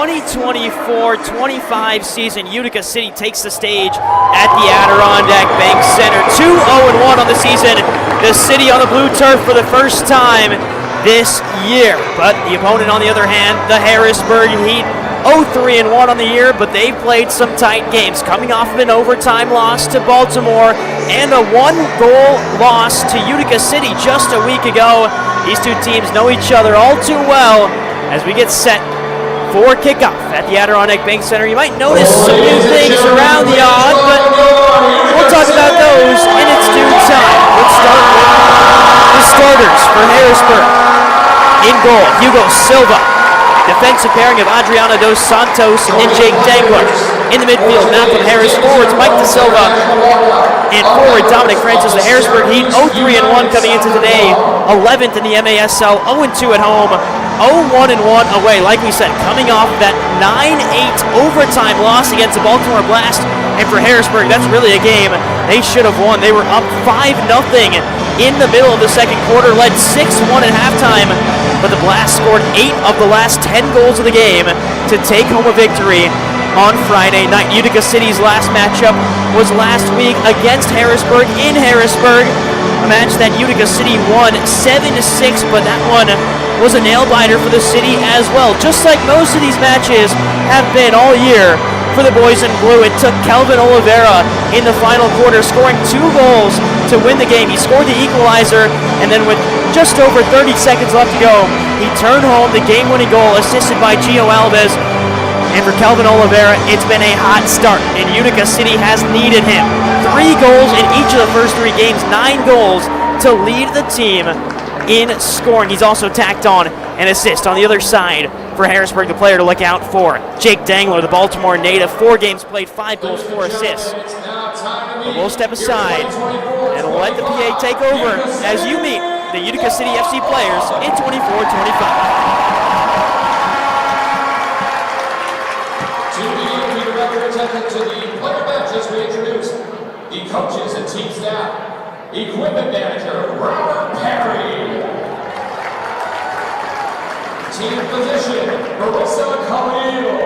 2024-25 season, Utica City takes the stage at the Adirondack Bank Center. 2-0-1 on the season. The city on the blue turf for the first time this year. But the opponent, on the other hand, the Harrisburg Heat, 0-3-1 on the year, but they played some tight games, coming off of an overtime loss to Baltimore and a one-goal loss to Utica City just a week ago. These two teams know each other all too well as we get set for kickoff at the Adirondack Bank Center. You might notice some new things around the odd, but we'll talk about those in its due time. Let's start with the starters for Harrisburg. In goal, Hugo Silva. Defensive pairing of Adriana dos Santos and Jake Dangler. In the midfield, Malcolm Harris. Forwards, Mike De Silva. And forward, Dominic Francis. The Harrisburg Heat 0-3-1 coming into today. 11th in the MASL, 0-2 at home, 0-1-1 away. Like we said, coming off that 9-8 overtime loss against the Baltimore Blast. And for Harrisburg, that's really a game they should have won. They were up 5-0 in the middle of the second quarter, led 6-1 at halftime. But the Blast scored 8 of the last 10 goals of the game to take home a victory on Friday night. Utica City's last matchup was last week against Harrisburg in Harrisburg. A match that Utica City won 7-6, but that one was a nail-biter for the city as well. Just like most of these matches have been all year for the boys in blue. It took Kelvin Oliveira in the final quarter, scoring 2 goals to win the game. He scored the equalizer, and then with just over 30 seconds left to go, he turned home the game-winning goal, assisted by Gio Alves. And for Kelvin Oliveira, it's been a hot start, and Utica City has needed him. 3 goals in each of the first 3 games, 9 goals to lead the team in scoring. He's also tacked on an assist on the other side for Harrisburg, the player to look out for. Jake Dangler, the Baltimore native, 4 games played, 5 goals, 4 assists. But we'll step aside and let the PA take over as you meet the Utica City FC players in 24-25. To the player bench as we introduce the coaches and team staff. Equipment manager, Robert Perry. Team position, Marissa Khalil.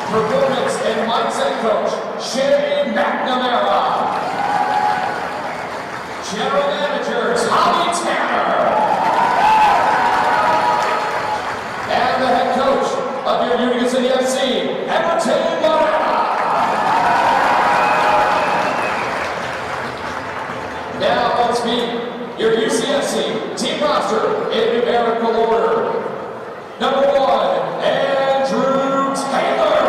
Performance and mindset coach, Shay McNamara. General manager, Tommy Tanner. And the head coach of your Utica City FC, now let's meet your UCFC team roster in numerical order. Number 1, Andrew Taylor.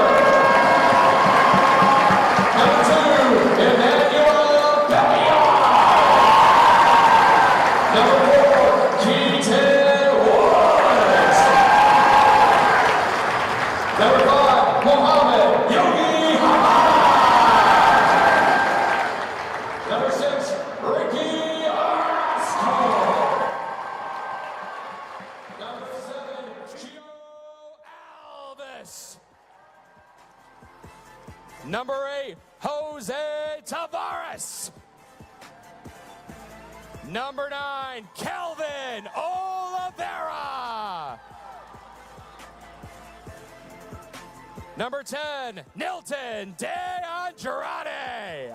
Number 2, Emmanuel Bellion. Number 4, Keaton Woods. Number 5, Mohammed Yogi Hamad. Number 6, Ricky Arasco. Number 7, Gio Alves. Number 8, Jose Tavares. Number 9, Kelvin Oliveira. Number 10, Nilton De Andrade.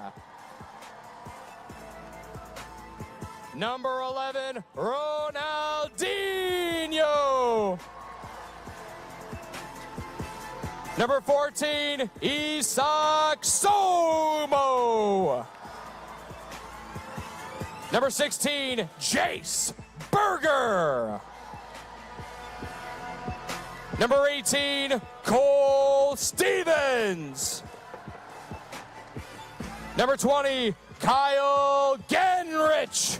Number 11, Ronaldinho. Number 14, Isaac Somo. Number 16, Jace Berger. Number 18, Cole Stevens. Number 20, Kyle Genrich.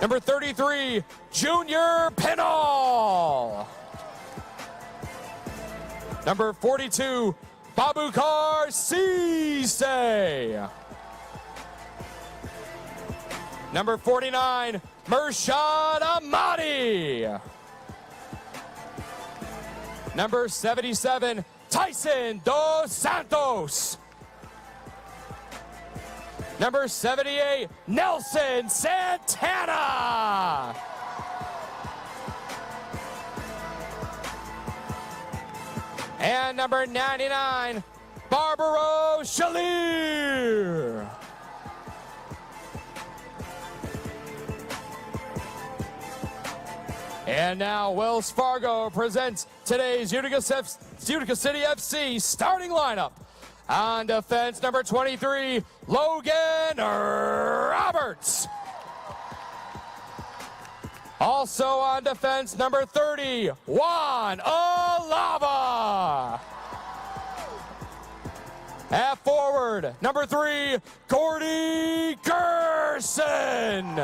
Number 33, Junior Pinal. Number 42, Babukar Cisse. Number 49, Mershad Ahmadi. Number 77, Tyson Dos Santos. Number 78, Nelson Santana. and number 99, Barbaro Shalir. And now Wells Fargo presents today's Utica City FC starting lineup. On defense, number 23, Logan Roberts. Also on defense, number 30, Juan Alava. At forward, number 3, Gordy Gerson.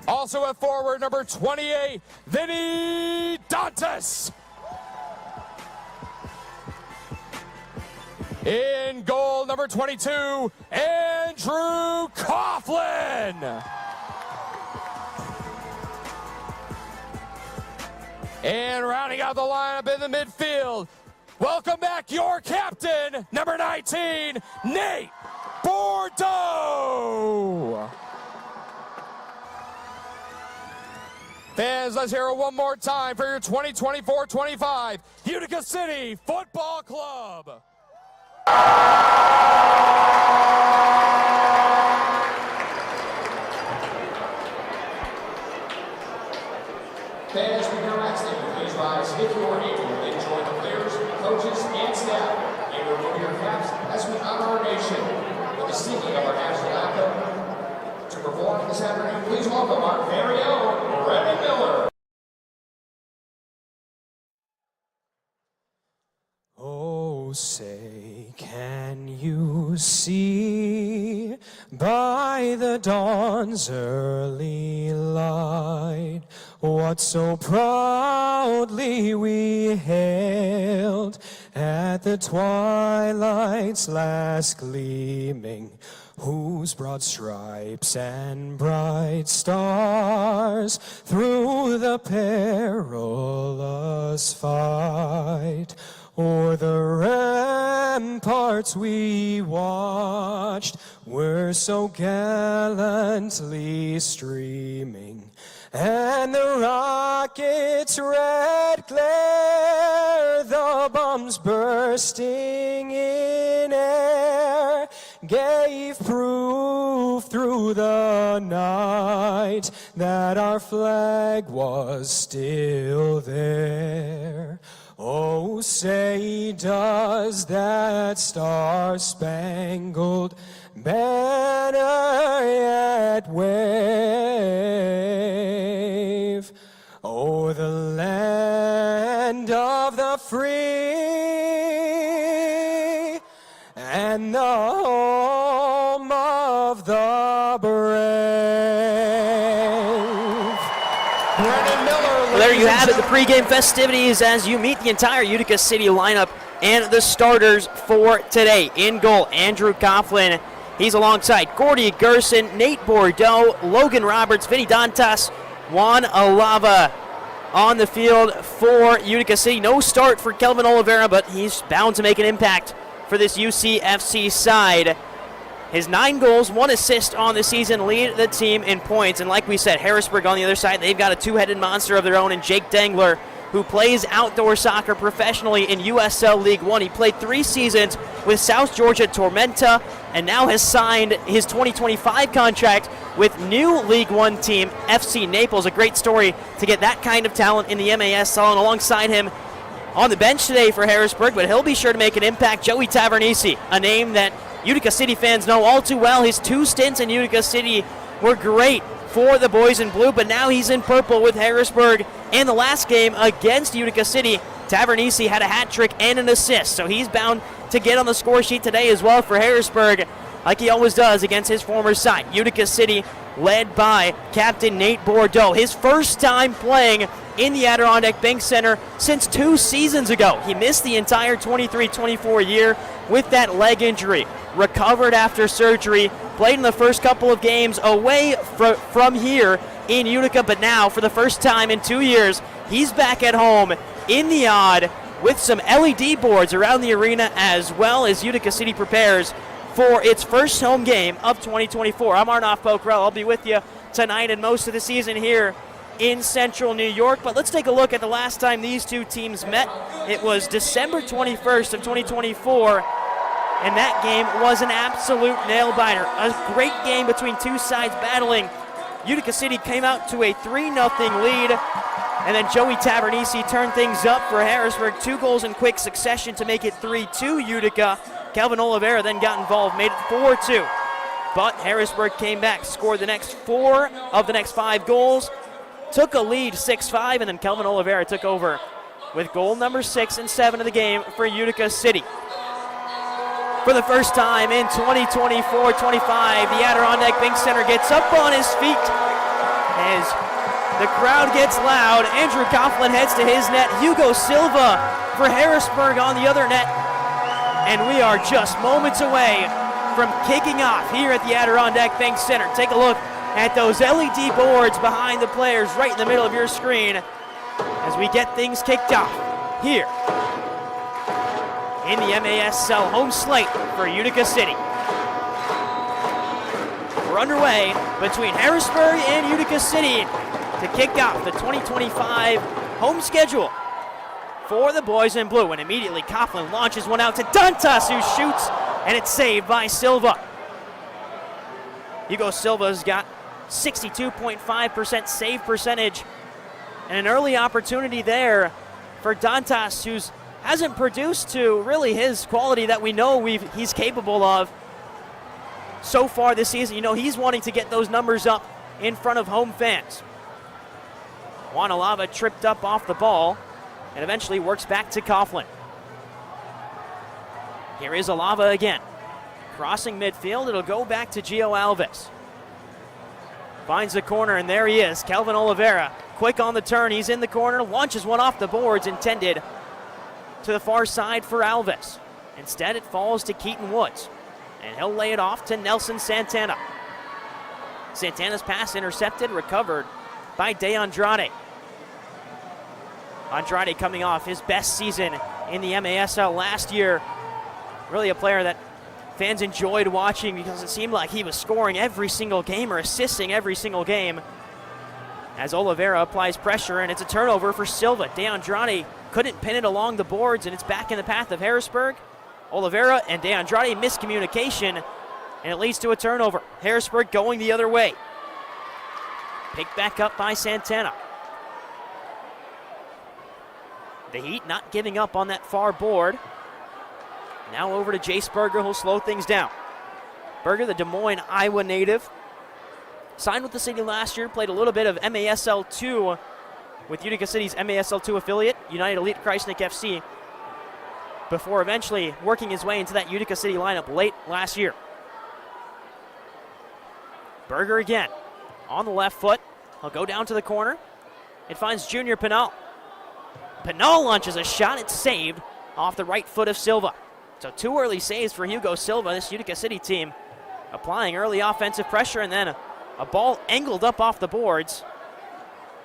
Also at forward, number 28, Vinny Dantas. In goal, number 22, Andrew Coughlin. And rounding out the lineup in the midfield, welcome back your captain, number 19, Nate Bordeaux. Fans, let's hear it one more time for your 2024-25 Utica City Football Club. Fans, we now ask that you please rise if you are able and join the players, coaches, and staff in removing your caps as we honor our nation with the singing of our national anthem. To perform this afternoon, please welcome our very own Brendan Miller. Oh, say, can you see by the dawn's early light what so proudly we hailed at the twilight's last gleaming, whose broad stripes and bright stars through the perilous fight o'er the ramparts we watched were so gallantly streaming, and the rocket's red glare, the bombs bursting in air, gave proof through the night that our flag was still there. Oh, say, does that star-spangled banner yet wave o'er the land of the free and the home of the brave? Brendan Miller. Well, there you have it, the pregame festivities as you meet the entire Utica City lineup and the starters for today. In goal, Andrew Coughlin. He's alongside Gordy Gerson, Nate Bordeaux, Logan Roberts, Vinny Dantas, Juan Alava on the field for Utica City. No start for Kelvin Oliveira, but he's bound to make an impact for this UCFC side. His 9 goals, 1 assist on the season, lead the team in points. And like we said, Harrisburg on the other side, they've got a two-headed monster of their own in Jake Dangler, who plays outdoor soccer professionally in USL League One. He played 3 seasons with South Georgia Tormenta and now has signed his 2025 contract with new League One team FC Naples. A great story to get that kind of talent in the MASL, and alongside him on the bench today for Harrisburg, but he'll be sure to make an impact, Joey Tavernisi, a name that Utica City fans know all too well. His 2 stints in Utica City were great for the boys in blue, but now he's in purple with Harrisburg. And the last game against Utica City, Tavernisi had a hat trick and an assist, so he's bound to get on the score sheet today as well for Harrisburg, like he always does against his former side. Utica City led by Captain Nate Bordeaux, his first time playing in the Adirondack Bank Center since 2 seasons ago. He missed the entire 23-24 year with that leg injury, recovered after surgery, played in the first couple of games away from here in Utica, but now for the first time in 2 years, he's back at home in the Odd with some LED boards around the arena, as well as Utica City prepares for its first home game of 2024. I'm Arnav Pokrell. I'll be with you tonight and most of the season here in Central New York. But let's take a look at the last time these two teams met. It was December 21st of 2024, and that game was an absolute nail-biter. A great game between two sides battling. Utica City came out to a 3-0 lead, and then Joey Tavernisi turned things up for Harrisburg. 2 goals in quick succession to make it 3-2 Utica. Calvin Oliveira then got involved, made it 4-2. But Harrisburg came back, scored the next 4 of the next 5 goals, took a lead 6-5, and then Calvin Oliveira took over with goal number 6 and 7 of the game for Utica City. For the first time in 2024-25, the Adirondack Bank Center gets up on his feet as the crowd gets loud. Andrew Coughlin heads to his net. Hugo Silva for Harrisburg on the other net. And we are just moments away from kicking off here at the Adirondack Bank Center. Take a look at those LED boards behind the players right in the middle of your screen as we get things kicked off here in the MASL home slate for Utica City. We're underway between Harrisburg and Utica City to kick off the 2025 home schedule for the boys in blue. And immediately Coughlin launches one out to Dantas, who shoots, and it's saved by Silva. Hugo Silva's got 62.5% save percentage, and an early opportunity there for Dantas, who hasn't produced to really his quality that we know he's capable of so far this season. You know, he's wanting to get those numbers up in front of home fans. Juan Alava tripped up off the ball and eventually works back to Coughlin. Here is Alava again. Crossing midfield, it'll go back to Gio Alves. Finds the corner, and there he is, Calvin Oliveira. Quick on the turn, he's in the corner, launches one off the boards, intended to the far side for Alves. Instead, it falls to Keaton Woods, and he'll lay it off to Nelson Santana. Santana's pass intercepted, recovered by De Andrade. Andrade coming off his best season in the MASL last year. Really a player that fans enjoyed watching because it seemed like he was scoring every single game or assisting every single game. As Oliveira applies pressure, and it's a turnover for Silva. De Andrade couldn't pin it along the boards, and it's back in the path of Harrisburg. Oliveira and De Andrade miscommunication, and it leads to a turnover. Harrisburg going the other way. Picked back up by Santana. The Heat not giving up on that far board. Now over to Jace Berger, who'll slow things down. Berger, the Des Moines, Iowa native. Signed with the city last year, played a little bit of MASL 2 with Utica City's MASL 2 affiliate, United Elite Kreisnick FC, before eventually working his way into that Utica City lineup late last year. Berger again, on the left foot. He'll go down to the corner. It finds Junior Pinal. Pinal launches a shot, it's saved off the right foot of Silva. So 2 early saves for Hugo Silva, this Utica City team, applying early offensive pressure, and then a ball angled up off the boards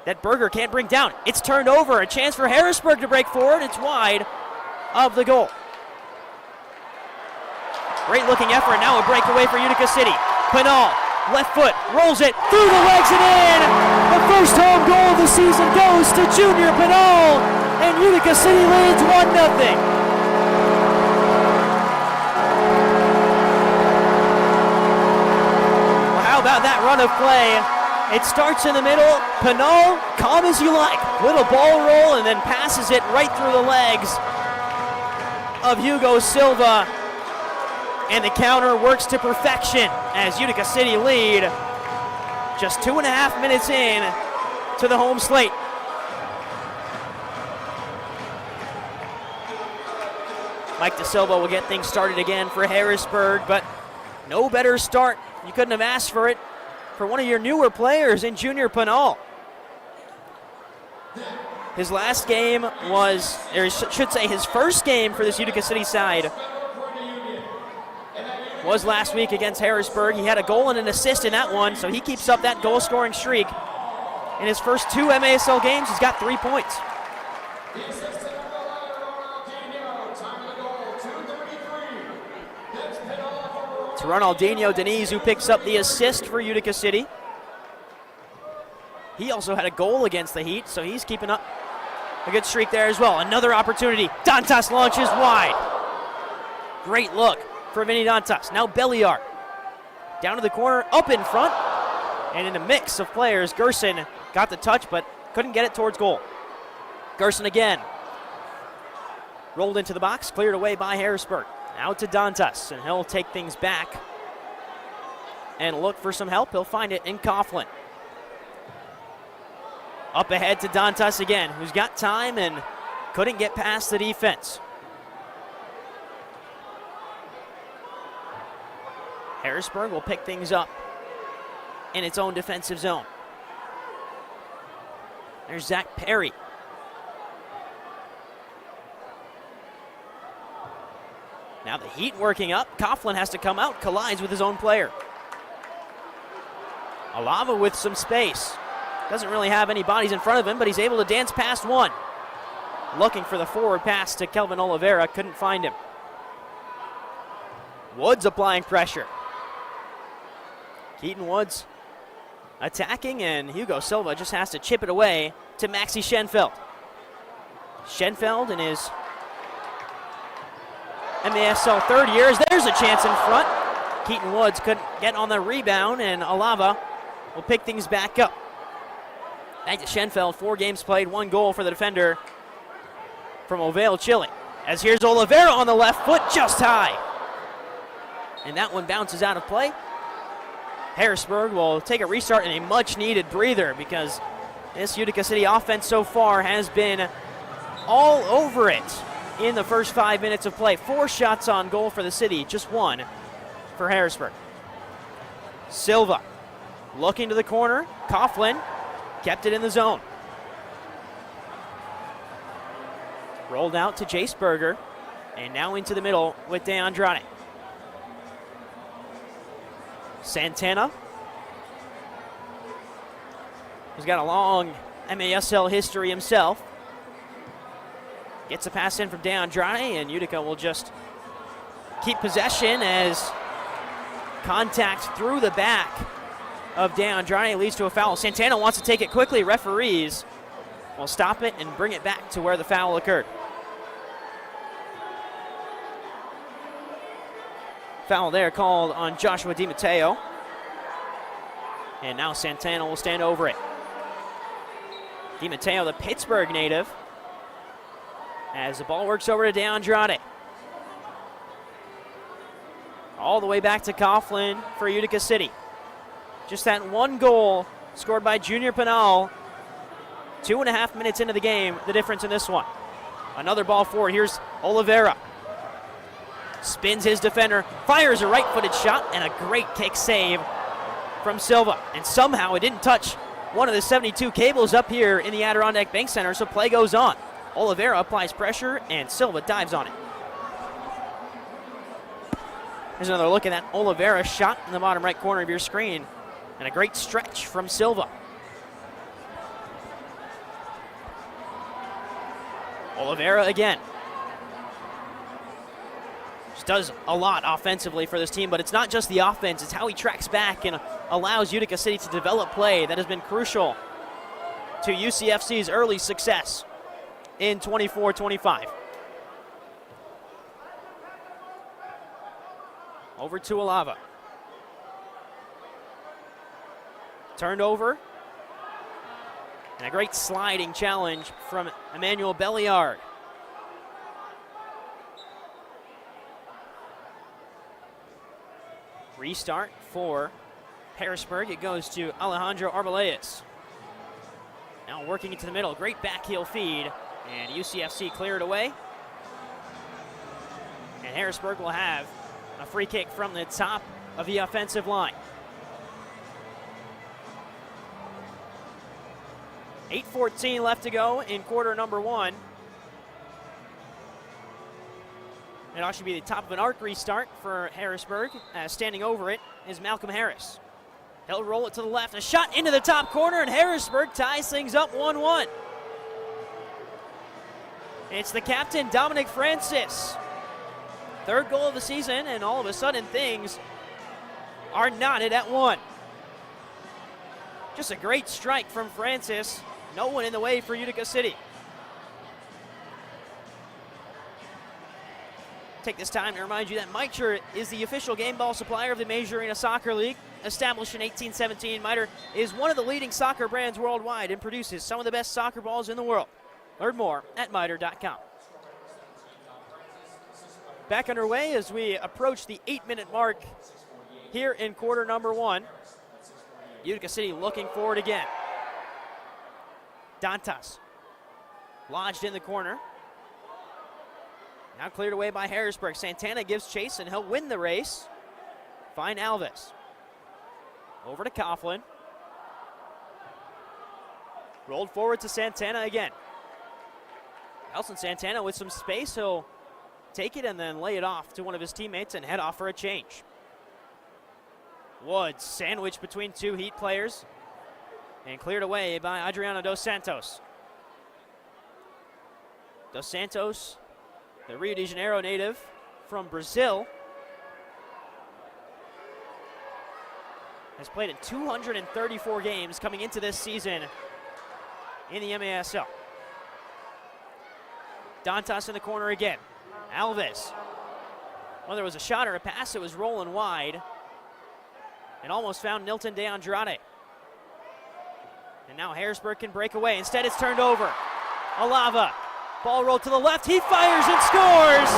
that Berger can't bring down. It's turned over, a chance for Harrisburg to break forward. It's wide of the goal. Great looking effort, now a breakaway for Utica City. Pinal, left foot, rolls it through the legs and in. The first home goal of the season goes to Junior Pinal, and Utica City leads 1-0. About that run of play. It starts in the middle. Pinal, calm as you like. Little ball roll and then passes it right through the legs of Hugo Silva. And the counter works to perfection as Utica City lead just 2.5 minutes in to the home slate. Mike De Silva will get things started again for Harrisburg, but no better start. You couldn't have asked for it for one of your newer players in Junior Pinal. His last game was, or I should say his first game for this Utica City side was last week against Harrisburg. He had a goal and an assist in that one, so he keeps up that goal-scoring streak. In his first 2 MASL games, he's got 3 points. Ronaldinho Deniz, who picks up the assist for Utica City. He also had a goal against the Heat, so he's keeping up a good streak there as well. Another opportunity. Dantas launches wide. Great look for Vinny Dantas. Now Belliard. Down to the corner, up in front. And in a mix of players, Gerson got the touch, but couldn't get it towards goal. Gerson again. Rolled into the box, cleared away by Harrisburg. Out to Dantas, and he'll take things back and look for some help. He'll find it in Coughlin. Up ahead to Dantas again, who's got time and couldn't get past the defense. Harrisburg will pick things up in its own defensive zone. There's Zach Perry. Now the Heat working up. Coughlin has to come out, collides with his own player. Alava with some space. Doesn't really have any bodies in front of him, but he's able to dance past one. Looking for the forward pass to Kelvin Oliveira, couldn't find him. Woods applying pressure. Keaton Woods attacking, and Hugo Silva just has to chip it away to Maxi Schenfeld. Schenfeld in his MASL third year. There's a chance in front. Keaton Woods couldn't get on the rebound, and Alava will pick things back up. Back to Schenfeld, 4 games played, 1 goal for the defender from Ovale, Chile. As here's Oliveira on the left foot, just high. And that one bounces out of play. Harrisburg will take a restart and a much-needed breather because this Utica City offense so far has been all over it in the first 5 minutes of play. 4 shots on goal for the city, just 1 for Harrisburg. Silva looking to the corner. Coughlin kept it in the zone. Rolled out to Jace Berger, and now into the middle with De Andrade. Santana, who's got a long MASL history himself, gets a pass in from De Andrade, and Utica will just keep possession as contact through the back of De Andrade leads to a foul. Santana wants to take it quickly. Referees will stop it and bring it back to where the foul occurred. Foul there called on Joshua DiMatteo. And now Santana will stand over it. DiMatteo, the Pittsburgh native, as the ball works over to De Andrade. All the way back to Coughlin for Utica City. Just that 1 goal scored by Junior Pinal. 2.5 minutes into the game, the difference in this one. Another ball forward. Here's Oliveira. Spins his defender, fires a right-footed shot, and a great kick save from Silva. And somehow it didn't touch one of the 72 cables up here in the Adirondack Bank Center, so play goes on. Oliveira applies pressure, and Silva dives on it. Here's another look at that Oliveira shot in the bottom right corner of your screen. And a great stretch from Silva. Oliveira again. Just does a lot offensively for this team, but it's not just the offense, it's how he tracks back and allows Utica City to develop play that has been crucial to UCFC's early success in 24-25. Over to Alava. Turned over. And a great sliding challenge from Emmanuel Belliard. Restart for Harrisburg. It goes to Alejandro Arbelayes. Now working into the middle. Great back heel feed. And UCFC cleared away. And Harrisburg will have a free kick from the top of the offensive line. 8:14 left to go in quarter number 1. It ought to be the top of an arc restart for Harrisburg. Standing over it is Malcolm Harris. He'll roll it to the left. A shot into the top corner, and Harrisburg ties things up 1-1. It's the captain, Dominic Francis. 3rd goal of the season, and all of a sudden things are knotted at 1. Just a great strike from Francis. No one in the way for Utica City. Take this time to remind you that Mitre is the official game ball supplier of the Major Arena Soccer League. Established in 1817, Mitre is one of the leading soccer brands worldwide and produces some of the best soccer balls in the world. Learn more at mitre.com. Back underway as we approach the 8-minute mark here in quarter number 1. Utica City looking forward again. Dantas lodged in the corner. Now cleared away by Harrisburg. Santana gives chase and he'll win the race. Find Alves. Over to Coughlin. Rolled forward to Santana again. Nelson Santana with some space. He'll take it and then lay it off to one of his teammates and head off for a change. Woods sandwiched between two Heat players and cleared away by Adriano Dos Santos. Dos Santos, the Rio de Janeiro native from Brazil, has played in 234 games coming into this season in the MASL. Dantas in the corner again. Alves. Well, there was a shot or a pass that was rolling wide and almost found Nilton De Andrade. And now Harrisburg can break away. Instead, it's turned over. Alava. Ball rolled to the left. He fires and scores.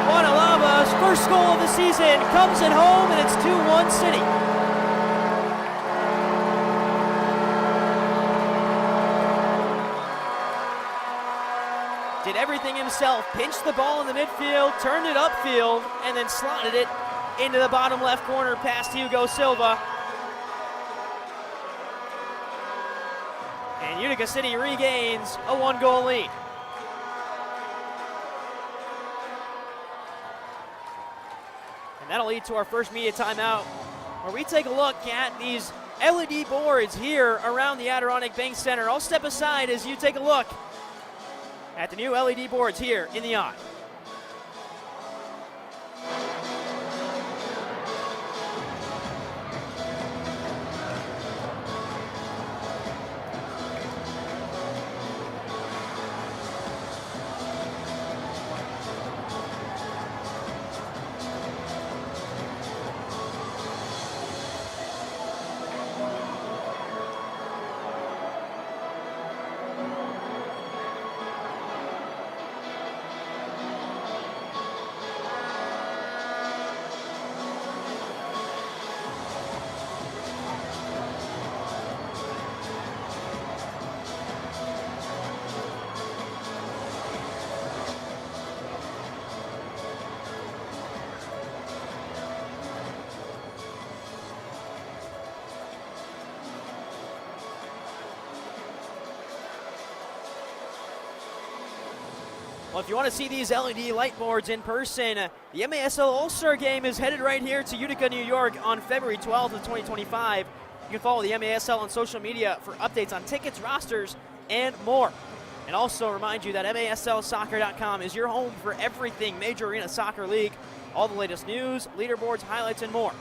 Juan Alava's first goal of the season comes at home, and it's 2-1 City. Did everything himself. Pinched the ball in the midfield, turned it upfield, and then slotted it into the bottom left corner past Hugo Silva. And Utica City regains a 1-goal lead. And that'll lead to our first media timeout, where we take a look at these LED boards here around the Adirondack Bank Center. I'll step aside as you take a look at the new LED boards here in the Eye. Well, if you want to see these LED light boards in person, the MASL All-Star Game is headed right here to Utica, New York on February 12th of 2025. You can follow the MASL on social media for updates on tickets, rosters, and more. And also remind you that MASLsoccer.com is your home for everything Major Arena Soccer League, all the latest news, leaderboards, highlights, and more.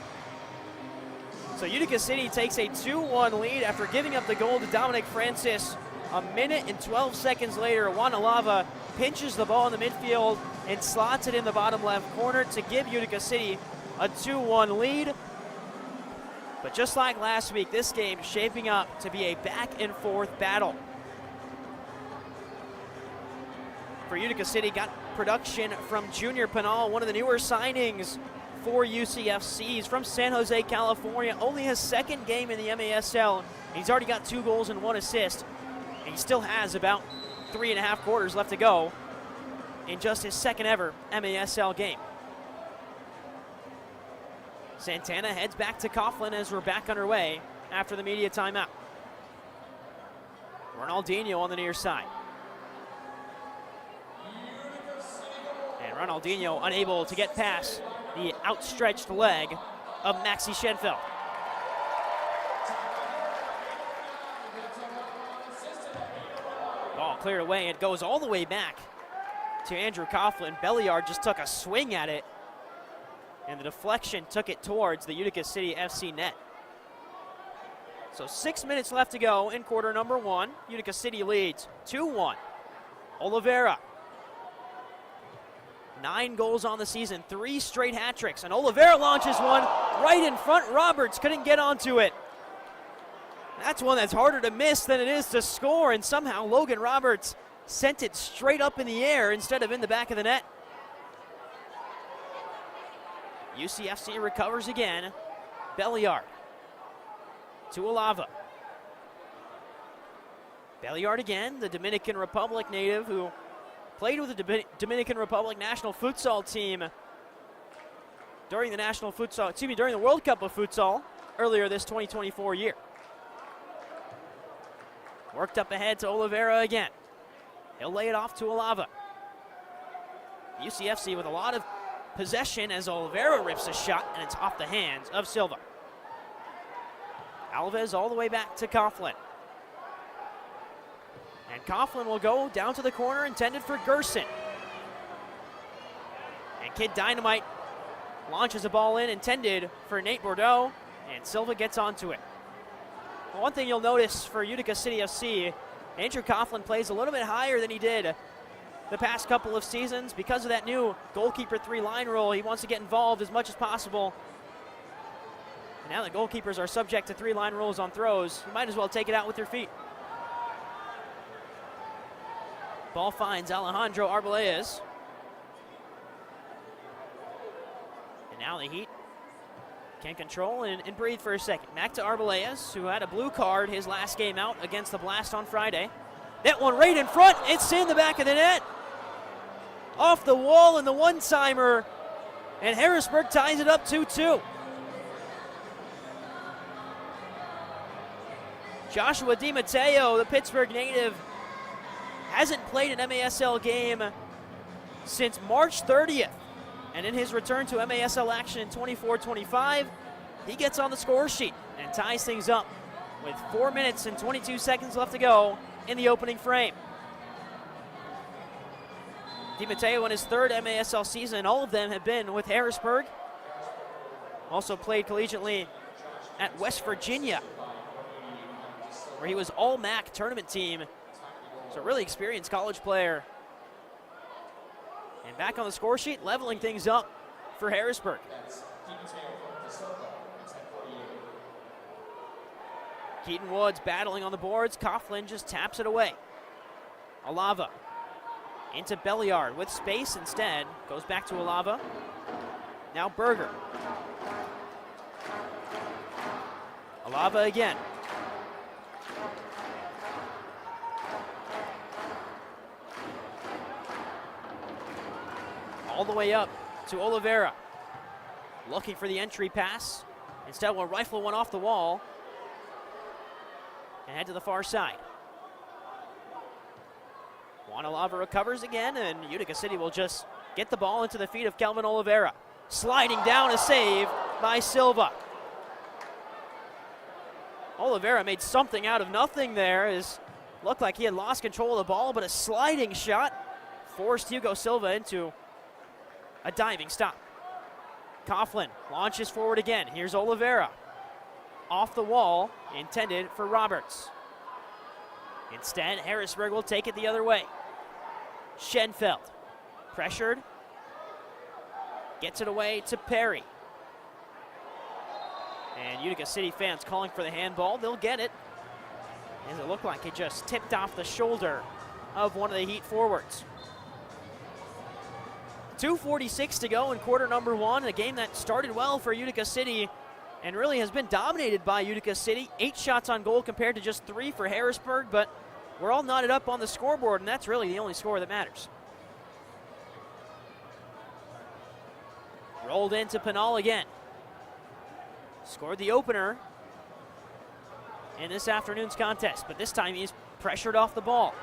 So Utica City takes a 2-1 lead after giving up the goal to Dominic Francis. A minute and 12 seconds later, Juan Alava pinches the ball in the midfield and slots it in the bottom left corner to give Utica City a 2-1 lead. But just like last week, this game shaping up to be a back-and-forth battle. For Utica City, got production from Junior Pinal, one of the newer signings for UCFCs from San Jose, California. Only his second game in the MASL. He's already got 2 goals and 1 assist. And he still has about 3.5 quarters left to go in just his second ever MASL game. Santana heads back to Coughlin as we're back underway after the media timeout. Ronaldinho on the near side. And Ronaldinho unable to get past the outstretched leg of Maxi Schenfeld. Ball cleared away. It goes all the way back to Andrew Coughlin. Belliard just took a swing at it, and the deflection took it towards the Utica City FC net. So 6 minutes left to go in quarter number one. Utica City leads 2-1. Oliveira. 9 goals on the season, 3 straight hat tricks, and Oliveira launches one right in front. Roberts couldn't get onto it. That's one that's harder to miss than it is to score, and somehow Logan Roberts sent it straight up in the air instead of in the back of the net. UCFC recovers again. Belliard to Olava. Belliard again, the Dominican Republic native who played with the Dominican Republic national futsal team during the during the World Cup of Futsal earlier this 2024 year. Worked up ahead to Oliveira again. He'll lay it off to Olava. UCFC with a lot of possession as Oliveira rips a shot, and it's off the hands of Silva. Alves all the way back to Coughlin. And Coughlin will go down to the corner intended for Gerson. And Kid Dynamite launches a ball in intended for Nate Bordeaux, and Silva gets onto it. Well, one thing you'll notice for Utica City FC, Andrew Coughlin plays a little bit higher than he did the past couple of seasons. Because of that new goalkeeper 3-line rule, he wants to get involved as much as possible. And now the goalkeepers are subject to 3-line rules on throws. You might as well take it out with your feet. Ball finds Alejandro Arbeláez. And now the Heat can control and breathe for a second. Back to Arbeláez, who had a blue card his last game out against the Blast on Friday. That one right in front. It's in the back of the net. Off the wall in the one-timer. And Harrisburg ties it up 2-2. Joshua DiMatteo, the Pittsburgh native, hasn't played an MASL game since March 30th. And in his return to MASL action in 24-25, he gets on the score sheet and ties things up with 4 minutes and 22 seconds left to go in the opening frame. DiMatteo in his third MASL season, all of them have been with Harrisburg. Also played collegiately at West Virginia, where he was all-MAC tournament team. So a really experienced college player. And back on the score sheet, leveling things up for Harrisburg. Keaton Woods battling on the boards. Coughlin just taps it away. Olava into Belliard with space instead. Goes back to Olava. Now Berger. Olava again. All the way up to Oliveira. Looking for the entry pass. Instead, we'll rifle one off the wall and head to the far side. Juan Olava recovers again, and Utica City will just get the ball into the feet of Kelvin Oliveira. Sliding down, a save by Silva. Oliveira made something out of nothing there. It looked like he had lost control of the ball, but a sliding shot forced Hugo Silva into a diving stop. Coughlin launches forward again. Here's Oliveira. Off the wall, intended for Roberts. Instead, Harrisburg will take it the other way. Schenfeld, pressured. Gets it away to Perry. And Utica City fans calling for the handball. They'll get it, as it looked like it just tipped off the shoulder of one of the Heat forwards. 2:46 to go in quarter number one, a game that started well for Utica City and really has been dominated by Utica City. 8 shots on goal compared to just 3 for Harrisburg, but we're all knotted up on the scoreboard, and that's really the only score that matters. Rolled into Pinal again. Scored the opener in this afternoon's contest, but this time he's pressured off the ball.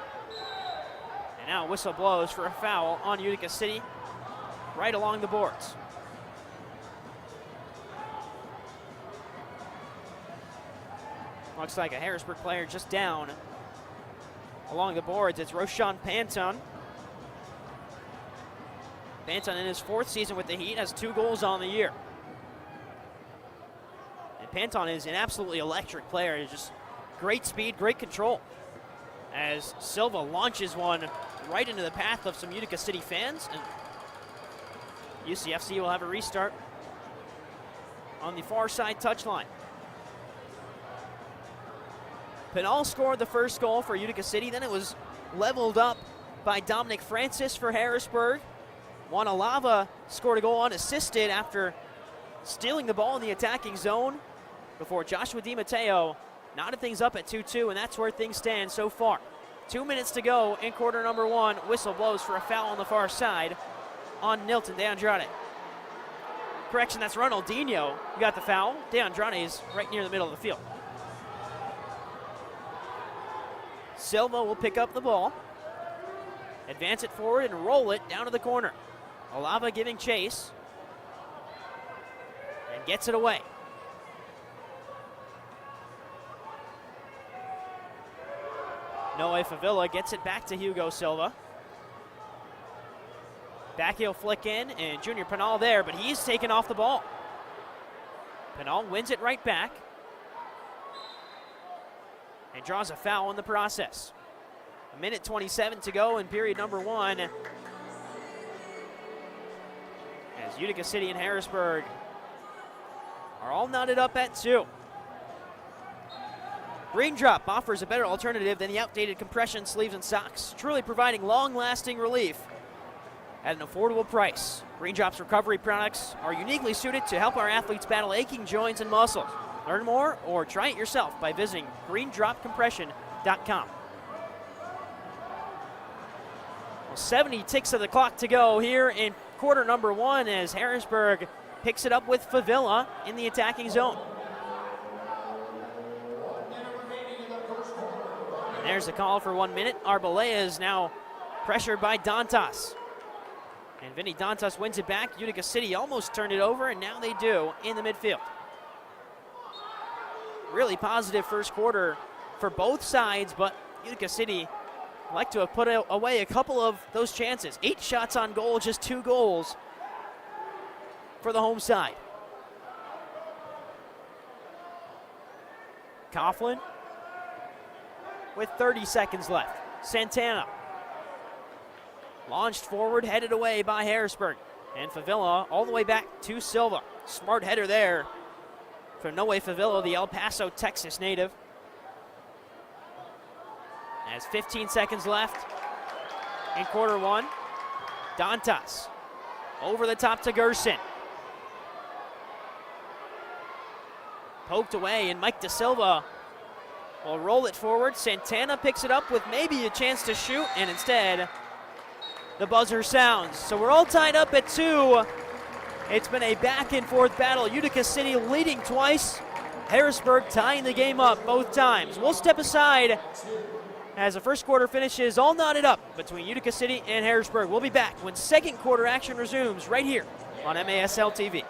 And now whistle blows for a foul on Utica City right along the boards. Looks like a Harrisburg player just down along the boards. It's Roshan Panton. Panton in his 4th season with the Heat has 2 goals on the year. And Panton is an absolutely electric player. He's just great speed, great control. As Silva launches one right into the path of some Utica City fans, and UCFC will have a restart on the far side touchline. Pinal scored the first goal for Utica City, then it was leveled up by Dominic Francis for Harrisburg. Juan Alava scored a goal unassisted after stealing the ball in the attacking zone before Joshua Di Matteo knotted things up at 2-2, and that's where things stand so far. 2 minutes to go in quarter number one. Whistle blows for a foul on the far side on Nilton De Andrade. Correction, that's Ronaldinho who got the foul. De Andrade is right near the middle of the field. Silva will pick up the ball, advance it forward, and roll it down to the corner. Alava giving chase, and gets it away. Noe Favilla gets it back to Hugo Silva. Back heel flick in, and Junior Pinal there, but he's taken off the ball. Pinal wins it right back and draws a foul in the process. 1:27 to go in period number one, as Utica City and Harrisburg are all knotted up at 2. Green Drop offers a better alternative than the outdated compression sleeves and socks, truly providing long-lasting relief at an affordable price. Green Drop's recovery products are uniquely suited to help our athletes battle aching joints and muscles. Learn more or try it yourself by visiting greendropcompression.com. 70 ticks of the clock to go here in quarter number one as Harrisburg picks it up with Favilla in the attacking zone. And there's the call for 1 minute. Arbolea is now pressured by Dantas. And Vinny Dantas wins it back. Utica City almost turned it over, and now they do in the midfield. Really positive first quarter for both sides, but Utica City like to have put away a couple of those chances. 8 shots on goal, just 2 goals for the home side. Coughlin with 30 seconds left. Santana launched forward, headed away by Harrisburg. And Favilla all the way back to Silva. Smart header there from Noe Favilla, the El Paso, Texas native. As 15 seconds left in quarter one. Dantas over the top to Gerson. Poked away, and Mike Da Silva will roll it forward. Santana picks it up with maybe a chance to shoot, and instead the buzzer sounds. So we're all tied up at 2. It's been a back and forth battle. Utica City leading twice. Harrisburg tying the game up both times. We'll step aside as the first quarter finishes all knotted up between Utica City and Harrisburg. We'll be back when second quarter action resumes right here on MASL TV.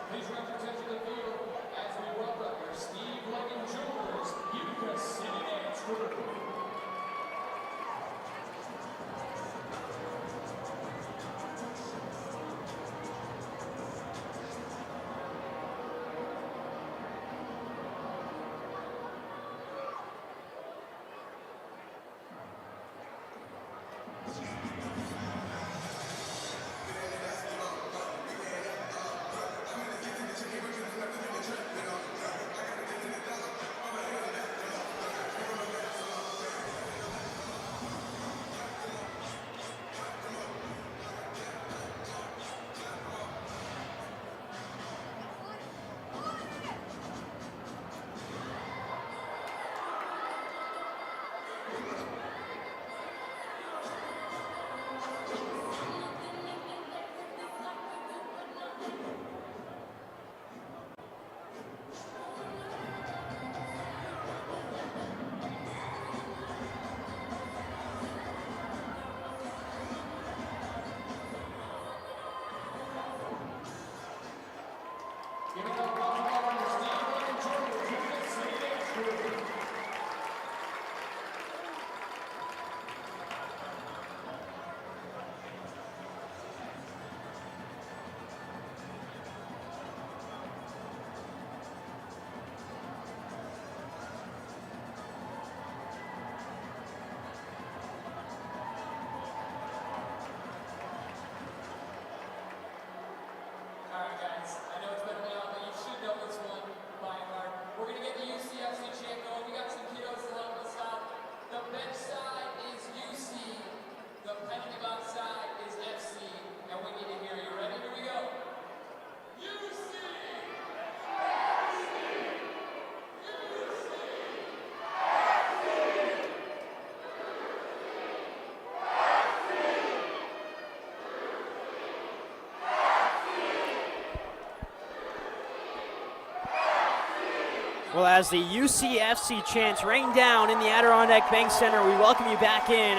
Well, as the UCFC chants rain down in the Adirondack Bank Center, we welcome you back in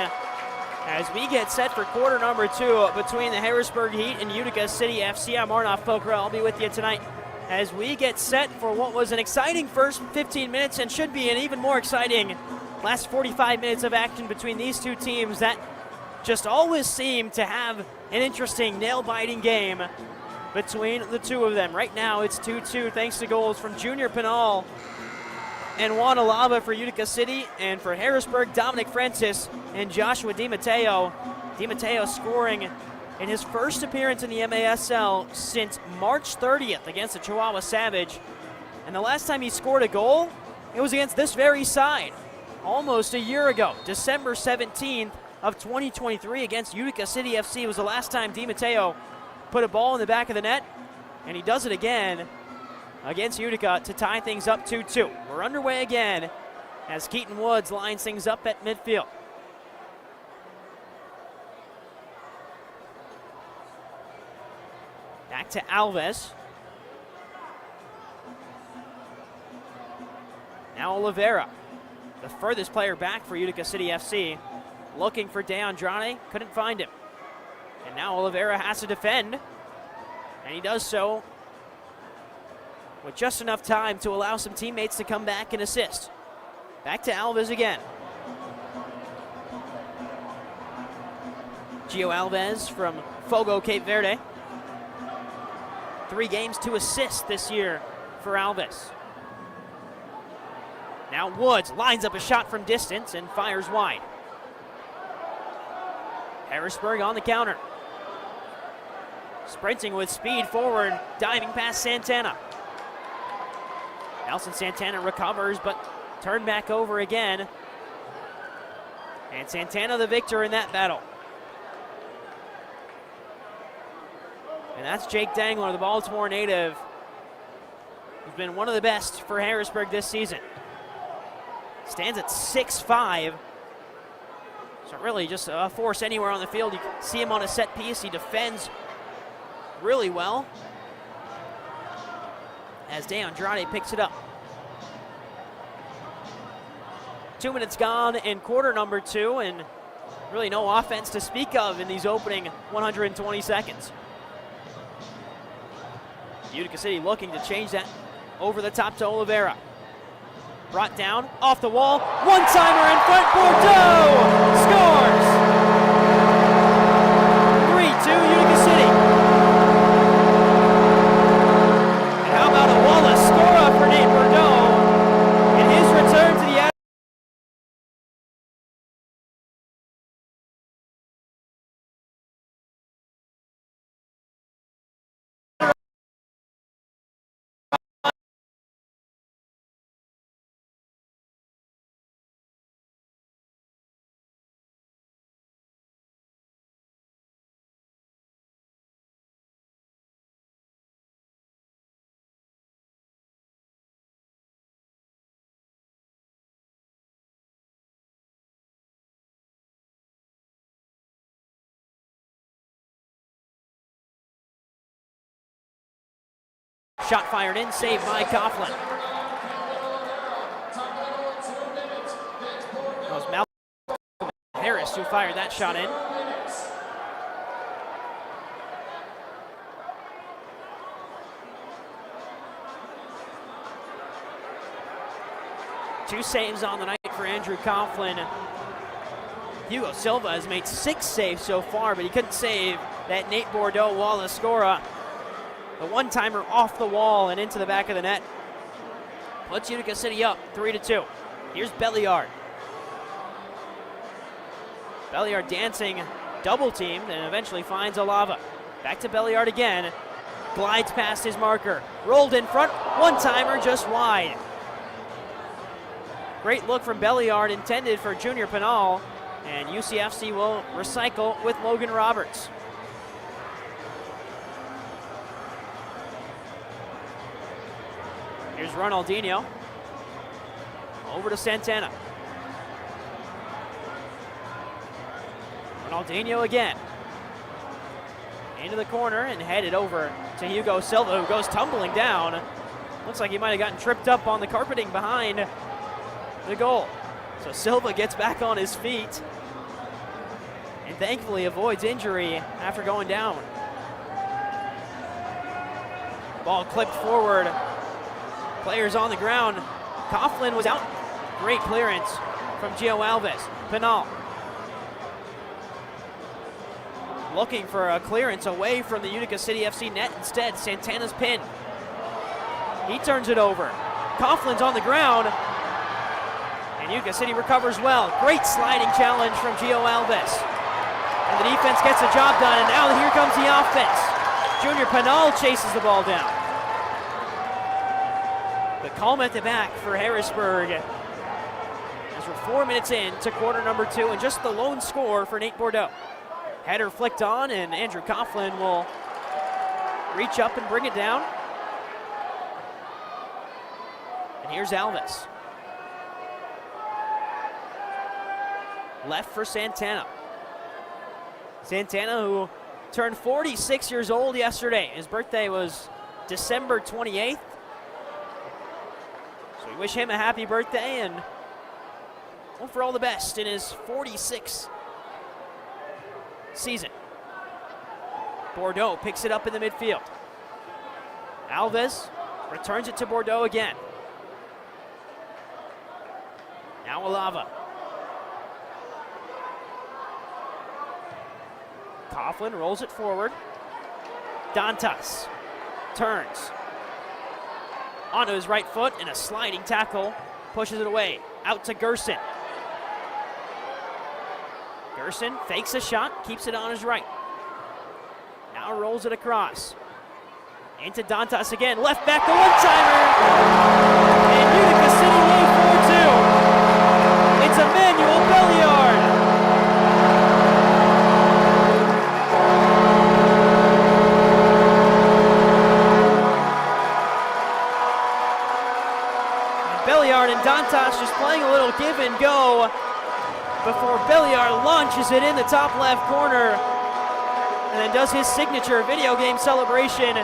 as we get set for quarter number 2 between the Harrisburg Heat and Utica City FC. I'm Arnav Pokra. I'll be with you tonight as we get set for what was an exciting first 15 minutes and should be an even more exciting last 45 minutes of action between these two teams that just always seem to have an interesting, nail-biting game between the two of them. Right now it's 2-2 thanks to goals from Junior Pinal and Juan Alava for Utica City, and for Harrisburg, Dominic Francis and Joshua DiMatteo. DiMatteo scoring in his first appearance in the MASL since March 30th against the Chihuahua Savage. And the last time he scored a goal, it was against this very side almost a year ago. December 17th of 2023 against Utica City FC was the last time DiMatteo put a ball in the back of the net, and he does it again against Utica to tie things up 2-2. We're underway again as Keaton Woods lines things up at midfield. Back to Alves. Now Oliveira, the furthest player back for Utica City FC, looking for De Andrade, couldn't find him. And now Oliveira has to defend, and he does so with just enough time to allow some teammates to come back and assist. Back to Alves again. Gio Alves from Fogo, Cape Verde. 3 games, 2 assists this year for Alves. Now Woods lines up a shot from distance and fires wide. Harrisburg on the counter. Sprinting with speed forward, diving past Santana. Nelson Santana recovers, but turned back over again. And Santana the victor in that battle. And that's Jake Dangler, the Baltimore native, who's been one of the best for Harrisburg this season. Stands at 6'5". So really just a force anywhere on the field. You can see him on a set piece. He defends really well as De Andrade picks it up. 2 minutes gone in quarter number 2, and really no offense to speak of in these opening 120 seconds. Utica City looking to change that over the top to Oliveira. Brought down, off the wall, one-timer in front, Bordeaux scores! 3-2 Utica City. And how about a Wallace score for Nate Bordeaux in his return to the shot fired in, saved by Coughlin. That was Malcolm Harris who fired that shot in. Two saves on the night for Andrew Coughlin. Hugo Silva has made 6 saves so far, but he couldn't save that Nate Bordeaux Wallace scorer. The one-timer off the wall and into the back of the net puts Utica City up 3-2. Here's Belliard. Belliard dancing, double-teamed, and eventually finds Alava. Back to Belliard again. Glides past his marker. Rolled in front, one-timer just wide. Great look from Belliard, intended for Junior Pinal, and UCFC will recycle with Logan Roberts. Here's Ronaldinho. Over to Santana. Ronaldinho again. Into the corner and headed over to Hugo Silva, who goes tumbling down. Looks like he might have gotten tripped up on the carpeting behind the goal. So Silva gets back on his feet and thankfully avoids injury after going down. Ball clipped forward. Players on the ground. Coughlin was out. Great clearance from Gio Alves. Penal. Looking for a clearance away from the Utica City FC net. Instead, Santana's pin. He turns it over. Coughlin's on the ground. And Utica City recovers well. Great sliding challenge from Gio Alves. And the defense gets the job done. And now here comes the offense. Junior Penal chases the ball down. The calm at the back for Harrisburg. As we're 4 minutes in to quarter number 2, and just the lone score for Nate Bordeaux. Header flicked on, and Andrew Coughlin will reach up and bring it down. And here's Alves. Left for Santana. Santana, who turned 46 years old yesterday. His birthday was December 28th. So we wish him a happy birthday and hope for all the best in his 46th season. Bordeaux picks it up in the midfield. Alves returns it to Bordeaux again. Now Alava. Coughlin rolls it forward. Dantas turns onto his right foot and a sliding tackle pushes it away. Out to Gerson. Gerson fakes a shot, keeps it on his right. Now rolls it across. Into Dantas again, left back, the one-timer! And Utica City lead 4-2. It's Emmanuel Belliard. And Belliard and Dantas just playing a little give and go before Belliard launches it in the top left corner and then does his signature video game celebration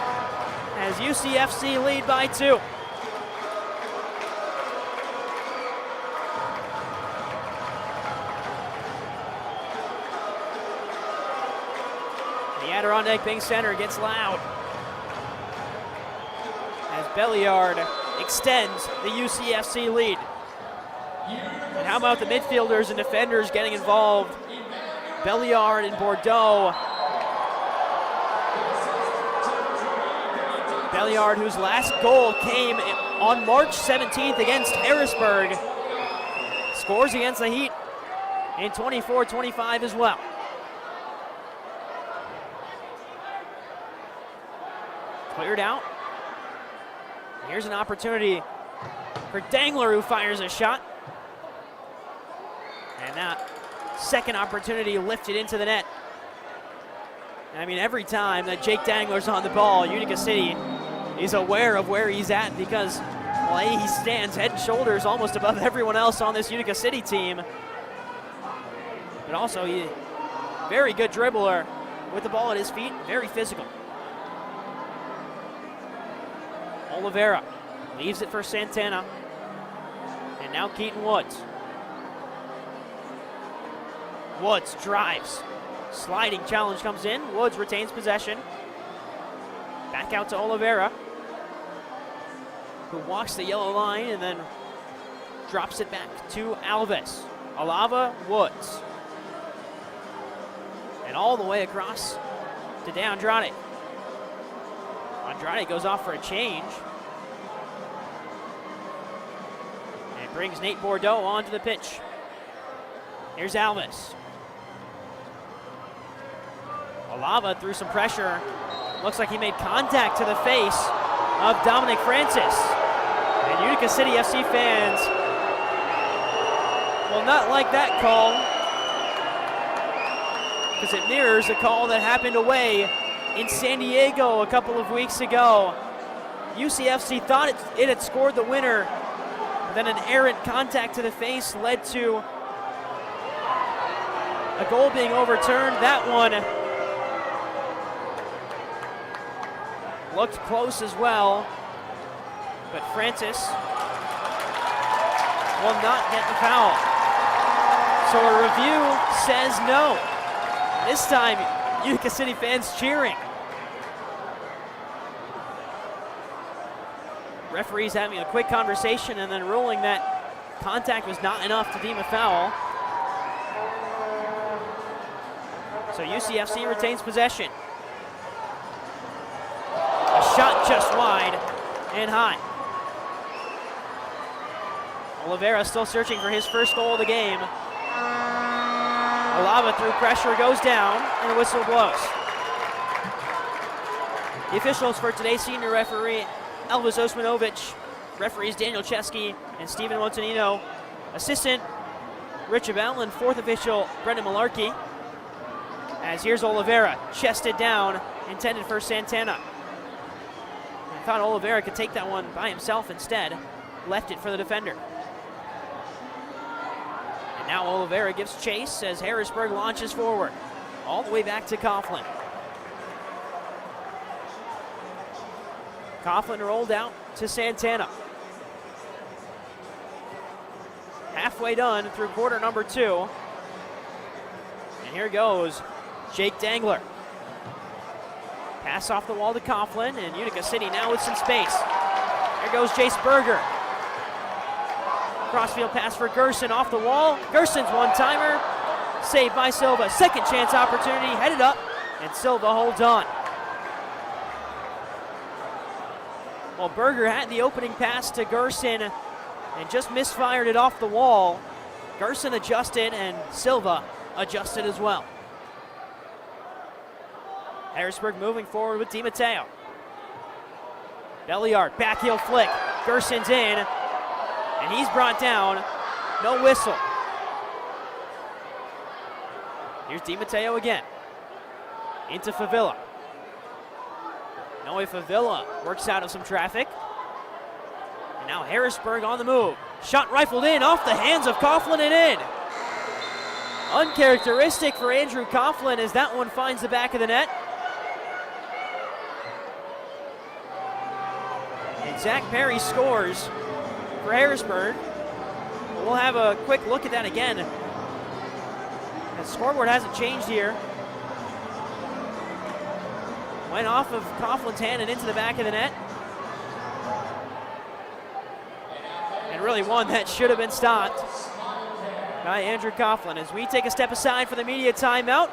as UCFC lead by 2. The Adirondack Bank Center gets loud as Belliard extends the UCFC lead. And how about the midfielders and defenders getting involved? Belliard and Bordeaux. Belliard, whose last goal came on March 17th against Harrisburg, scores against the Heat in 24-25 as well. Cleared out. Here's an opportunity for Dangler, who fires a shot. And that second opportunity lifted into the net. I mean, every time that Jake Dangler's on the ball, Utica City is aware of where he's at because, well, he stands head and shoulders almost above everyone else on this Utica City team. But also, he's a very good dribbler with the ball at his feet, very physical. Oliveira leaves it for Santana. And now Keaton Woods. Woods drives. Sliding challenge comes in. Woods retains possession. Back out to Oliveira, who walks the yellow line and then drops it back to Alves. Alava, Woods. And all the way across to De Andrade. Andrade goes off for a change. And brings Nate Bordeaux onto the pitch. Here's Alves. Alava threw some pressure. Looks like he made contact to the face of Dominic Francis. And Utica City FC fans will not like that call because it mirrors a call that happened away in San Diego a couple of weeks ago. UCFC thought it had scored the winner, but then an errant contact to the face led to a goal being overturned. That one looked close as well. but Francis will not get the foul. So a review says no. This time, Utica City fans cheering. Referees having a quick conversation and then ruling that contact was not enough to deem a foul. So UCFC retains possession. A shot just wide and high. Oliveira still searching for his first goal of the game. Alava through pressure goes down and the whistle blows. The officials for today's senior referee, Elvis Osmanovic, referees Daniel Chesky and Stephen Montanino, assistant Rich Abel, and fourth official Brendan Malarkey. As here's Oliveira, chested down, intended for Santana. I thought Oliveira could take that one by himself instead, left it for the defender. And now Oliveira gives chase as Harrisburg launches forward, all the way back to Coughlin. Coughlin rolled out to Santana. Halfway done through quarter number 2. And here goes Jake Dangler. Pass off the wall to Coughlin, and Utica City now with some space. There goes Jace Berger. Crossfield pass for Gerson off the wall. Gerson's one-timer, saved by Silva. Second chance opportunity, headed up, and Silva holds on. Well, Berger had the opening pass to Gerson and just misfired it off the wall. Gerson adjusted, and Silva adjusted as well. Harrisburg moving forward with DiMatteo. Belliard, back heel flick. Gerson's in, and he's brought down. No whistle. Here's DiMatteo again. Into Favilla. Noe Favilla works out of some traffic. And now Harrisburg on the move. Shot rifled in off the hands of Coughlin and in. Uncharacteristic for Andrew Coughlin as that one finds the back of the net. And Zach Perry scores for Harrisburg. We'll have a quick look at that again. The scoreboard hasn't changed here. Went off of Coughlin's hand and into the back of the net. And really one that should have been stopped by Andrew Coughlin. As we take a step aside for the media timeout,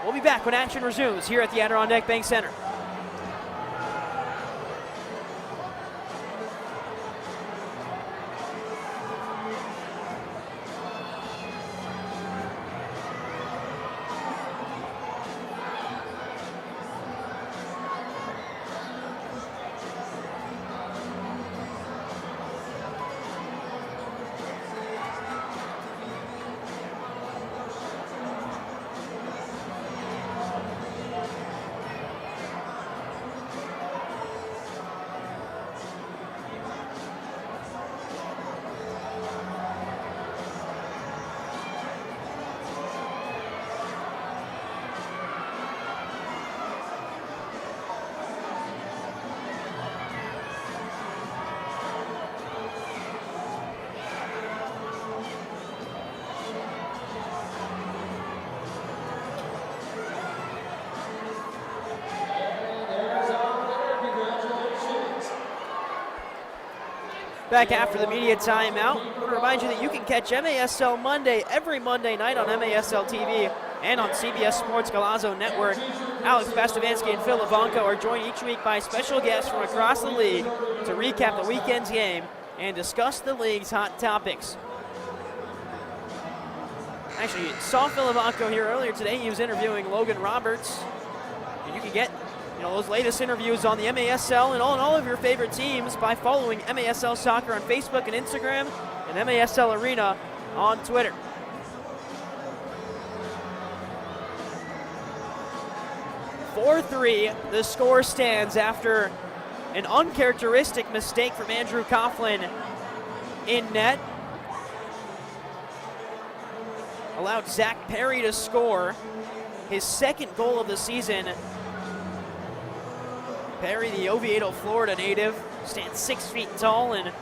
we'll be back when action resumes here at the Adirondack Bank Center. Back after the media timeout. I want to remind you that you can catch MASL Monday every Monday night on MASL TV and on CBS Sports Galazo Network. Alex Bastavansky and Phil Ivanko are joined each week by special guests from across the league to recap the weekend's game and discuss the league's hot topics. Actually, you saw Phil Ivanko here earlier today. He was interviewing Logan Roberts. And you can get those latest interviews on the MASL and on all of your favorite teams by following MASL Soccer on Facebook and Instagram and MASL Arena on Twitter. "4-3, the score stands after an uncharacteristic mistake from Andrew Coughlin in net. Allowed Zach Perry to score his second goal of the season. Perry, the Oviedo, Florida native, Stands 6 feet tall and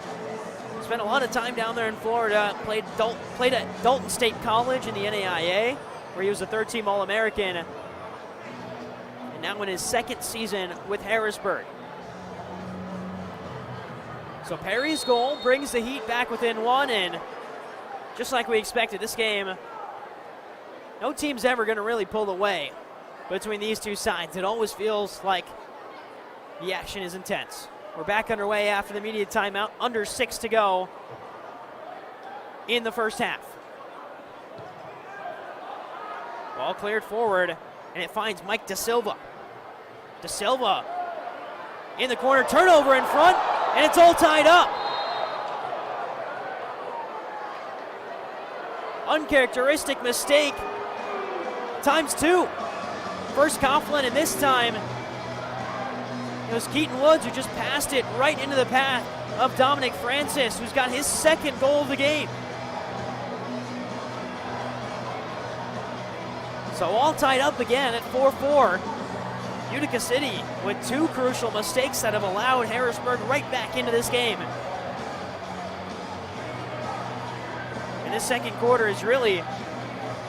spent a lot of time down there in Florida. Played at Dalton State College in the NAIA, where he was a third-team All-American. And now in his second season with Harrisburg. So Perry's goal brings the Heat back within one, and just like we expected, this game, no team's ever going to really pull away between these two sides. It always feels like the action is intense. We're back underway after the immediate timeout, under 6 to go in the first half. Ball cleared forward, and it finds Mike Da Silva. Da Silva in the corner, turnover in front, and it's all tied up. Uncharacteristic mistake, times 2. First Coughlin, and this time it was Keaton Woods who just passed it right into the path of Dominic Francis, who's got his second goal of the game. So all tied up again at 4-4. Utica City with 2 crucial mistakes that have allowed Harrisburg right back into this game. And this second quarter has really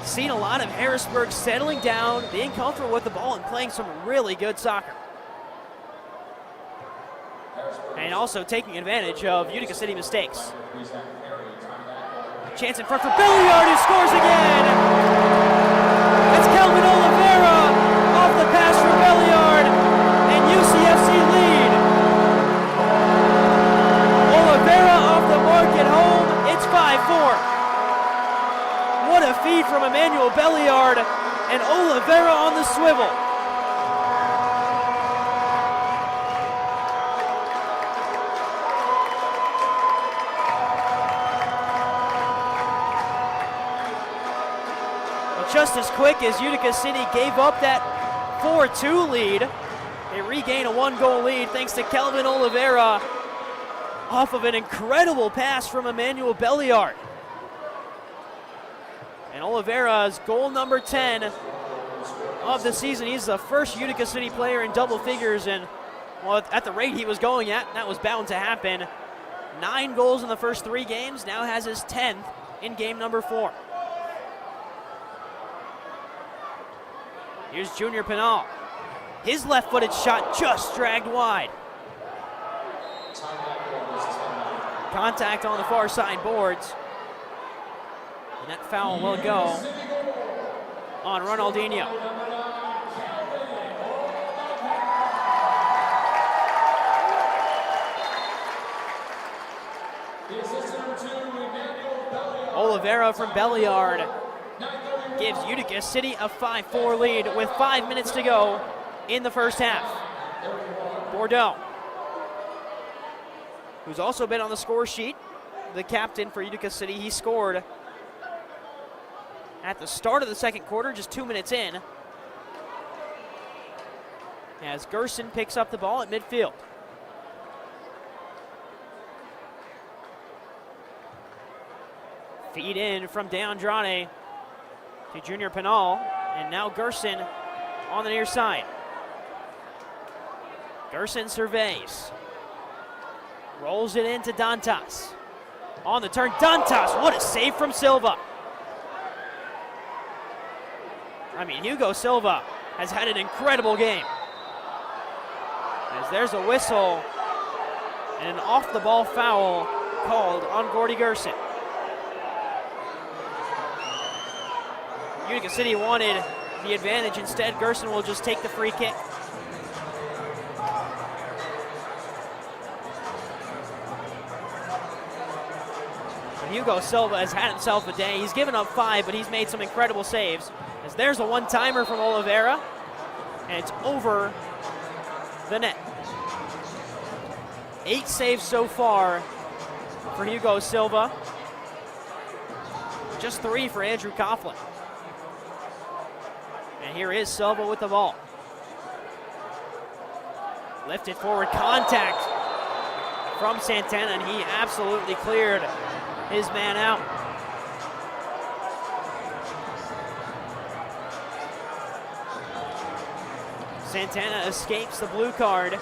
seen a lot of Harrisburg settling down, being comfortable with the ball, and playing some really good soccer. And also taking advantage of Utica City mistakes. Chance in front for Belliard, who scores again! It's Kelvin Oliveira off the pass from Belliard, and UCFC lead. Oliveira off the mark at home, it's 5-4. What a feed from Emmanuel Belliard, and Oliveira on the swivel. Just as quick as Utica City gave up that 4-2 lead, they regain a 1-goal lead thanks to Kelvin Oliveira off of an incredible pass from Emmanuel Belliard. And Oliveira's goal number 10 of the season. He's the first Utica City player in double figures, and well, at the rate he was going at, that was bound to happen. 9 goals in the first 3 games, now has his 10th in game number 4. Here's Junior Pinal. His left-footed shot just dragged wide. Contact on the far side boards. And that foul will go on Ronaldinho. Oliveira from Belliard gives Utica City a 5-4 lead with 5 minutes to go in the first half. Bordeaux, who's also been on the score sheet, the captain for Utica City, he scored at the start of the second quarter, just 2 minutes in, as Gerson picks up the ball at midfield. Feed in from De Andrade to Junior Pinal, and now Gerson on the near side. Gerson surveys, rolls it into Dantas. On the turn, Dantas, what a save from Silva. I mean, Hugo Silva has had an incredible game. As there's a whistle and an off-the-ball foul called on Gordy Gerson. Utica City wanted the advantage. Instead, Gerson will just take the free kick. Hugo Silva has had himself a day. He's given up 5, but he's made some incredible saves. As there's a one-timer from Oliveira, and it's over the net. 8 saves so far for Hugo Silva. Just 3 for Andrew Coughlin. And here is Silva with the ball. Lifted forward, contact from Santana, and he absolutely cleared his man out. Santana escapes the blue card.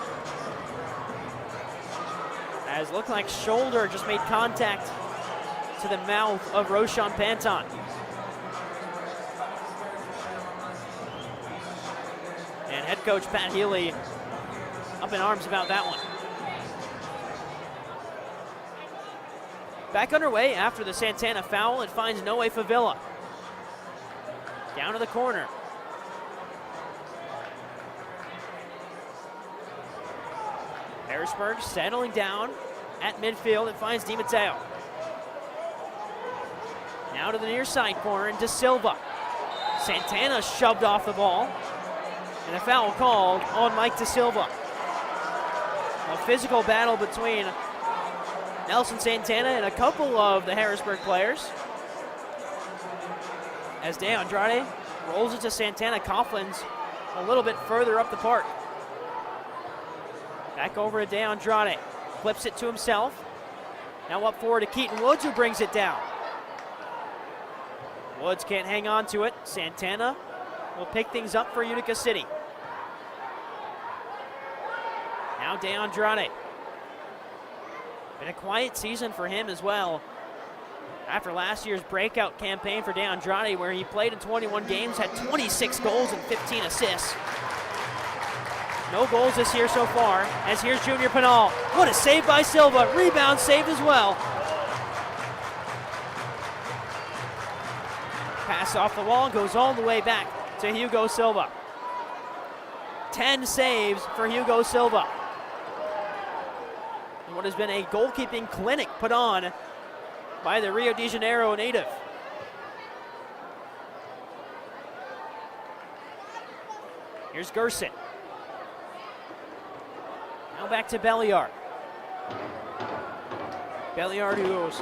As it looked like shoulder just made contact to the mouth of Roshan Panton. And head coach Pat Healy up in arms about that one. Back underway after the Santana foul. It finds Noe Favilla. Down to the corner. Harrisburg settling down at midfield. It finds Di Matteo. Now to the near side corner and De Silva. Santana shoved off the ball. And a foul called on Mike De Silva. A physical battle between Nelson Santana and a couple of the Harrisburg players. As De Andrade rolls it to Santana, Coughlin's a little bit further up the park. Back over to De Andrade, flips it to himself. Now up forward to Keaton Woods, who brings it down. Woods can't hang on to it. Santana will pick things up for Utica City. Now De Andrade. Been a quiet season for him as well. After last year's breakout campaign for De Andrade, where he played in 21 games, had 26 goals and 15 assists. No goals this year so far, as here's Junior Pinal. What a save by Silva. Rebound saved as well. Pass off the wall, goes all the way back to Hugo Silva. 10 saves for Hugo Silva. And what has been a goalkeeping clinic put on by the Rio de Janeiro native. Here's Gerson. Now back to Belliard. Belliard, who's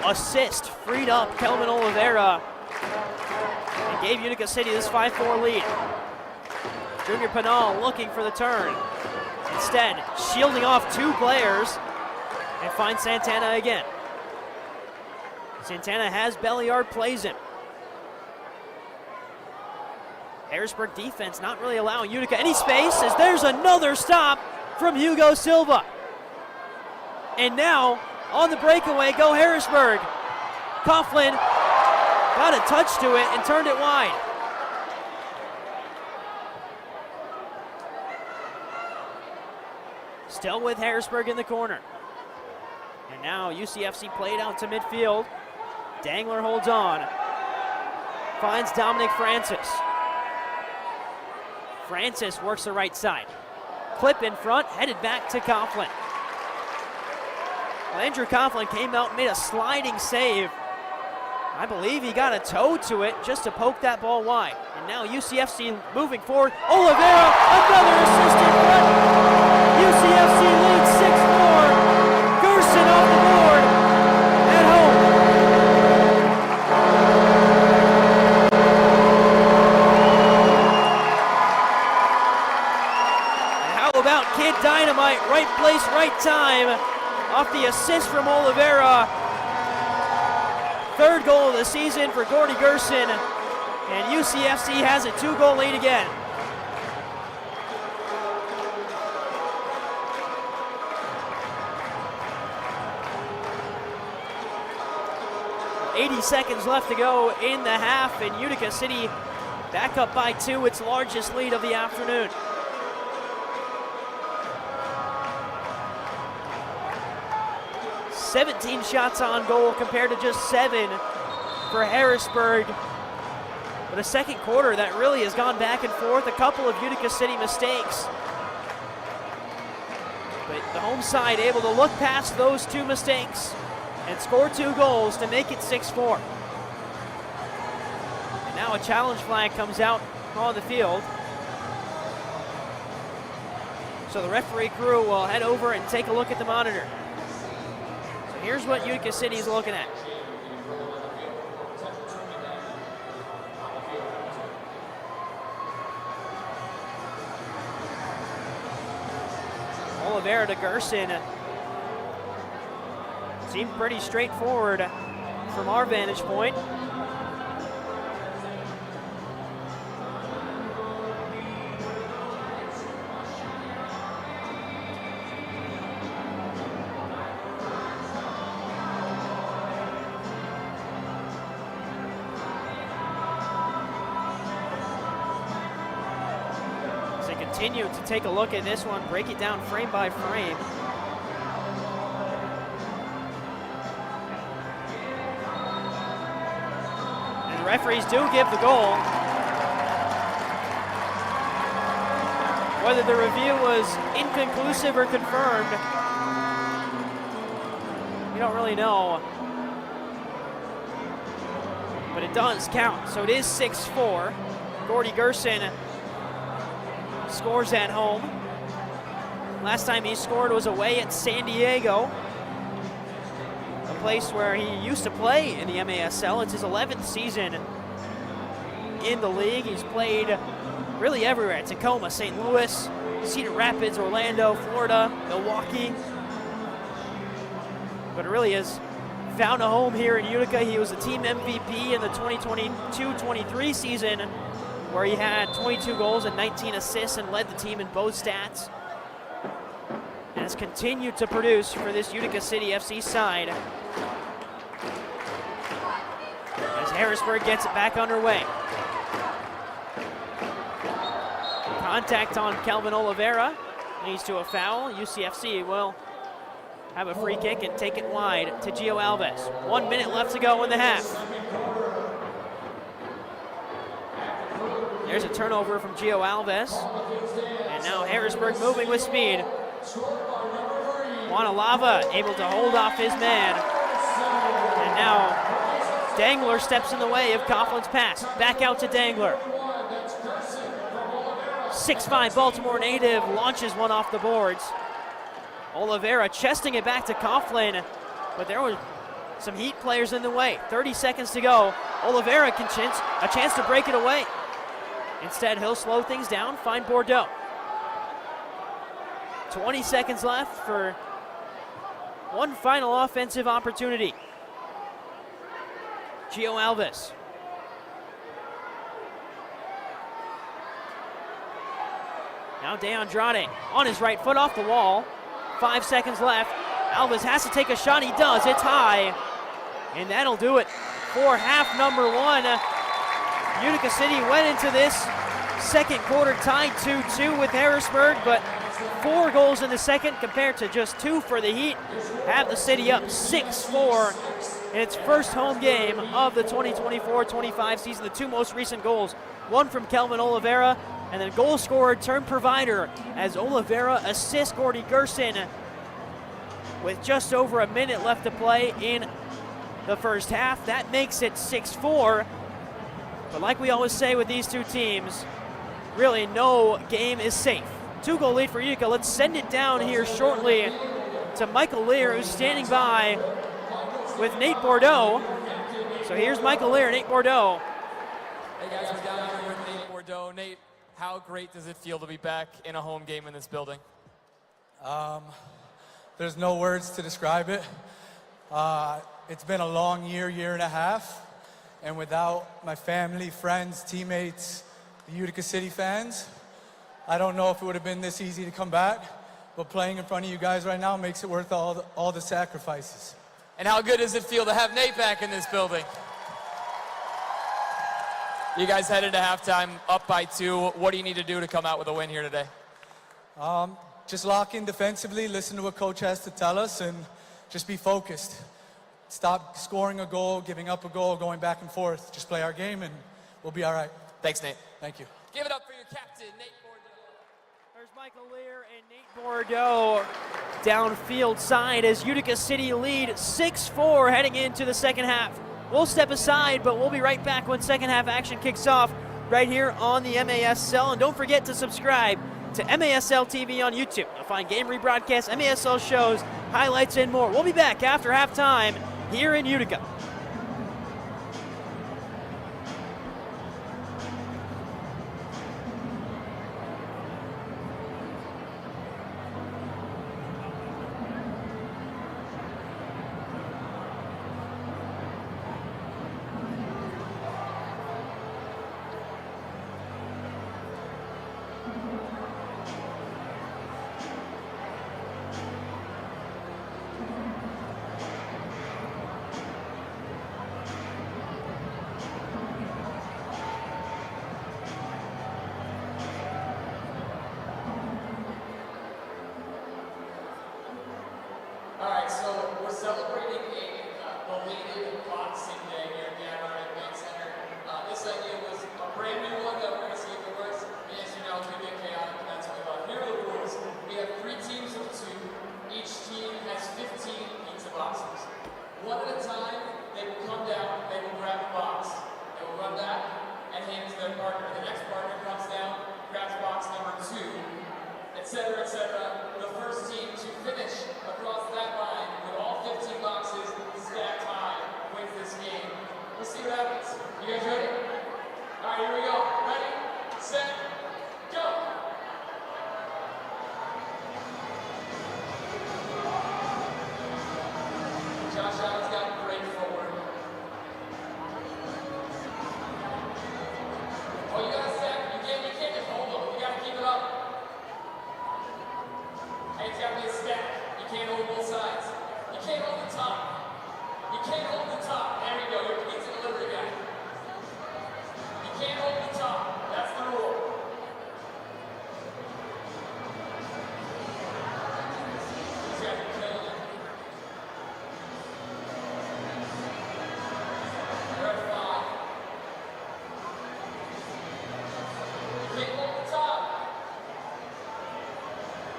assist, freed up Kelvin Oliveira and gave Utica City this 5-4 lead. Junior Pinal looking for the turn. Instead, shielding off two players and finds Santana again. Santana has Belliard, plays him. Harrisburg defense not really allowing Utica any space, as there's another stop from Hugo Silva. And now, on the breakaway, go Harrisburg. Coughlin got a touch to it and turned it wide. Still with Harrisburg in the corner. And now UCFC played out to midfield. Dangler holds on. Finds Dominic Francis. Francis works the right side. Clip in front, headed back to Coughlin. Well, Andrew Coughlin came out and made a sliding save. I believe he got a toe to it just to poke that ball wide. And now UCFC moving forward. Oliveira, another assist in front. UCFC leads 6-4. Gerson off the board at home. And how about Kid Dynamite? Right place, right time. Off the assist from Oliveira. Third goal of the season for Gordy Gerson. And UCFC has a 2-goal lead again. .80 seconds left to go in the half, and Utica City back up by 2, its largest lead of the afternoon. .17 shots on goal compared to just 7 for Harrisburg. But a second quarter that really has gone back and forth. A couple of Utica City mistakes. But the home side able to look past those two mistakes and score 2 goals to make it 6-4. And now a challenge flag comes out on the field. So the referee crew will head over and take a look at the monitor. So here's what Utica City is looking at. Oliveira to Gerson. Seemed pretty straightforward from our vantage point. continue to take a look at this one, break it down frame by frame. And the referees do give the goal. Whether the review was inconclusive or confirmed, we don't really know. But it does count, so it is 6-4. Gordy Gerson scores at home. Last time he scored was away at San Diego, a place where he used to play in the MASL. It's his 11th season in the league. He's played really everywhere: Tacoma, St. Louis, Cedar Rapids, Orlando, Florida, Milwaukee. But it really has found a home here in Utica. He was a team MVP in the 2022-23 season, where he had 22 goals and 19 assists and led the team in both stats. And has continued to produce for this Utica City FC side as Harrisburg gets it back underway. Contact on Kelvin Oliveira leads to a foul. UCFC will have a free kick and take it wide to Gio Alves. 1 minute left to go in the half. There's a turnover from Gio Alves. And now Harrisburg moving with speed. Wanalava able to hold off his man. And now Dangler steps in the way of Coughlin's pass. Back out to Dangler. 6'5" Baltimore native launches one off the boards. Oliveira chesting it back to Coughlin, but there were some Heat players in the way. 30 seconds to go. Oliveira can a chance to break it away. Instead, he'll slow things down, find Bordeaux. 20 seconds left for one final offensive opportunity. Gio Alves. Now De Andrade on his right foot off the wall. 5 seconds left. Alves has to take a shot. He does. It's high. And that'll do it for half number one. Utica City went into this second quarter tied 2-2 with Harrisburg, but 4 goals in the second compared to just 2 for the Heat. Have the city up 6-4 in its first home game of the 2024-25 season. The 2 most recent goals, one from Kelvin Oliveira, and then goal scorer turned provider as Oliveira assists Gordy Gerson with just over a minute left to play in the first half. That makes it 6-4. But like we always say with these two teams, really no game is safe. 2-goal lead for Utica. Let's send it down here shortly to Michael Lear, who's standing by with Nate Bordeaux. So here's Michael Lear, Nate Bordeaux. Hey guys, we're down here with Nate Bordeaux. Nate, how great does it feel to be back in a home game in this building? There's no words to describe it. It's been a long year and a half, and without my family, friends, teammates, the Utica City fans, I don't know if it would have been this easy to come back, but playing in front of you guys right now makes it worth all the sacrifices. And how good does it feel to have Nate back in this building? You guys headed to halftime up by 2. What do you need to do to come out with a win here today? Just lock in defensively, listen to what coach has to tell us, and just be focused. Stop scoring a goal, giving up a goal, going back and forth. Just play our game, and we'll be all right. Thanks, Nate. Thank you. Give it up for your captain, Nate Bordeaux. There's Michael Lear and Nate Bordeaux downfield side as Utica City lead 6-4 heading into the second half. We'll step aside, but we'll be right back when second half action kicks off right here on the MASL. And don't forget to subscribe to MASL TV on YouTube. You'll find game rebroadcasts, MASL shows, highlights, and more. We'll be back after halftime here in Utica. seconds. You guys ready? All right, here we go. Ready, set, go. Josh Allen's got great footwork. Oh, you gotta set. You can't just hold them. You gotta keep it up. Hey, it's gotta be a step. You can't hold both sides. You can't hold the top. You can't hold the top. There you go. You're a pizza delivery guy. You can't hold the top. That's the rule. These guys are killing it. You're at 5. You can't hold the top.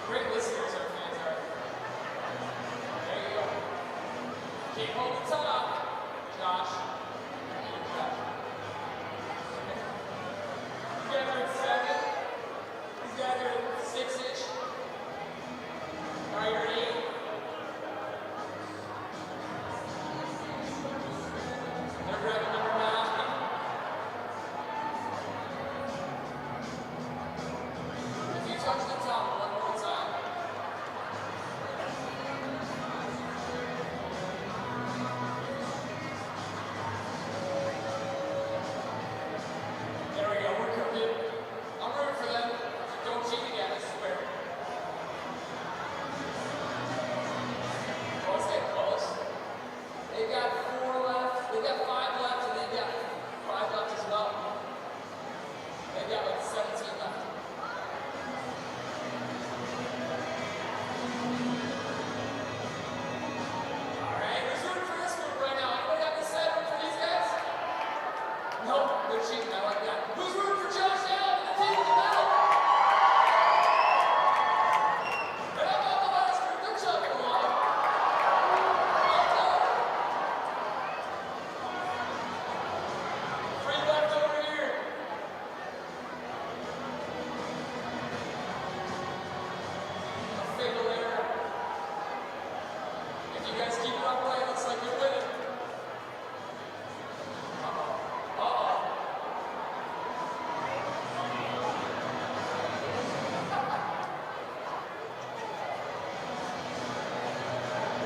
Great listeners, our fans are. There you go. Can't hold the top. Josh. These guys are at 7. These guys are at 6-ish. All right, you're at 8. They're grabbing number 9. If you touch the top one more time. There we go, we're cooking. I'm rooting for them. Don't cheat again, I swear. Oh, it's getting close. They've got 4 left. They've got 5 left, and they've got 5 left as well. They've got like 17 left. All right, who's rooting for this group right now? Anybody got this side rooting for these guys? Nope, they're cheating. I like that. Who's rooting for Josh Allen and the team in the middle? And how about the last group? They're chugging along. Three left over here. A fatal error. If you guys keep it up right, it looks like you're winning.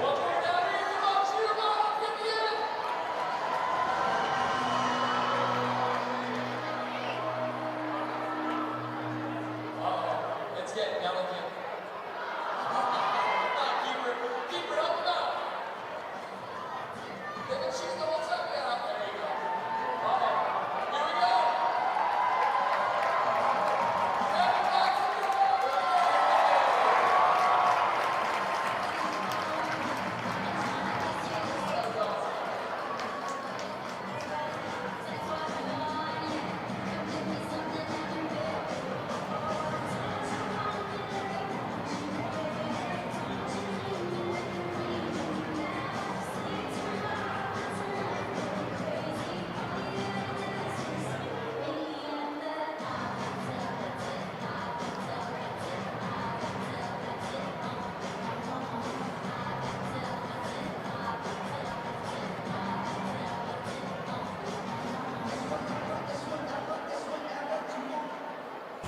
One more down here. Come on, cheer them on. Get me in. It's getting delicate. Keep it up and up. They've been shooting the whole time. Yeah, there you go. Here we go.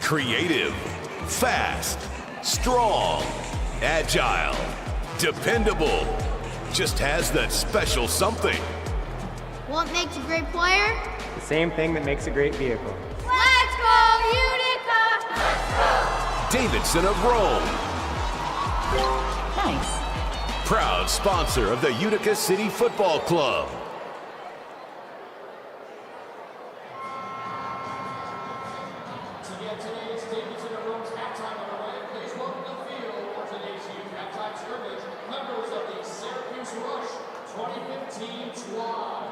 Creative, fast, strong, agile, dependable. Just has that special something. What makes a great player? The same thing that makes a great vehicle. Let's go, Utica! Davidson of Rome, Nice. proud sponsor of the Utica City Football Club. To get today's Davidson of Rome's halftime underway, please welcome to the field for today's youth halftime scrimmage, members of the Syracuse Rush 2015 squad.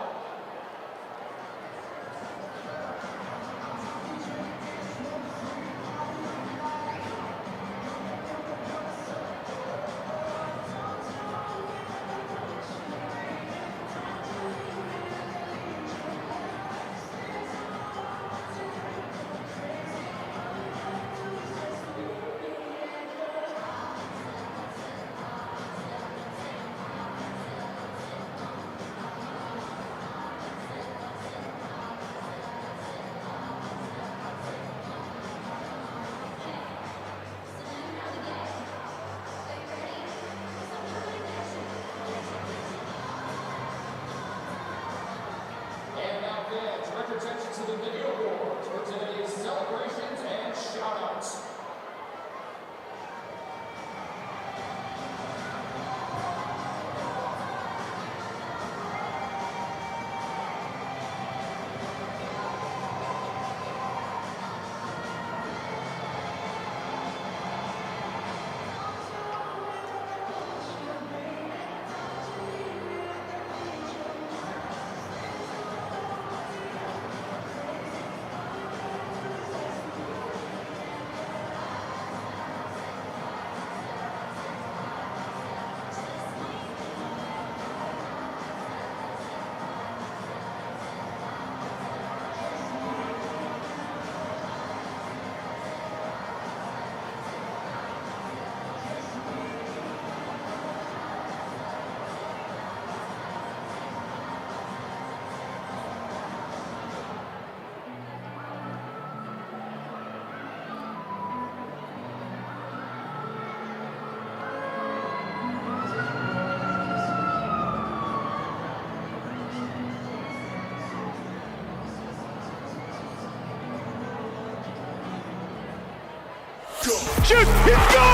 Shoot! It's goal!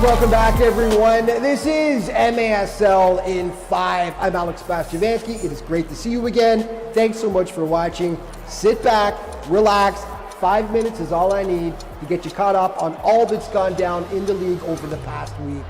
Welcome back, everyone. This is MASL in 5. I'm Alex Bastiavansky. It is great to see you again. Thanks so much for watching. Sit back, relax. 5 minutes is all I need to get you caught up on all that's gone down in the league over the past week.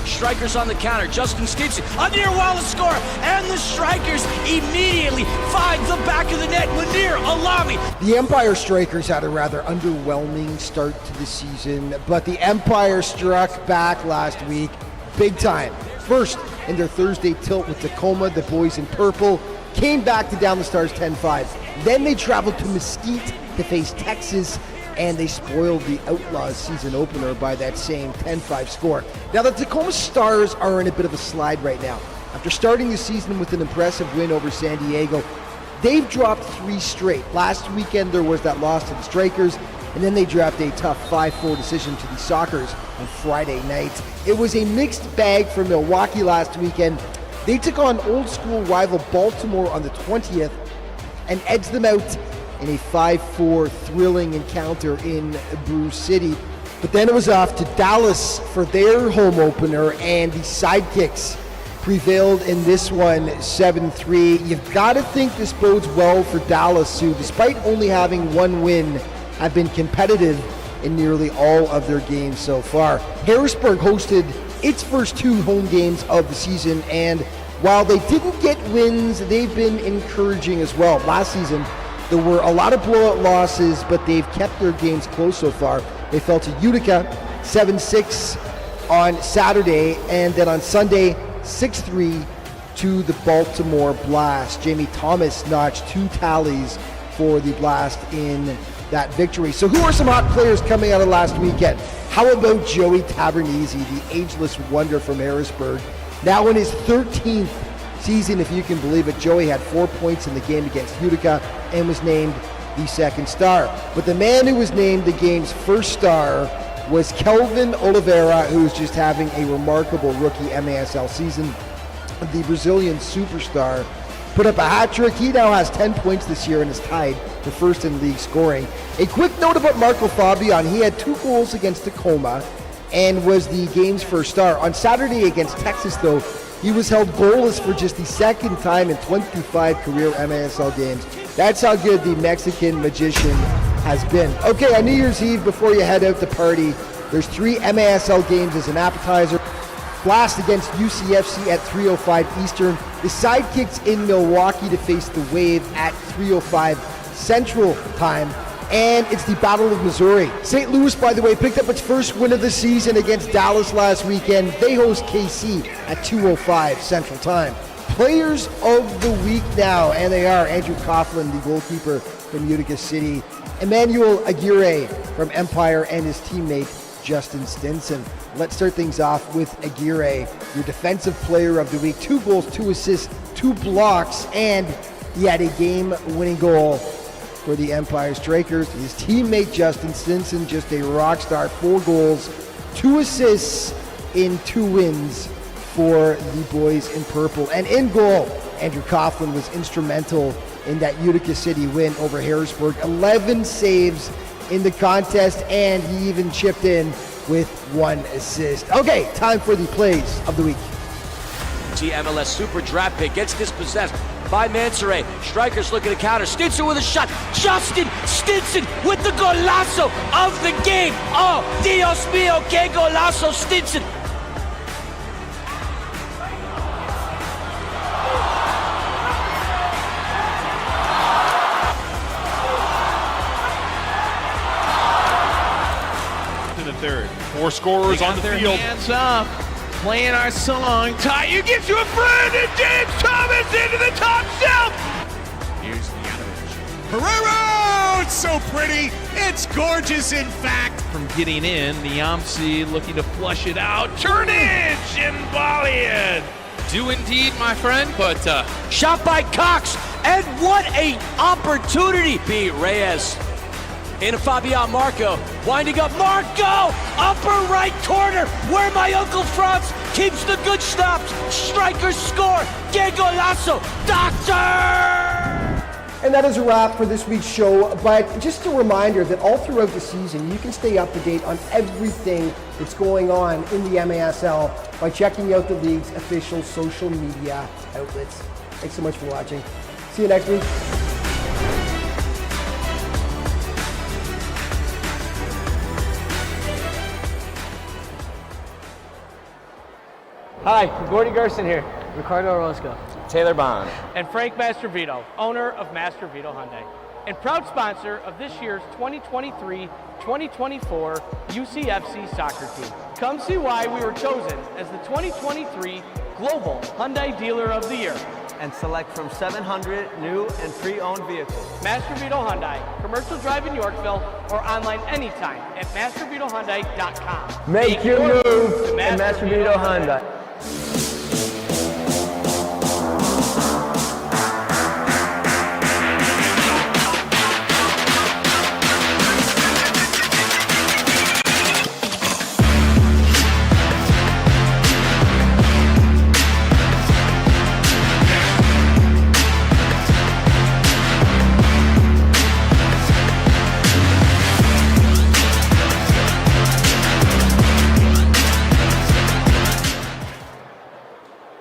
Strikers on the counter. Justin Stinson, a near Wallace score, and the Strikers immediately find the back of the net. Lanier Alami. The Empire Strikers had a rather underwhelming start to the season, but the Empire struck back last week big time. First, in their Thursday tilt with Tacoma, the boys in purple came back to down the Stars 10-5. Then they traveled to Mesquite to face Texas, and they spoiled the Outlaws season opener by that same 10-5 score. Now the Tacoma Stars are in a bit of a slide right now. After starting the season with an impressive win over San Diego, they've dropped 3 straight. Last weekend there was that loss to the Strikers, and then they dropped a tough 5-4 decision to the Sockers on Friday night. It was a mixed bag for Milwaukee last weekend. They took on old school rival Baltimore on the 20th and edged them out in a 5-4 thrilling encounter in Brew City. But then it was off to Dallas for their home opener, and the Sidekicks prevailed in this one 7-3. You've got to think this bodes well for Dallas, who, despite only having 1 win, have been competitive in nearly all of their games so far. Harrisburg hosted its first 2 home games of the season, and while they didn't get wins, they've been encouraging as well. Last season, there were a lot of blowout losses, but they've kept their games close so far. They fell to Utica 7-6 on Saturday, and then on Sunday 6-3 to the Baltimore Blast. Jamie Thomas notched 2 tallies for the Blast in that victory. So who are some hot players coming out of last weekend? How about Joey Tavernese, the ageless wonder from Harrisburg? Now in his 13th season, if you can believe it, Joey had 4 points in the game against Utica and was named the second star. But the man who was named the game's first star was Kelvin Oliveira, who's just having a remarkable rookie MASL season. The Brazilian superstar put up a hat trick. He now has 10 points this year and is tied for first in league scoring. A quick note about Marco Fabian. He had 2 goals against Tacoma and was the game's first star. On Saturday against Texas, though, he was held goalless for just the second time in 25 career MASL games. That's how good the Mexican magician has been. Okay, on New Year's Eve, before you head out to party, there's 3 MASL games as an appetizer. Blast against UCFC at 3:05 Eastern. The Sidekicks in Milwaukee to face the Wave at 3:05 Central Time. And it's the Battle of Missouri. St. Louis, by the way, picked up its first win of the season against Dallas last weekend. They host KC at 2:05 Central Time. Players of the week now, and they are Andrew Coughlin, the goalkeeper from Utica City, Emmanuel Aguirre from Empire, and his teammate Justin Stinson. Let's start things off with Aguirre, your defensive player of the week. 2 goals, 2 assists, 2 blocks, and he had a game-winning goal for the Empire Strikers. His teammate Justin Stinson, just a rock star, 4 goals, 2 assists in 2 wins for the boys in purple. And in goal, Andrew Coughlin was instrumental in that Utica City win over Harrisburg. 11 saves in the contest, and he even chipped in with 1 assist. Okay, time for the plays of the week. MLS Super Draft Pick gets dispossessed by Mansoret. Strikers looking to counter. Stinson with a shot. Justin Stinson with the golazo of the game. Oh, Dios mío, que golazo, Stinson. In the third. 4 scorers on the field. Hands up. Playing our song. Ty, you get you a friend, and James Thomas into the top shelf. Here's the animation. Herrero! It's so pretty. It's gorgeous, in fact. From getting in, Niamsi looking to flush it out. Turnage and Bollian. Do indeed, my friend, but shot by Cox, and what a opportunity. Beat Reyes. into Fabian Marco, winding up Marco, upper right corner, where my Uncle Franz keeps the good stops. Strikers score, que golazo, Doctor! And that is a wrap for this week's show, but just a reminder that all throughout the season, you can stay up to date on everything that's going on in the MASL by checking out the league's official social media outlets. Thanks so much for watching. See you next week. Hi, Gordy Gerson here. Ricardo Orozco. Taylor Bond. And Frank Mastrovito, owner of Mastrovito Hyundai, and proud sponsor of this year's 2023-2024 UCFC soccer team. Come see why we were chosen as the 2023 Global Hyundai Dealer of the Year. And select from 700 new and pre-owned vehicles. Mastrovito Hyundai, Commercial Drive in Yorkville, or online anytime at MastrovitoHyundai.com. Make your move to Mastrovito Hyundai.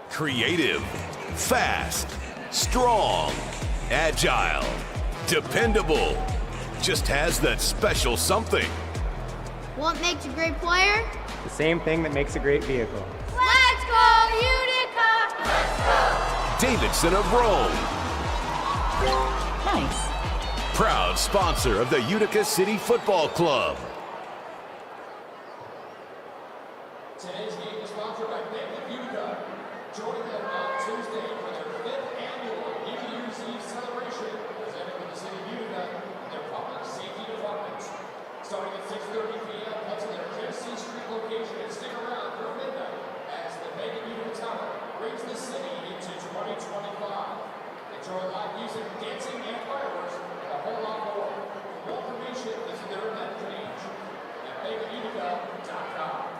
Creative, fast, strong, agile, dependable. Just has that special something. What makes a great player? The same thing that makes a great vehicle. Let's go, Utica! Let's go! Davidson of Rome. Nice. Proud sponsor of the Utica City Football Club. Today's game is sponsored by Bank of Utica. Join them on Tuesday for their 5th annual New Year's Eve celebration, presented with the City of Utica and their public safety departments. Starting at 6:30 p.m., head to their Genesee Street location and stick around through midnight as the Bank of Utica Tower brings the city into 2025. Enjoy live music, dancing, and fireworks, and a whole lot more. For more information, visit their event page at bankofutica.com.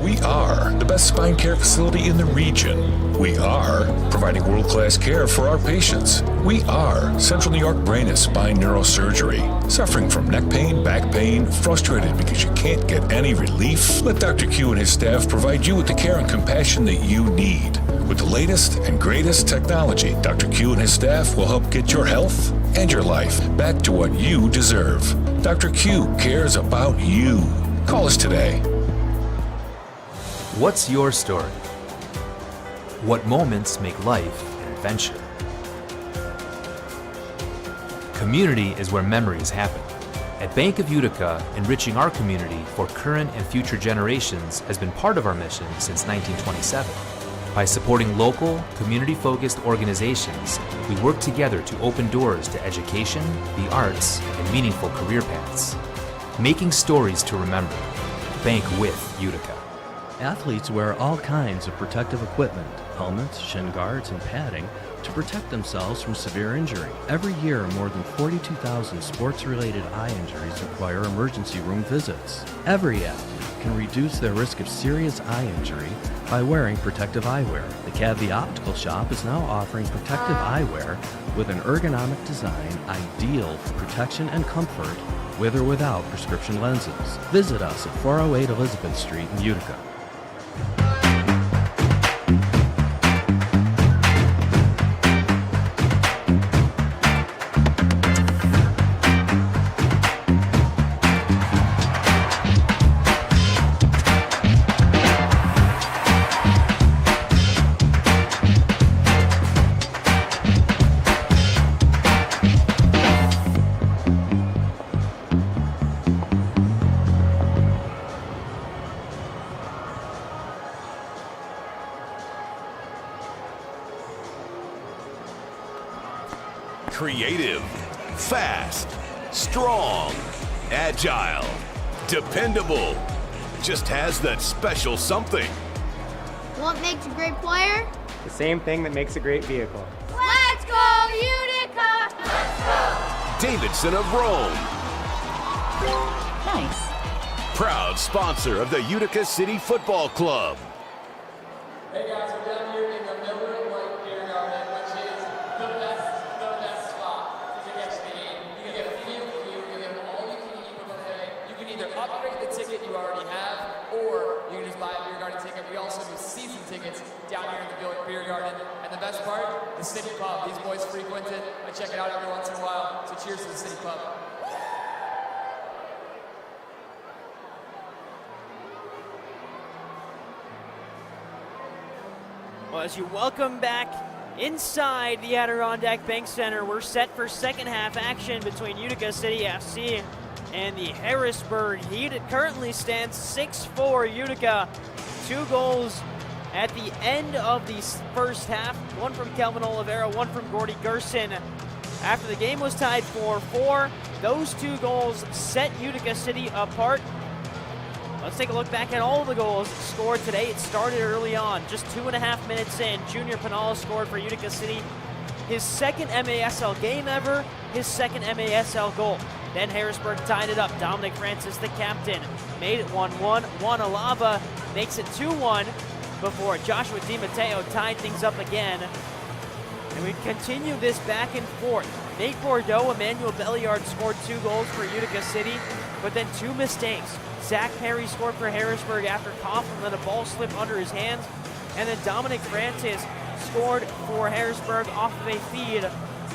We are the best spine care facility in the region. We are providing world-class care for our patients. We are Central New York Brain and Spine Neurosurgery. Suffering from neck pain, back pain, frustrated because you can't get any relief? Let Dr. Q and his staff provide you with the care and compassion that you need. With the latest and greatest technology, Dr. Q and his staff will help get your health and your life back to what you deserve. Dr. Q cares about you. Call us today. What's your story? What moments make life an adventure? Community is where memories happen. At Bank of Utica, enriching our community for current and future generations has been part of our mission since 1927. By supporting local, community-focused organizations, we work together to open doors to education, the arts, and meaningful career paths. Making stories to remember. Bank with Utica. Athletes wear all kinds of protective equipment, helmets, shin guards, and padding to protect themselves from severe injury. Every year, more than 42,000 sports-related eye injuries require emergency room visits. Every athlete can reduce their risk of serious eye injury by wearing protective eyewear. The Cadby Optical Shop is now offering protective eyewear with an ergonomic design ideal for protection and comfort with or without prescription lenses. Visit us at 408 Elizabeth Street in Utica. Creative, fast, strong, agile, dependable. Just has that special something. What makes a great player? The same thing that makes a great vehicle. Let's go, Utica! Let's go! Davidson of Rome. Nice. Proud sponsor of the Utica City Football Club. Hey guys, we're down here in the Miller White Beer Garden, which is the best spot to catch the game. You can get a video view, you get all you can eat buffet. You can either upgrade the ticket you already have, or you can just buy a beer garden ticket. We also do season tickets down here in the Beer Garden. And the best part, the City Pub. These boys frequent it. I check it out every once in a while. So cheers to the City Pub. Well, as you welcome back inside the Adirondack Bank Center, we're set for second half action between Utica City FC and the Harrisburg Heat. It currently stands 6-4 Utica. 2 goals at the end of the first half. One from Kelvin Oliveira, one from Gordy Gerson. After the game was tied 4-4, those 2 goals set Utica City apart. Let's take a look back at all the goals scored today. It started early on, just 2.5 minutes in. Junior Pinalla scored for Utica City. His second MASL game ever, his second MASL goal. Then Harrisburg tied it up. Dominic Francis, the captain, made it 1-1. Juan Alava makes it 2-1 before Joshua DiMatteo tied things up again. And we continue this back and forth. Nate Bordeaux, Emmanuel Belliard scored 2 goals for Utica City, but then 2 mistakes. Zach Perry scored for Harrisburg after Coughlin let a ball slip under his hands. And then Dominic Francis scored for Harrisburg off of a feed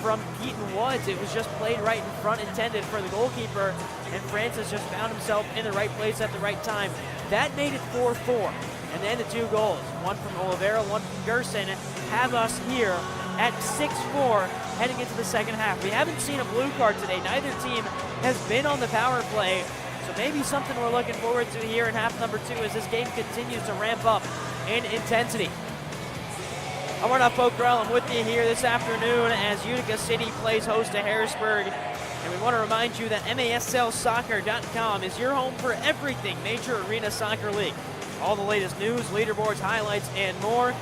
from Keaton Woods. It was just played right in front, intended for the goalkeeper, and Francis just found himself in the right place at the right time. That made it 4-4. And then the 2 goals, one from Oliveira, one from Gerson, have us here at 6-4 heading into the second half. We haven't seen a blue card today. Neither team has been on the power play. So maybe something we're looking forward to here in half number 2 as this game continues to ramp up in intensity. I'm Arnaud Pokrell. I'm with you here this afternoon as Utica City plays host to Harrisburg. And we want to remind you that MASLsoccer.com is your home for everything Major Arena Soccer League. All the latest news, leaderboards, highlights, and more.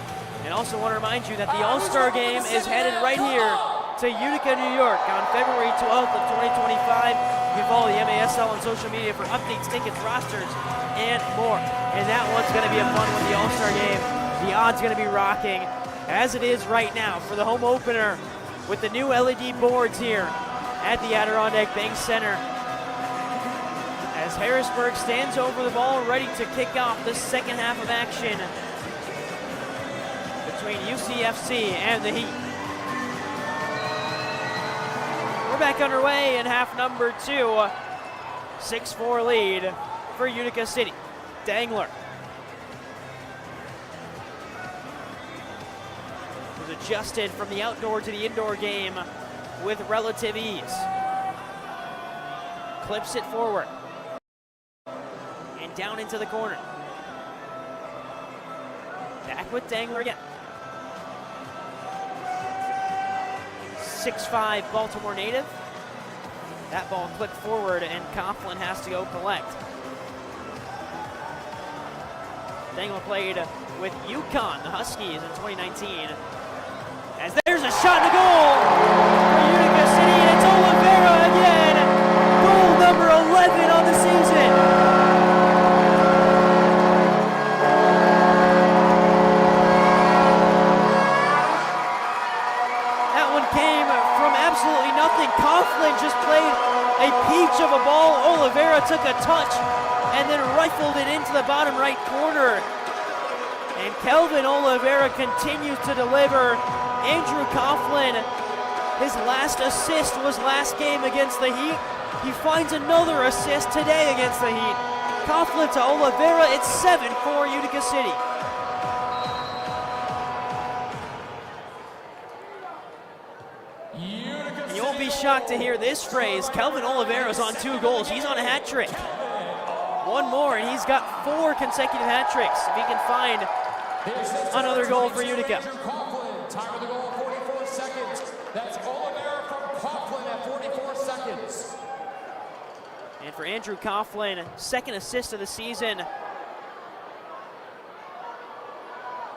And also want to remind you that the All-Star Game is headed right here to Utica, New York on February 12th of 2025. You can follow the MASL on social media for updates, tickets, rosters, and more. And that one's going to be a fun one, the All-Star Game. The odds going to be rocking, as it is right now, for the home opener with the new LED boards here at the Adirondack Bank Center. As Harrisburg stands over the ball, ready to kick off the second half of action between UCFC and the Heat. We're back underway in half number 2. 6-4 lead for Utica City. Dangler was adjusted from the outdoor to the indoor game with relative ease. Clips it forward. And down into the corner. Back with Dangler again. 6'5" Baltimore native. That ball clipped forward and Coughlin has to go collect. Dangler played with UConn, the Huskies, in 2019. As there's a shot and a goal for Utica City, and it's Oliveira again. Goal number 11 on the season. Absolutely nothing. Coughlin just played a peach of a ball. Oliveira took a touch and then rifled it into the bottom right corner. And Kelvin Oliveira continues to deliver. Andrew Coughlin, his last assist was last game against the Heat. He finds another assist today against the Heat. Coughlin to Oliveira, it's 7-4 Utica City. You won't be shocked to hear this phrase. Kelvin Oliveira's on 2 goals. He's on a hat trick. One more, and he's got 4 consecutive hat tricks. If he can find another goal for Utica. Time of the goal, 44 seconds. That's Oliveira from at 44 seconds. And for Andrew Coughlin, second assist of the season.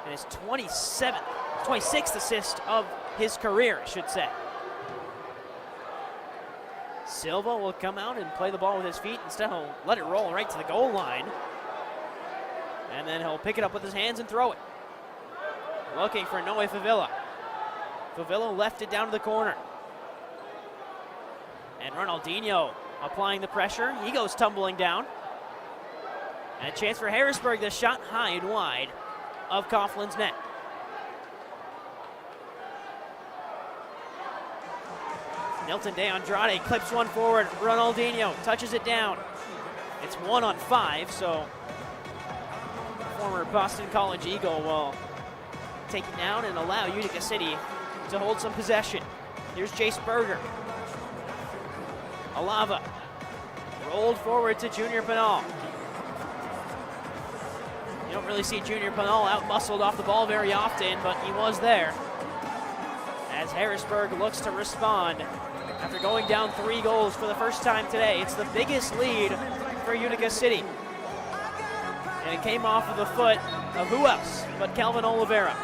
And his 26th assist of his career, I should say. Silva will come out and play the ball with his feet. Instead, he'll let it roll right to the goal line. And then he'll pick it up with his hands and throw it. Looking for Noe Favilla. Favilla left it down to the corner. And Ronaldinho applying the pressure. He goes tumbling down. And a chance for Harrisburg. The shot high and wide of Coughlin's net. Milton De Andrade clips one forward. Ronaldinho touches it down. It's 1-on-5, so former Boston College Eagle will take it down and allow Utica City to hold some possession. Here's Jace Berger. Alava rolled forward to Junior Pinal. You don't really see Junior Pinal out-muscled off the ball very often, but he was there. As Harrisburg looks to respond after going down 3 goals for the first time today. It's the biggest lead for Utica City. And it came off of the foot of who else but Calvin Oliveira.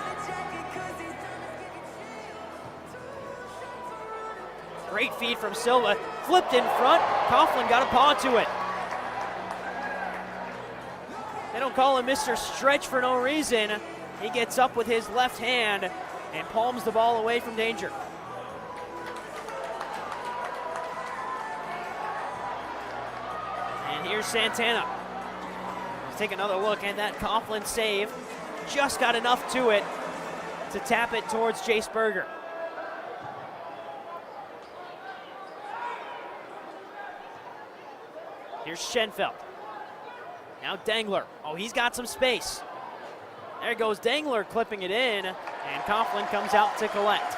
Great feed from Silva, flipped in front. Coughlin got a paw to it. They don't call him Mr. Stretch for no reason. He gets up with his left hand and palms the ball away from danger. And here's Santana. Let's take another look at that Coughlin save. Just got enough to it to tap it towards Jace Berger. Here's Schenfeld. Now Dangler. Oh, he's got some space. There goes Dangler clipping it in, and Coughlin comes out to collect.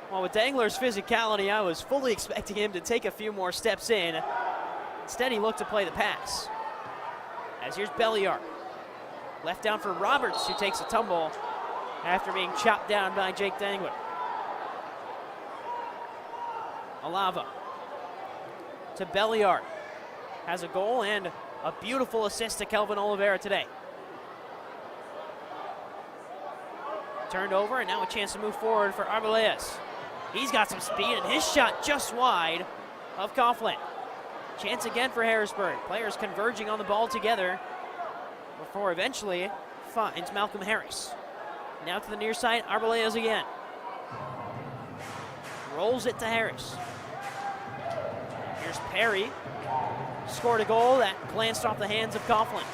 Well, with Dangler's physicality, I was fully expecting him to take a few more steps in. Instead, he looked to play the pass. As here's Belliard. Left down for Roberts, who takes a tumble after being chopped down by Jake Dangler. Alava to Belliard. Has a goal and a beautiful assist to Kelvin Oliveira today. Turned over, and now a chance to move forward for Arbelayes. He's got some speed, and his shot just wide of Coughlin. Chance again for Harrisburg. Players converging on the ball together before eventually finds Malcolm Harris. Now to the near side, Arbelayes again. Rolls it to Harris. Here's Perry. Scored a goal that glanced off the hands of Coughlin.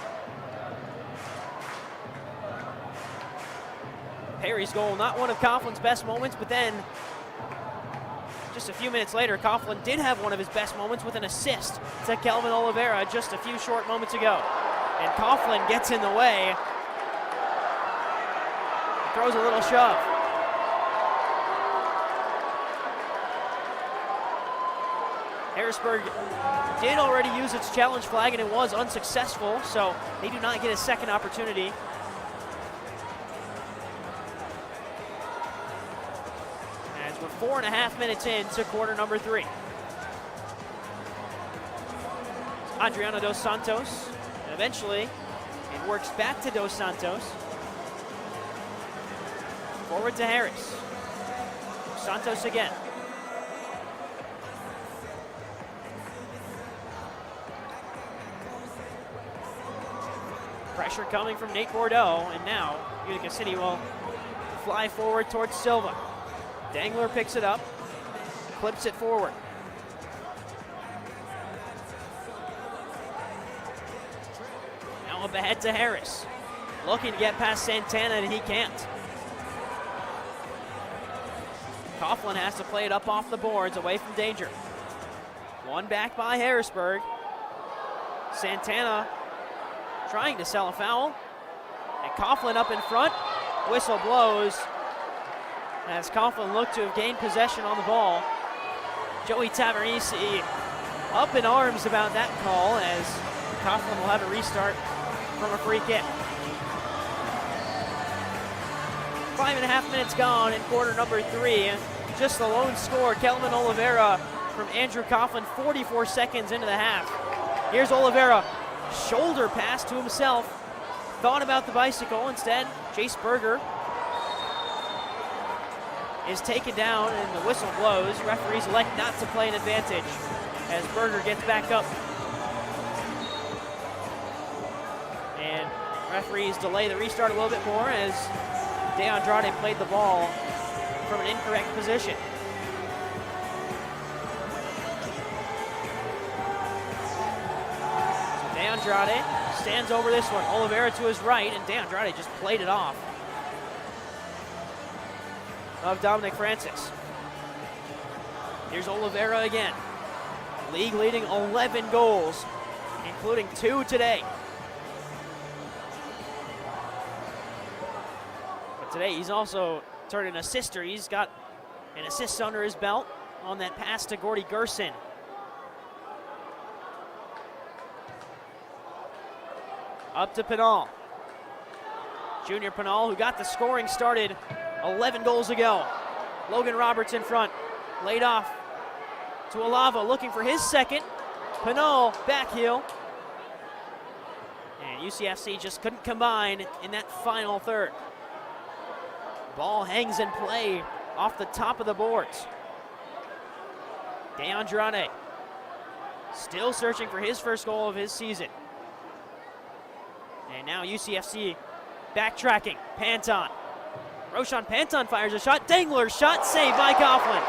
Perry's goal, not one of Coughlin's best moments, but then just a few minutes later, Coughlin did have one of his best moments with an assist to Kelvin Oliveira just a few short moments ago. And Coughlin gets in the way, throws a little shove. Harrisburg did already use its challenge flag, and it was unsuccessful, so they do not get a second opportunity. As we're 4.5 minutes into quarter number 3. Adriano Dos Santos, and eventually it works back to Dos Santos. Forward to Harris. Santos again. Pressure coming from Nate Bordeaux, and now Utica City will fly forward towards Silva. Dangler picks it up, clips it forward. Now up ahead to Harris. Looking to get past Santana, and he can't. Coughlin has to play it up off the boards, away from danger. One back by Harrisburg. Santana trying to sell a foul. And Coughlin up in front. Whistle blows as Coughlin looked to have gained possession on the ball. Joey Tavernisi up in arms about that call, as Coughlin will have a restart from a free kick. 5.5 minutes gone in quarter number 3. Just the lone score, Kelvin Oliveira from Andrew Coughlin, 44 seconds into the half. Here's Oliveira, shoulder pass to himself. Thought about the bicycle. Instead, Jace Berger is taken down and the whistle blows. Referees elect not to play an advantage as Berger gets back up. And referees delay the restart a little bit more as De Andrade played the ball from an incorrect position. So De Andrade stands over this one. Oliveira to his right, and De Andrade just played it off of Dominic Francis. Here's Oliveira again. League leading 11 goals, including 2 today. But today he's also turned an assister. He's got an assist under his belt on that pass to Gordy Gerson. Up to Pinal. Junior Pinal, who got the scoring started 11 goals ago. Logan Roberts in front, laid off to Alava, looking for his second. Pinal back heel. And UCFC just couldn't combine in that final third. Ball hangs in play off the top of the boards. De Andrade still searching for his first goal of his season. And now UCFC backtracking. Panton. Roshan Panton fires a shot. Dangler shot saved by Coughlin.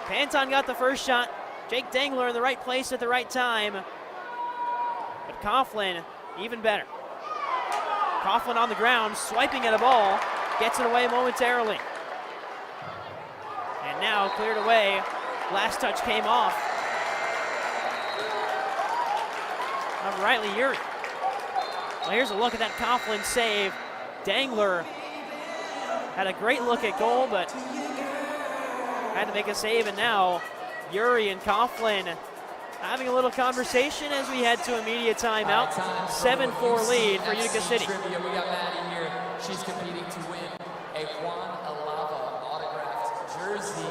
Panton got the first shot. Jake Dangler in the right place at the right time. But Coughlin even better. Coughlin on the ground, swiping at a ball, gets it away momentarily. And now cleared away. Last touch came off of Riley Urey. Well, here's a look at that Coughlin save. Dangler had a great look at goal, but had to make a save, and now Urey and Coughlin having a little conversation as we head to a media timeout. 7-4 lead for Utica City. Trivia. We got Maddie here. She's competing to win a Juan Alava autographed jersey.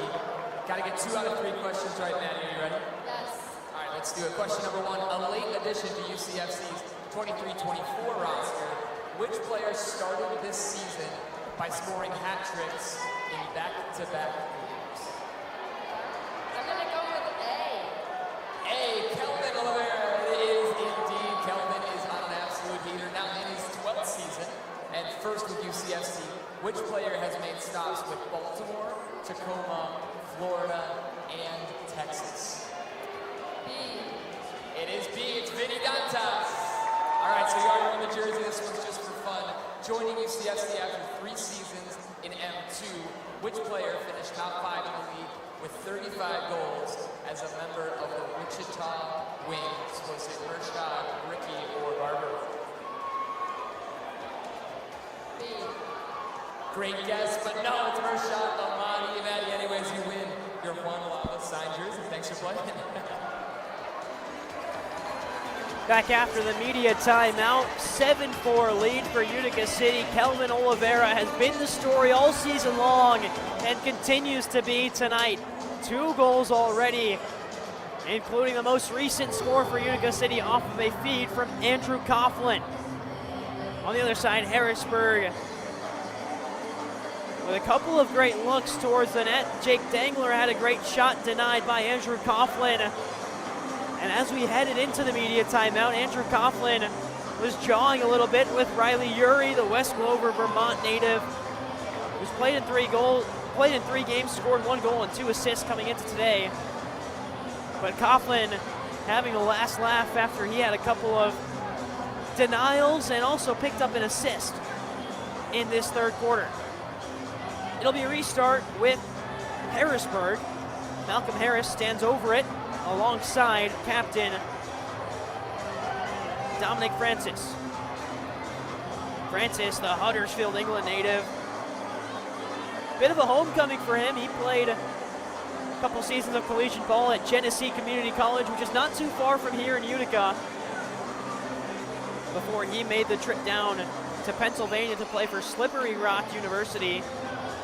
Got to get 2 out of 3 questions right, Maddie. Are you ready? Yes. All right, let's do it. Question number 1. A late addition to UCFC's 23-24 roster. Which player started this season by scoring hat tricks in back-to-back games? I'm going to go with A. Kelvin Oliveira. It is indeed. Kelvin is on an absolute heater, now in his 12th season. And first with UCFC, which player has made stops with Baltimore, Tacoma, Florida, and Texas? B. It is B. It's Vinny Dantas. All right, so you already won the jersey. This one's just for fun. Joining UCFC after 3 seasons in M2, which player finished top 5 in the league with 35 goals as a member of the Wichita Wings? Was it Mershad, Ricky, or Barber? B. Great guess, but no, it's Mershad Almani. Maddie, anyways, you win your Juan Alava signed jersey. Thanks for playing. Back after the media timeout, 7-4 lead for Utica City. Kelvin Oliveira has been the story all season long and continues to be tonight. 2 goals already, including the most recent score for Utica City off of a feed from Andrew Coughlin. On the other side, Harrisburg with a couple of great looks towards the net. Jake Dangler had a great shot denied by Andrew Coughlin. And as we headed into the media timeout, Andrew Coughlin was jawing a little bit with Riley Urey, the West Glover, Vermont native, who's played in 3 games, scored 1 goal and 2 assists coming into today. But Coughlin having the last laugh after he had a couple of denials and also picked up an assist in this third quarter. It'll be a restart with Harrisburg. Malcolm Harris stands over it alongside captain Dominic Francis. Francis, the Huddersfield, England native. Bit of a homecoming for him. He played a couple seasons of collegiate ball at Genesee Community College, which is not too far from here in Utica. before he made the trip down to Pennsylvania to play for Slippery Rock University.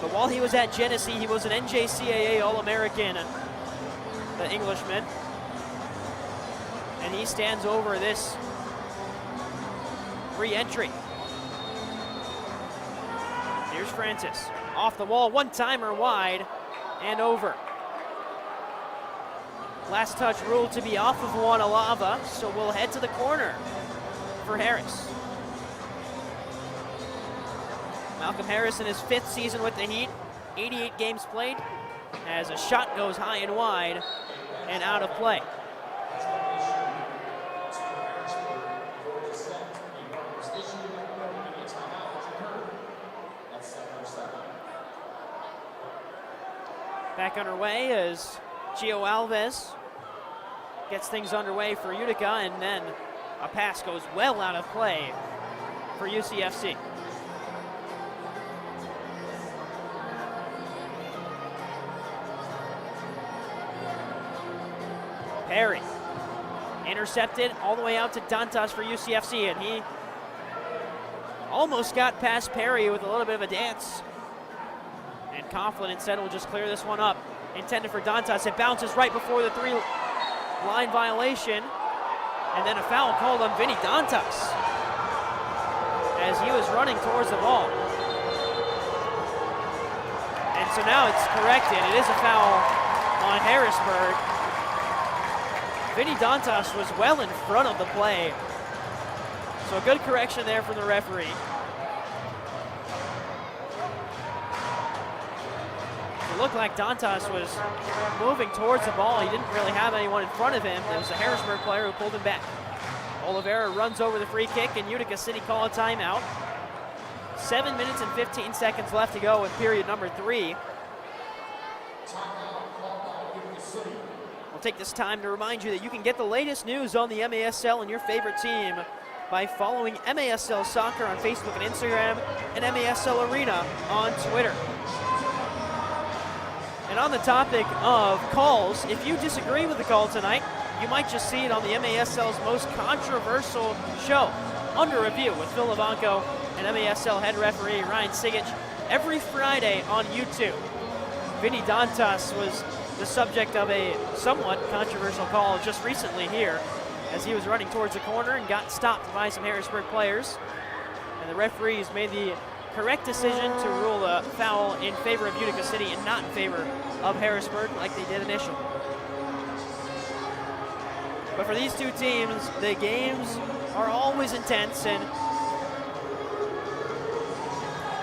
But while he was at Genesee, he was an NJCAA All-American, the Englishman. And he stands over this re-entry. Here's Francis. Off the wall, one-timer wide and over. Last touch ruled to be off of Wanalava, so we'll head to the corner for Harris. Malcolm Harris in his 5th season with the Heat, 88 games played, as a shot goes high and wide and out of play. Back underway as Gio Alves gets things underway for Utica, and then a pass goes well out of play for UCFC. Perry intercepted all the way out to Dantas for UCFC, and he almost got past Perry with a little bit of a dance. And Coughlin instead will just clear this one up. Intended for Dantas. It bounces right before the 3-line violation. And then a foul called on Vinny Dantas as he was running towards the ball. And so now it's corrected. It is a foul on Harrisburg. Vinny Dantas was well in front of the play. So a good correction there from the referee. It looked like Dantas was moving towards the ball. He didn't really have anyone in front of him. It was the Harrisburg player who pulled him back. Oliveira runs over the free kick, and Utica City call a timeout. 7 minutes and 15 seconds left to go in period number 3. We'll take this time to remind you that you can get the latest news on the MASL and your favorite team by following MASL Soccer on Facebook and Instagram, and MASL Arena on Twitter. And on the topic of calls, if you disagree with the call tonight, you might just see it on the MASL's most controversial show, Under Review, with Phil Levanco and MASL head referee Ryan Sigich, every Friday on YouTube. Vinny Dantas was the subject of a somewhat controversial call just recently here, as he was running towards the corner and got stopped by some Harrisburg players. And the referees made the correct decision to rule a foul in favor of Utica City and not in favor of Harrisburg like they did initially. But for these two teams, the games are always intense, and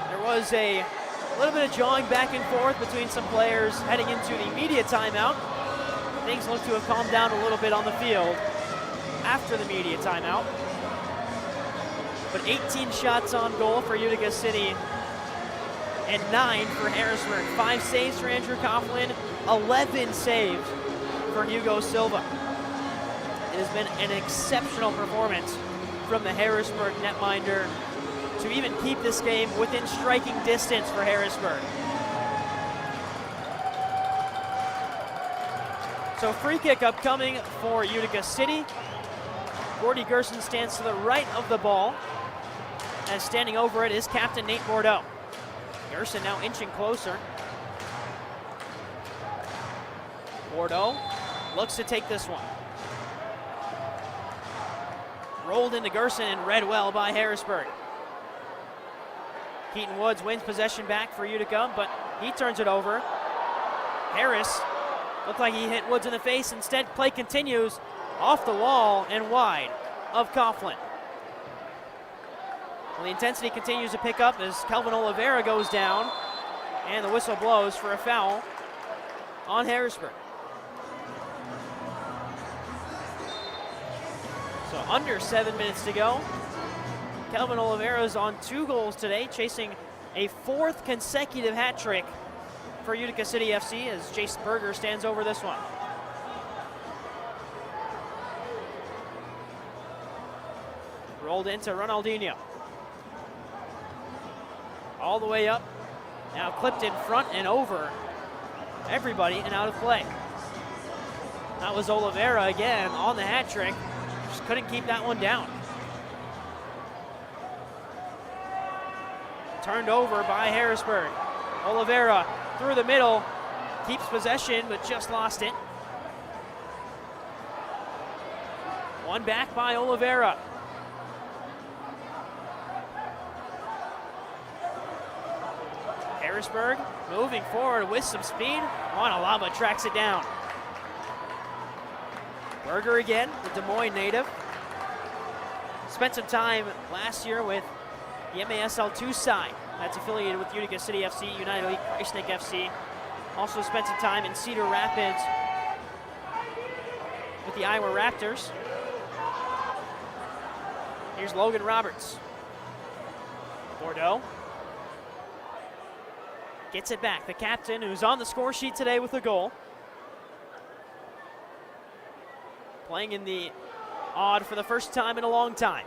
there was a little bit of jawing back and forth between some players heading into the media timeout. Things look to have calmed down a little bit on the field after the media timeout. But 18 shots on goal for Utica City and 9 for Harrisburg. 5 saves for Andrew Coughlin, 11 saves for Hugo Silva. It has been an exceptional performance from the Harrisburg netminder to even keep this game within striking distance for Harrisburg. So free kick upcoming for Utica City. Gordy Gerson stands to the right of the ball, as standing over it is captain Nate Bordeaux. Gerson now inching closer. Bordeaux looks to take this one. Rolled into Gerson and read well by Harrisburg. Keaton Woods wins possession back for Utica, but he turns it over. Harris looked like he hit Woods in the face. Instead, play continues off the wall and wide of Coughlin. Well, the intensity continues to pick up as Kelvin Oliveira goes down, and the whistle blows for a foul on Harrisburg. So under 7 minutes to go. Kelvin Oliveira's on 2 goals today, chasing a 4th consecutive hat trick for Utica City FC as Jace Berger stands over this one. Rolled into Ronaldinho. All the way up. Now clipped in front and over everybody and out of play. That was Oliveira again on the hat trick. Just couldn't keep that one down. Turned over by Harrisburg. Oliveira through the middle, keeps possession but just lost it. One back by Oliveira. Harrisburg moving forward with some speed. Wanalaba tracks it down. Berger again, the Des Moines native. Spent some time last year with the MASL 2 side. That's affiliated with Utica City FC, United League Christnick FC. Also spent some time in Cedar Rapids with the Iowa Raptors. Here's Logan Roberts. Bordeaux gets it back. The captain, who's on the score sheet today with a goal. Playing in the odd for the first time in a long time.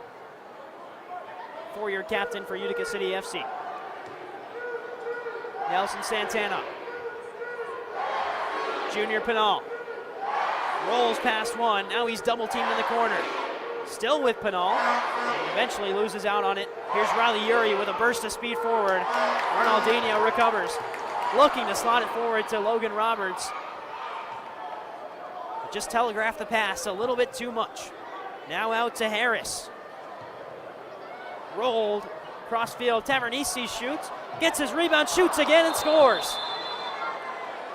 Four-year captain for Utica City FC. Nelson Santana. Junior Pinal. Rolls past one. Now he's double-teamed in the corner. Still with Pinal. And eventually loses out on it. Here's Riley Uri with a burst of speed forward. Ronaldinho recovers. Looking to slot it forward to Logan Roberts. Just telegraphed the pass a little bit too much. Now out to Harris. Rolled cross field. Tavernisi shoots. Gets his rebound, shoots again, and scores.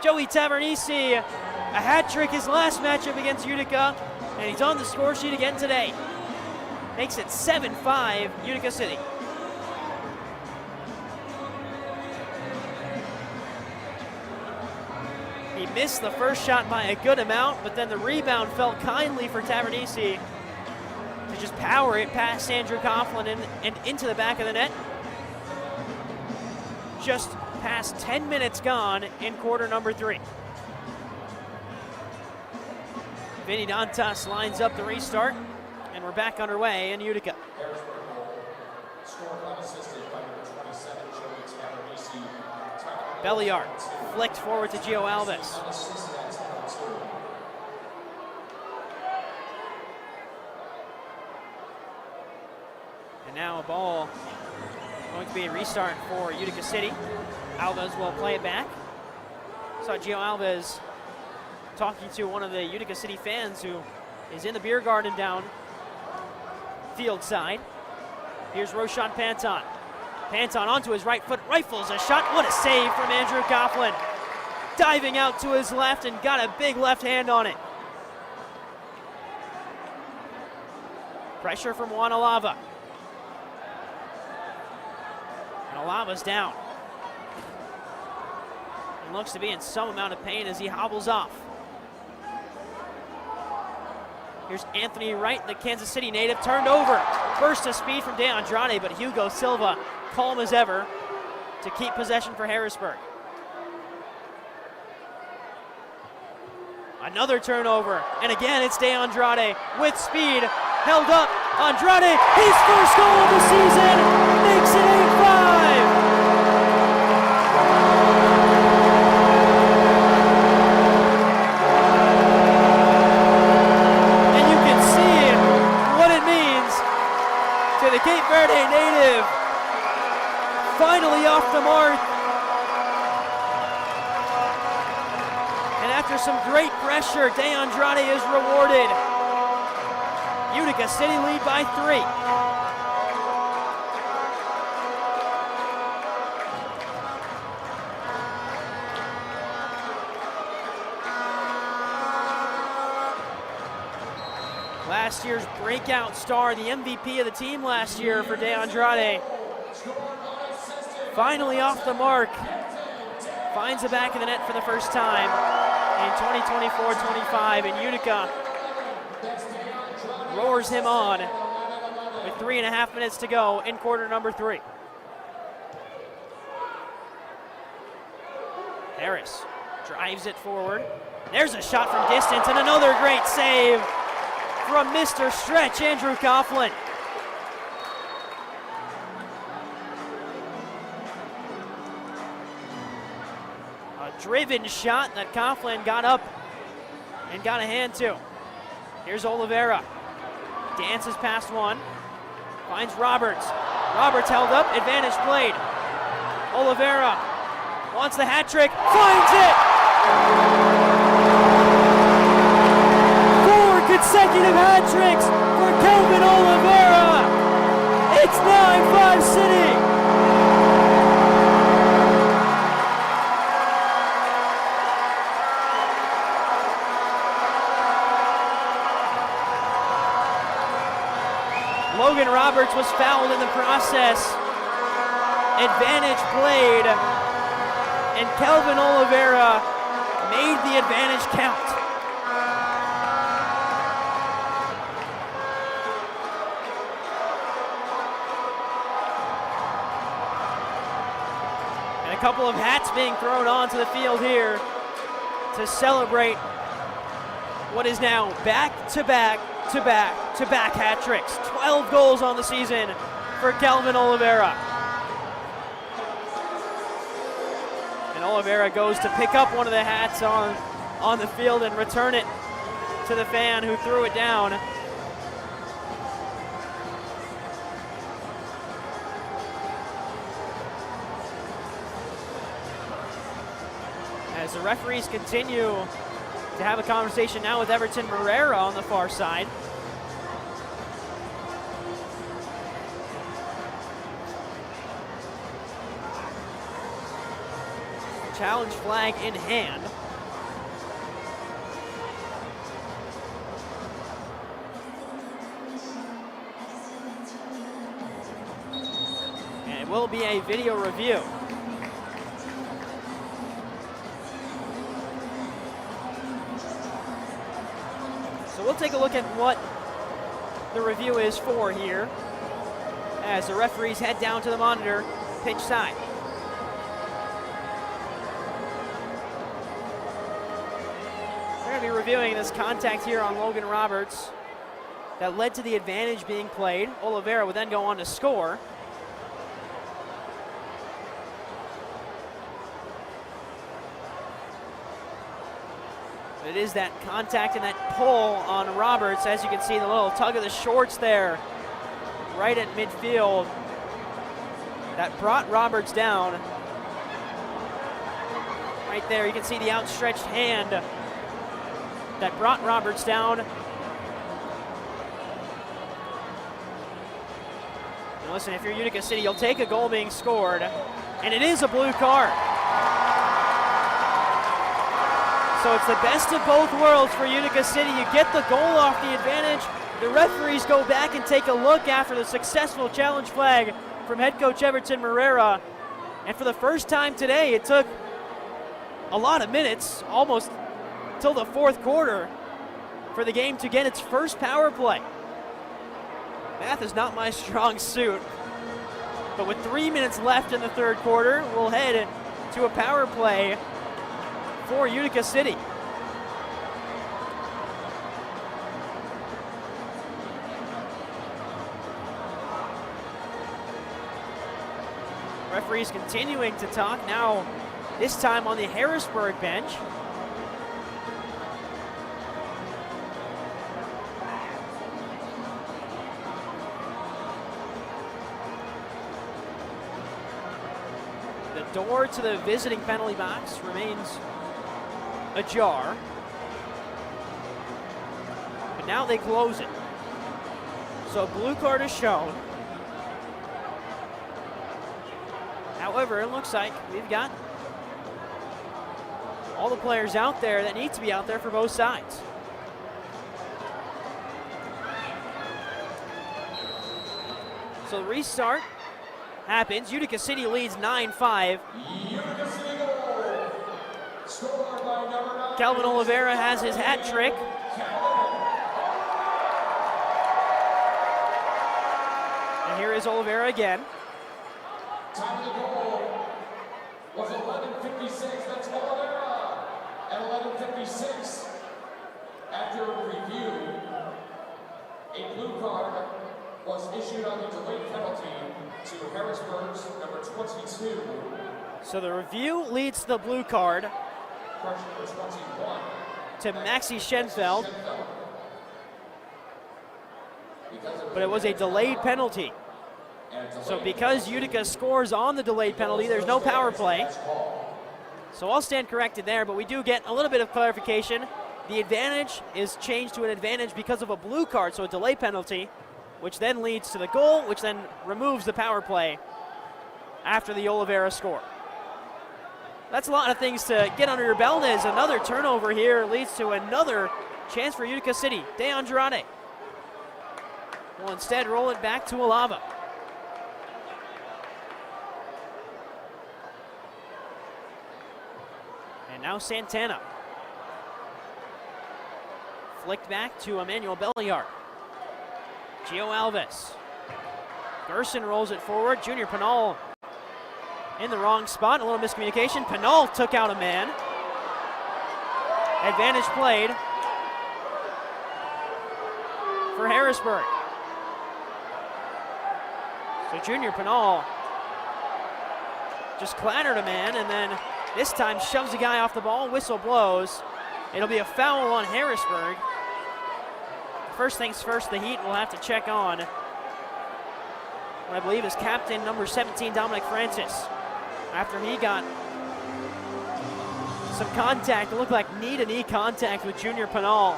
Joey Tavernisi, a hat trick his last matchup against Utica, and he's on the score sheet again today. Makes it 7-5 Utica City. He missed the first shot by a good amount, but then the rebound fell kindly for Tavernisi to just power it past Andrew Coughlin and into the back of the net. Just past 10 minutes gone in quarter number 3. Vinny Dantas lines up the restart, and we're back underway in Utica. Belliard flicked forward to Gio Alves. And now a ball going to be a restart for Utica City. Alves will play it back. Saw Gio Alves talking to one of the Utica City fans who is in the beer garden down field side. Here's Roshan Panton. Panton onto his right foot, rifles a shot. What a save from Andrew Coughlin. Diving out to his left and got a big left hand on it. Pressure from Wanalava. And Alava's down. And looks to be in some amount of pain as he hobbles off. Here's Anthony Wright, the Kansas City native, turned over. Burst of speed from De Andrade, but Hugo Silva, calm as ever, to keep possession for Harrisburg. Another turnover, and again it's De Andrade with speed, held up. Andrade, his first goal of the season, makes it 8-5. The Cape Verde native finally off the mark. And after some great pressure, De Andrade is rewarded. Utica City lead by 3. Last year's breakout star, the MVP of the team last year for De Andrade. Finally off the mark. Finds the back of the net for the first time in 2024-25, and Utica roars him on with 3.5 minutes to go in quarter number 3. Harris drives it forward. There's a shot from distance and another great save from Mr. Stretch, Andrew Coughlin. A driven shot that Coughlin got up and got a hand to. Here's Oliveira. Dances past one. Finds Roberts. Roberts held up, advantage played. Oliveira wants the hat trick, finds it! 4 consecutive hat tricks for Kelvin Oliveira! It's 9-5 City! Logan Roberts was fouled in the process. Advantage played, and Kelvin Oliveira made the advantage count. And a couple of hats being thrown onto the field here to celebrate what is now back-to-back hat tricks. 12 goals on the season for Kelvin Oliveira. And Oliveira goes to pick up one of the hats on the field and return it to the fan who threw it down. As the referees continue to have a conversation now with Everton Marrera on the far side. Challenge flag in hand. And it will be a video review. So we'll take a look at what the review is for here as the referees head down to the monitor pitch side. We're going to be reviewing this contact here on Logan Roberts that led to the advantage being played. Oliveira would then go on to score. It is that contact and that pull on Roberts. As you can see, the little tug of the shorts there, right at midfield, that brought Roberts down. Right there, you can see the outstretched hand that brought Roberts down. And listen, if you're Utica City, you'll take a goal being scored, and it is a blue card. So it's the best of both worlds for Utica City. You get the goal off the advantage. The referees go back and take a look after the successful challenge flag from head coach Everton Marrera. And for the first time today, it took a lot of minutes, almost till the fourth quarter, for the game to get its first power play. Math is not my strong suit. But with 3 minutes left in the third quarter, we'll head to a power play for Utica City. Referees continuing to talk now, this time on the Harrisburg bench. The door to the visiting penalty box remains ajar, but now they close it. So a blue card is shown. However, it looks like we've got all the players out there that need to be out there for both sides. So the restart happens. Utica City leads 9-5. Utica City goal. Scored by number 9. Kelvin Oliveira has his hat trick. And here is Oliveira again. Time of the goal was 11:56. That's Oliveira at 11:56. After review, a blue card was issued on the delayed penalty to Harrisburg's number 22. So the review leads to the blue card Number 21. to Maxi Schenfeld, but it was a delayed penalty. So because Utica scores on the delayed penalty, there's no power play. So I'll stand corrected there, but we do get a little bit of clarification. The advantage is changed to an advantage because of a blue card, so a delay penalty, which then leads to the goal, which then removes the power play after the Oliveira score. That's a lot of things to get under your belt as another turnover here leads to another chance for Utica City. De Andrade will instead roll it back to Alava. And now Santana. Flicked back to Emmanuel Belliard. Gio Alves. Gerson rolls it forward. Junior Pinal in the wrong spot. A little miscommunication. Pinal took out a man. Advantage played for Harrisburg. So Junior Pinal just clattered a man and then this time shoves the guy off the ball. Whistle blows. It'll be a foul on Harrisburg. First things first, the Heat will have to check on what I believe is captain number 17, Dominic Francis. After he got some contact, it looked like knee-to-knee contact with Junior Pinal.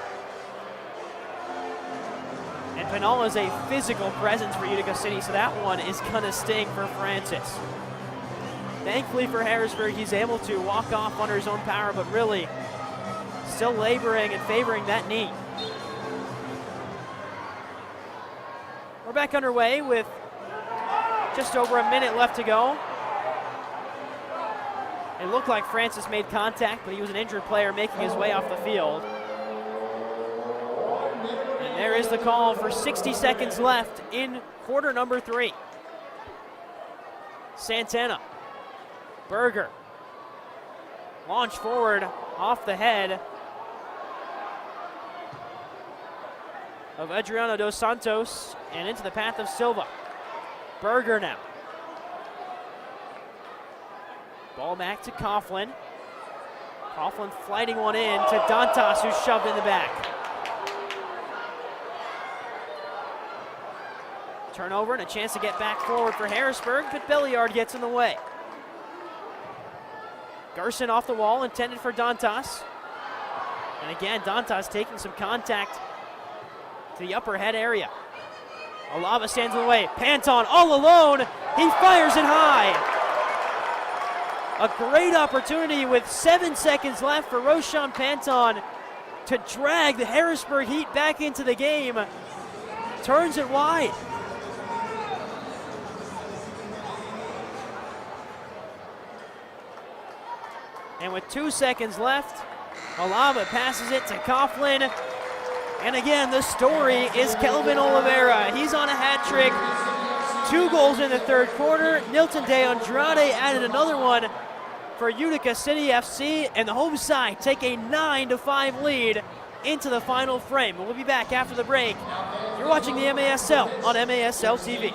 And Pinal is a physical presence for Utica City, so that one is gonna sting for Francis. Thankfully for Harrisburg, he's able to walk off under his own power, but really still laboring and favoring that knee. We're back underway with just over a minute left to go. It looked like Francis made contact, but he was an injured player making his way off the field. And there is the call for 60 seconds left in quarter number 3. Santana, Berger, launch forward off the head of Adriano Dos Santos and into the path of Silva. Berger now. Ball back to Coughlin. Coughlin flighting one in to Dantas, who's shoved in the back. Turnover and a chance to get back forward for Harrisburg, but Belliard gets in the way. Gerson off the wall, intended for Dantas. And again, Dantas taking some contact to the upper head area. Alava stands in the way. Panton all alone. He fires it high. A great opportunity with 7 seconds left for Roshan Panton to drag the Harrisburg Heat back into the game. Turns it wide. And with 2 seconds left, Alava passes it to Coughlin. And again, the story is Kelvin Oliveira. He's on a hat trick. 2 goals in the third quarter. Nilton De Andrade added another one for Utica City FC, and the home side take a 9-5 lead into the final frame. We'll be back after the break. You're watching the MASL on MASL TV.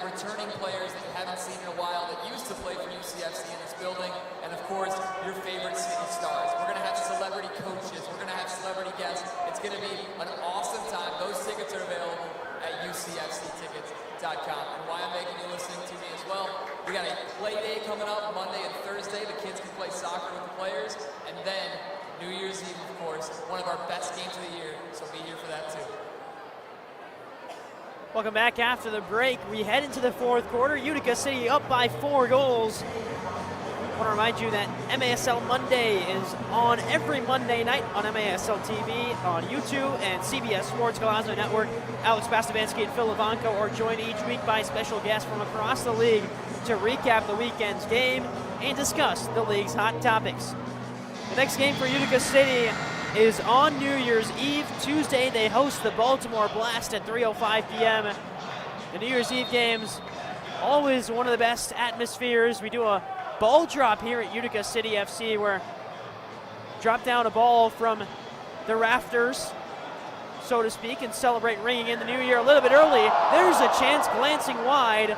returning players that you haven't seen in a while that used to play for UCFC in this building, and of course, your favorite city stars. We're going to have celebrity coaches. We're going to have celebrity guests. It's going to be an awesome time. Those tickets are available at UCFCtickets.com. And why I'm making you listen to me as well, we got a play day coming up Monday and Thursday. The kids can play soccer with the players. And then New Year's Eve, of course, one of our best games of the year. So be here for that too. Welcome back after the break. We head into the fourth quarter. Utica City up by 4 goals. I want to remind you that MASL Monday is on every Monday night on MASL TV, on YouTube, and CBS Sports Golazo Network. Alex Bastabansky and Phil Ivanko are joined each week by special guests from across the league to recap the weekend's game and discuss the league's hot topics. The next game for Utica City is on New Year's Eve. Tuesday, they host the Baltimore Blast at 3:05 p.m. The New Year's Eve games, always one of the best atmospheres. We do a ball drop here at Utica City FC where drop down a ball from the rafters, so to speak, and celebrate ringing in the new year a little bit early. There's a chance glancing wide.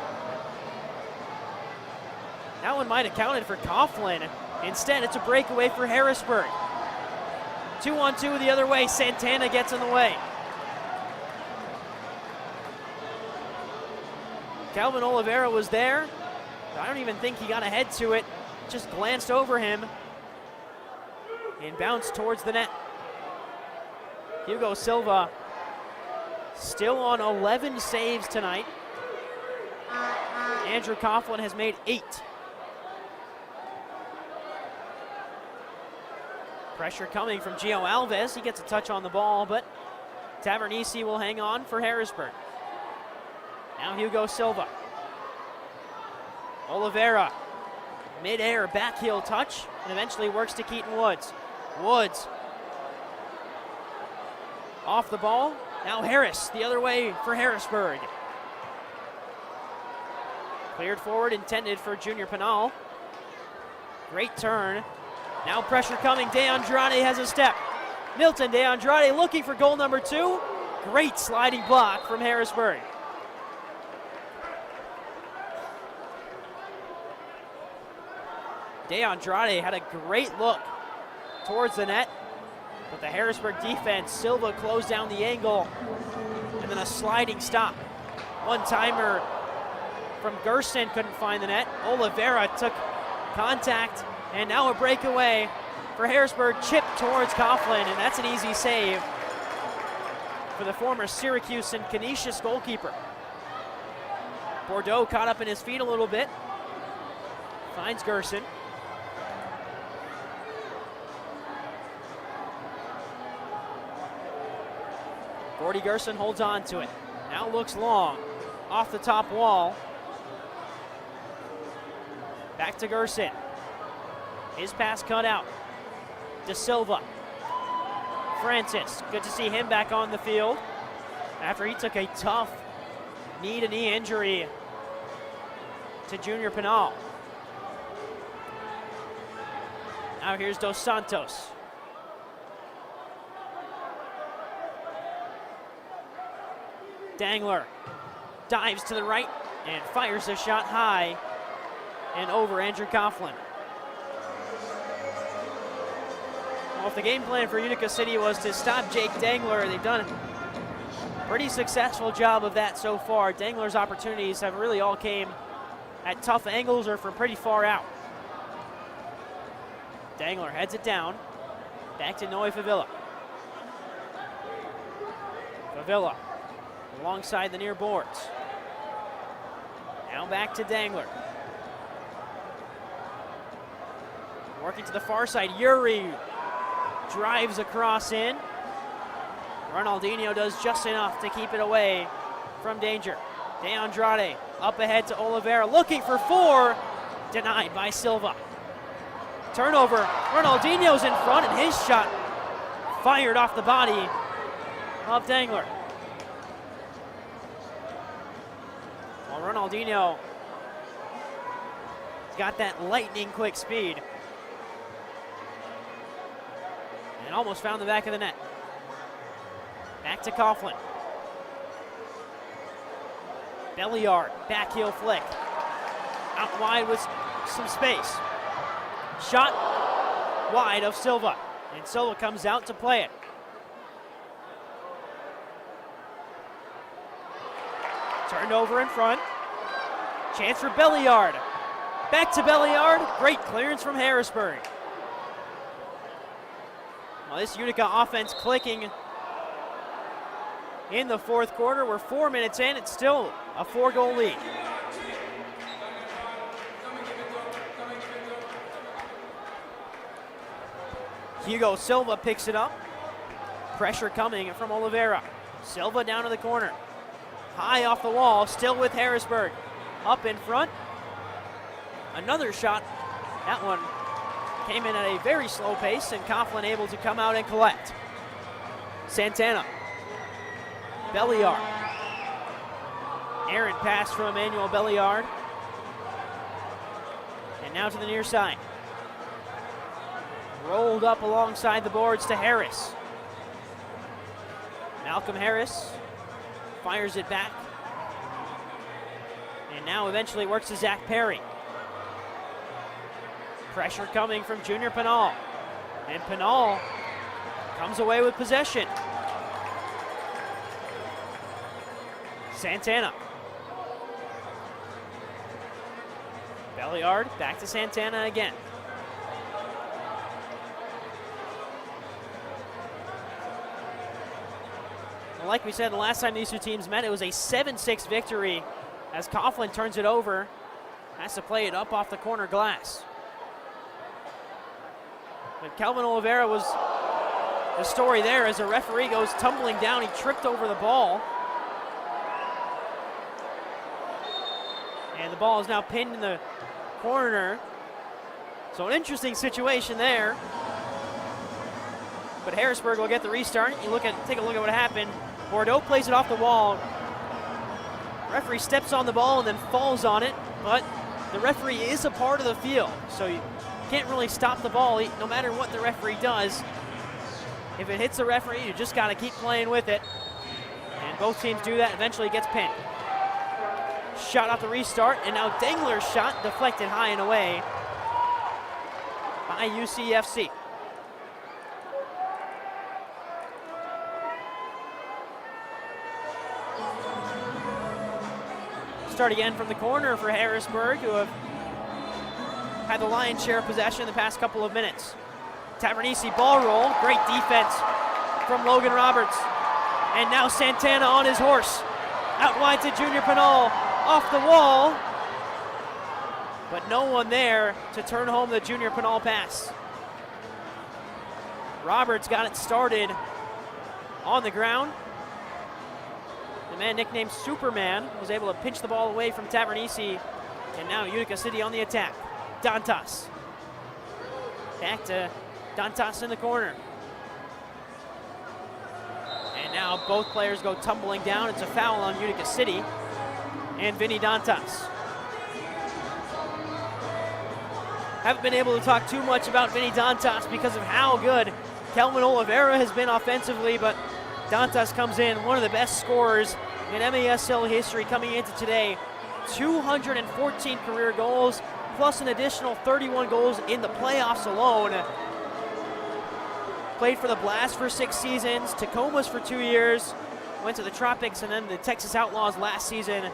That one might have counted for Coughlin. Instead, it's a breakaway for Harrisburg. 2-on-2 the other way. Santana gets in the way. Calvin Oliveira was there. I don't even think he got ahead to it. Just glanced over him and bounced towards the net. Hugo Silva still on 11 saves tonight. Andrew Coughlin has made 8. Pressure coming from Gio Alves. He gets a touch on the ball, but Tavernisi will hang on for Harrisburg. Now Hugo Silva. Oliveira, mid-air backheel touch, and eventually works to Keaton Woods. Woods off the ball. Now Harris, the other way for Harrisburg. Cleared forward, intended for Junior Pinal. Great turn. Now pressure coming. De Andrade has a step. Milton De Andrade looking for goal number 2. Great sliding block from Harrisburg. De Andrade had a great look towards the net, but the Harrisburg defense, Silva closed down the angle, and then a sliding stop. One-timer from Gerson, couldn't find the net. Oliveira took contact, and now a breakaway for Harrisburg, chip towards Coughlin, and that's an easy save for the former Syracuse and Canisius goalkeeper. Bordeaux caught up in his feet a little bit, finds Gerson. Gordy Gerson holds on to it. Now looks long. Off the top wall. Back to Gerson. His pass cut out. De Silva. Francis. Good to see him back on the field after he took a tough knee-to-knee injury to Junior Pinal. Now here's Dos Santos. Dangler dives to the right and fires a shot high and over Andrew Coughlin. Well, if the game plan for Utica City was to stop Jake Dangler, they've done a pretty successful job of that so far. Dangler's opportunities have really all came at tough angles or from pretty far out. Dangler heads it down. Back to Noe Favilla. Favilla alongside the near boards. Now back to Dangler. Working to the far side, Yuri drives across in. Ronaldinho does just enough to keep it away from danger. De Andrade up ahead to Oliveira, looking for 4, denied by Silva. Turnover, Ronaldinho's in front, and his shot fired off the body of Dangler. Well, Ronaldinho got that lightning quick speed and almost found the back of the net. Back to Coughlin. Belliard, back heel flick. Out wide with some space. Shot wide of Silva. And Silva comes out to play it. Turned over in front. Chance for Belliard. Back to Belliard. Great clearance from Harrisburg. Well, this Utica offense clicking in the fourth quarter. We're 4 minutes in. It's still a 4-goal lead. Hugo Silva picks it up. Pressure coming from Oliveira. Silva down to the corner. High off the wall, still with Harrisburg. Up in front. Another shot. That one came in at a very slow pace, and Coughlin able to come out and collect. Santana. Belliard. Errant pass from Emmanuel Belliard. And now to the near side. Rolled up alongside the boards to Harris. Malcolm Harris fires it back. And now eventually works to Zach Perry. Pressure coming from Junior Pinal. And Pinal comes away with possession. Santana. Belliard back to Santana again. Like we said, the last time these two teams met, it was a 7-6 victory as Coughlin turns it over. Has to play it up off the corner glass. But Kelvin Oliveira was the story there as the referee goes tumbling down. He tripped over the ball. And the ball is now pinned in the corner. So an interesting situation there. But Harrisburg will get the restart. Take a look at what happened. Bordeaux plays it off the wall. Referee steps on the ball and then falls on it, but the referee is a part of the field, so you can't really stop the ball no matter what the referee does. If it hits the referee, you just got to keep playing with it. And both teams do that. Eventually it gets pinned. Shot off the restart, and now Dangler's shot deflected high and away by UCFC. Start again from the corner for Harrisburg, who have had the lion's share of possession the past couple of minutes. Tavernisi ball roll, great defense from Logan Roberts. And now Santana on his horse. Out wide to Junior Pinal, off the wall. But no one there to turn home the Junior Pinal pass. Roberts got it started on the ground. The man nicknamed Superman was able to pinch the ball away from Tavernisi. And now Utica City on the attack. Dantas. Back to Dantas in the corner. And now both players go tumbling down. It's a foul on Utica City and Vinny Dantas. Haven't been able to talk too much about Vinny Dantas because of how good Kelvin Oliveira has been offensively, but Dantas comes in, one of the best scorers in MASL history coming into today. 214 career goals, plus an additional 31 goals in the playoffs alone. Played for the Blast for 6 seasons, Tacomas for 2 years, went to the Tropics and then the Texas Outlaws last season.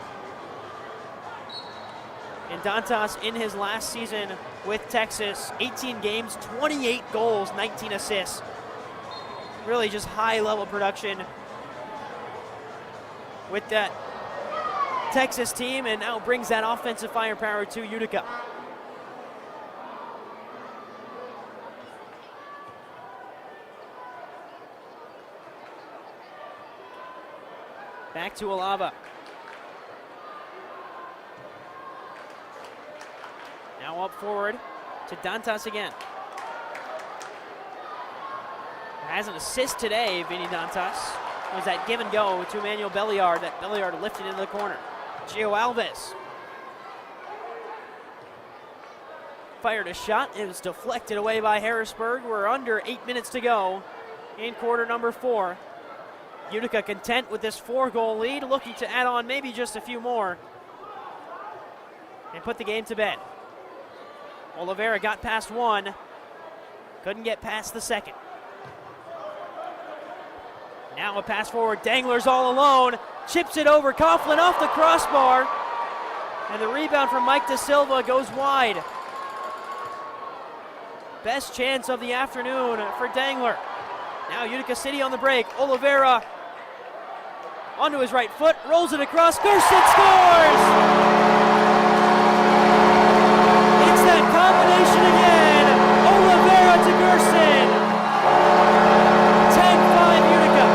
And Dantas in his last season with Texas, 18 games, 28 goals, 19 assists. Really just high-level production with that Texas team, and now brings that offensive firepower to Utica. Back to Alava. Now up forward to Dantas again. Has an assist today, Vinny Dantas. It was that give and go to Emmanuel Belliard that Belliard lifted into the corner. Gio Alves fired a shot. It was deflected away by Harrisburg. We're under 8 minutes to go in quarter number 4. Utica content with this 4-goal lead, looking to add on maybe just a few more and put the game to bed. Oliveira got past one, couldn't get past the second. Now a pass forward, Dangler's all alone, chips it over, Coughlin off the crossbar, and the rebound from Mike Da Silva goes wide. Best chance of the afternoon for Dangler. Now Utica City on the break, Oliveira onto his right foot, rolls it across, Gerson scores! It's that combination again, Oliveira to Gerson. 10-5 Utica.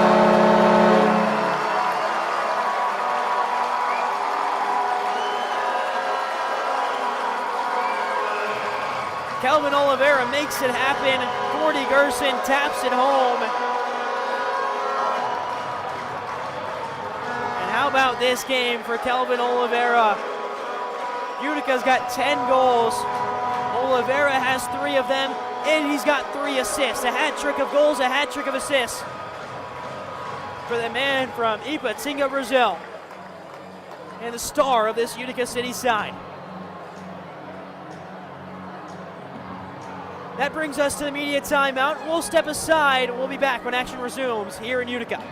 Kelvin Oliveira makes it happen. Gordy Gerson taps it home. And how about this game for Kelvin Oliveira? Utica's got 10 goals. Oliveira has 3 of them, and he's got 3 assists. A hat trick of goals, a hat trick of assists for the man from Ipatinga, Brazil, and the star of this Utica City side. That brings us to the media timeout. We'll step aside. We'll be back when action resumes here in Utica.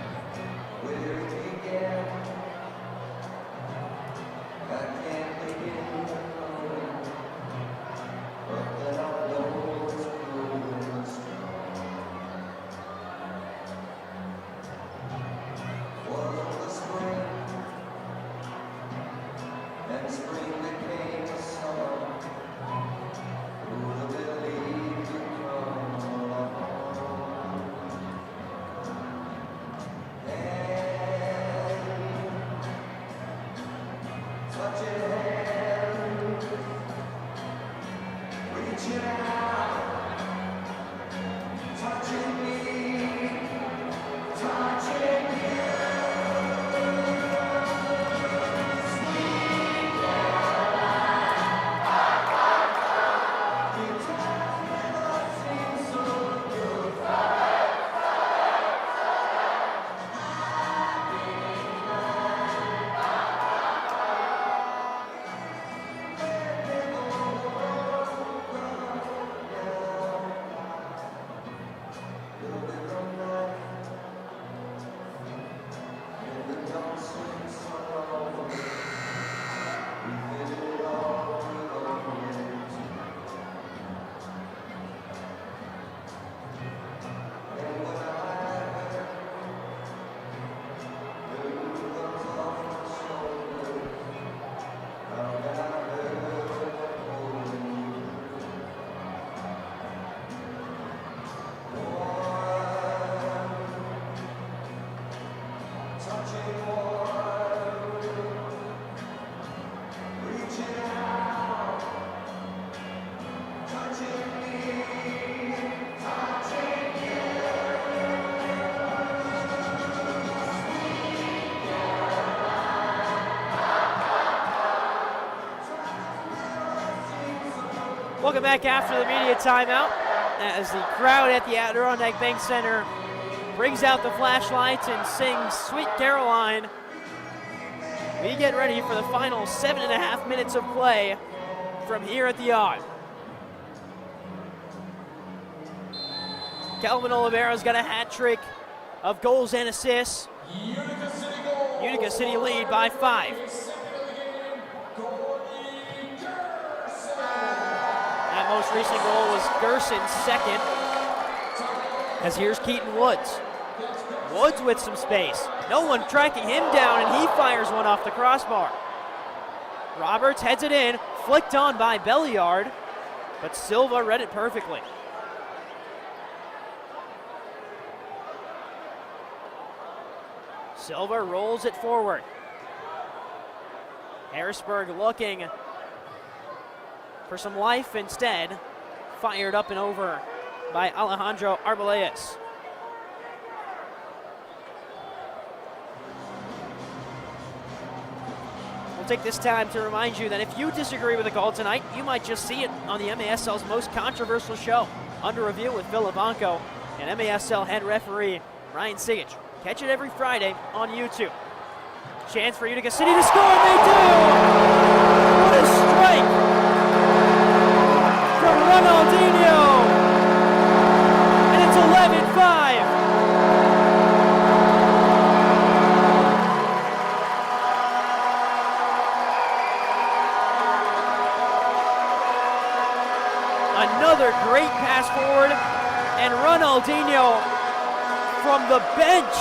Welcome back after the media timeout as the crowd at the Adirondack Bank Center brings out the flashlights and sings Sweet Caroline. We get ready for the final 7.5 minutes of play from here at the Yard. Kelvin Oliveira's got a hat trick of goals and assists. Utica City lead by 5. That most recent goal was Gerson's second. As here's Keaton Woods. Woods with some space. No one tracking him down, and he fires one off the crossbar. Roberts heads it in, flicked on by Belliard, but Silva read it perfectly. Silva rolls it forward. Harrisburg looking for some life instead. Fired up and over by Alejandro Arbeláez. We'll take this time to remind you that if you disagree with the call tonight, you might just see it on the MASL's most controversial show, Under Review with Phil Ivanko and MASL head referee Ryan Sigich. Catch it every Friday on YouTube. Chance for Utica City to score, and they do! What a strike from Ronaldinho! And it's 11-5. Another great pass forward, and Ronaldinho from the bench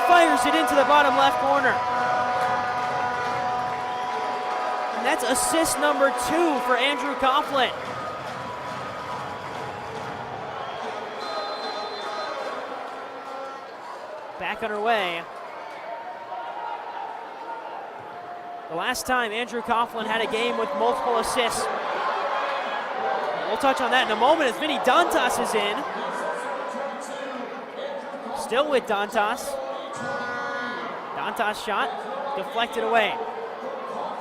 fires it into the bottom left corner. And that's assist number 2 for Andrew Coughlin. Back underway. The last time Andrew Coughlin had a game with multiple assists. We'll touch on that in a moment as Vinny Dantas is in. Still with Dantas. Dantas shot, deflected away.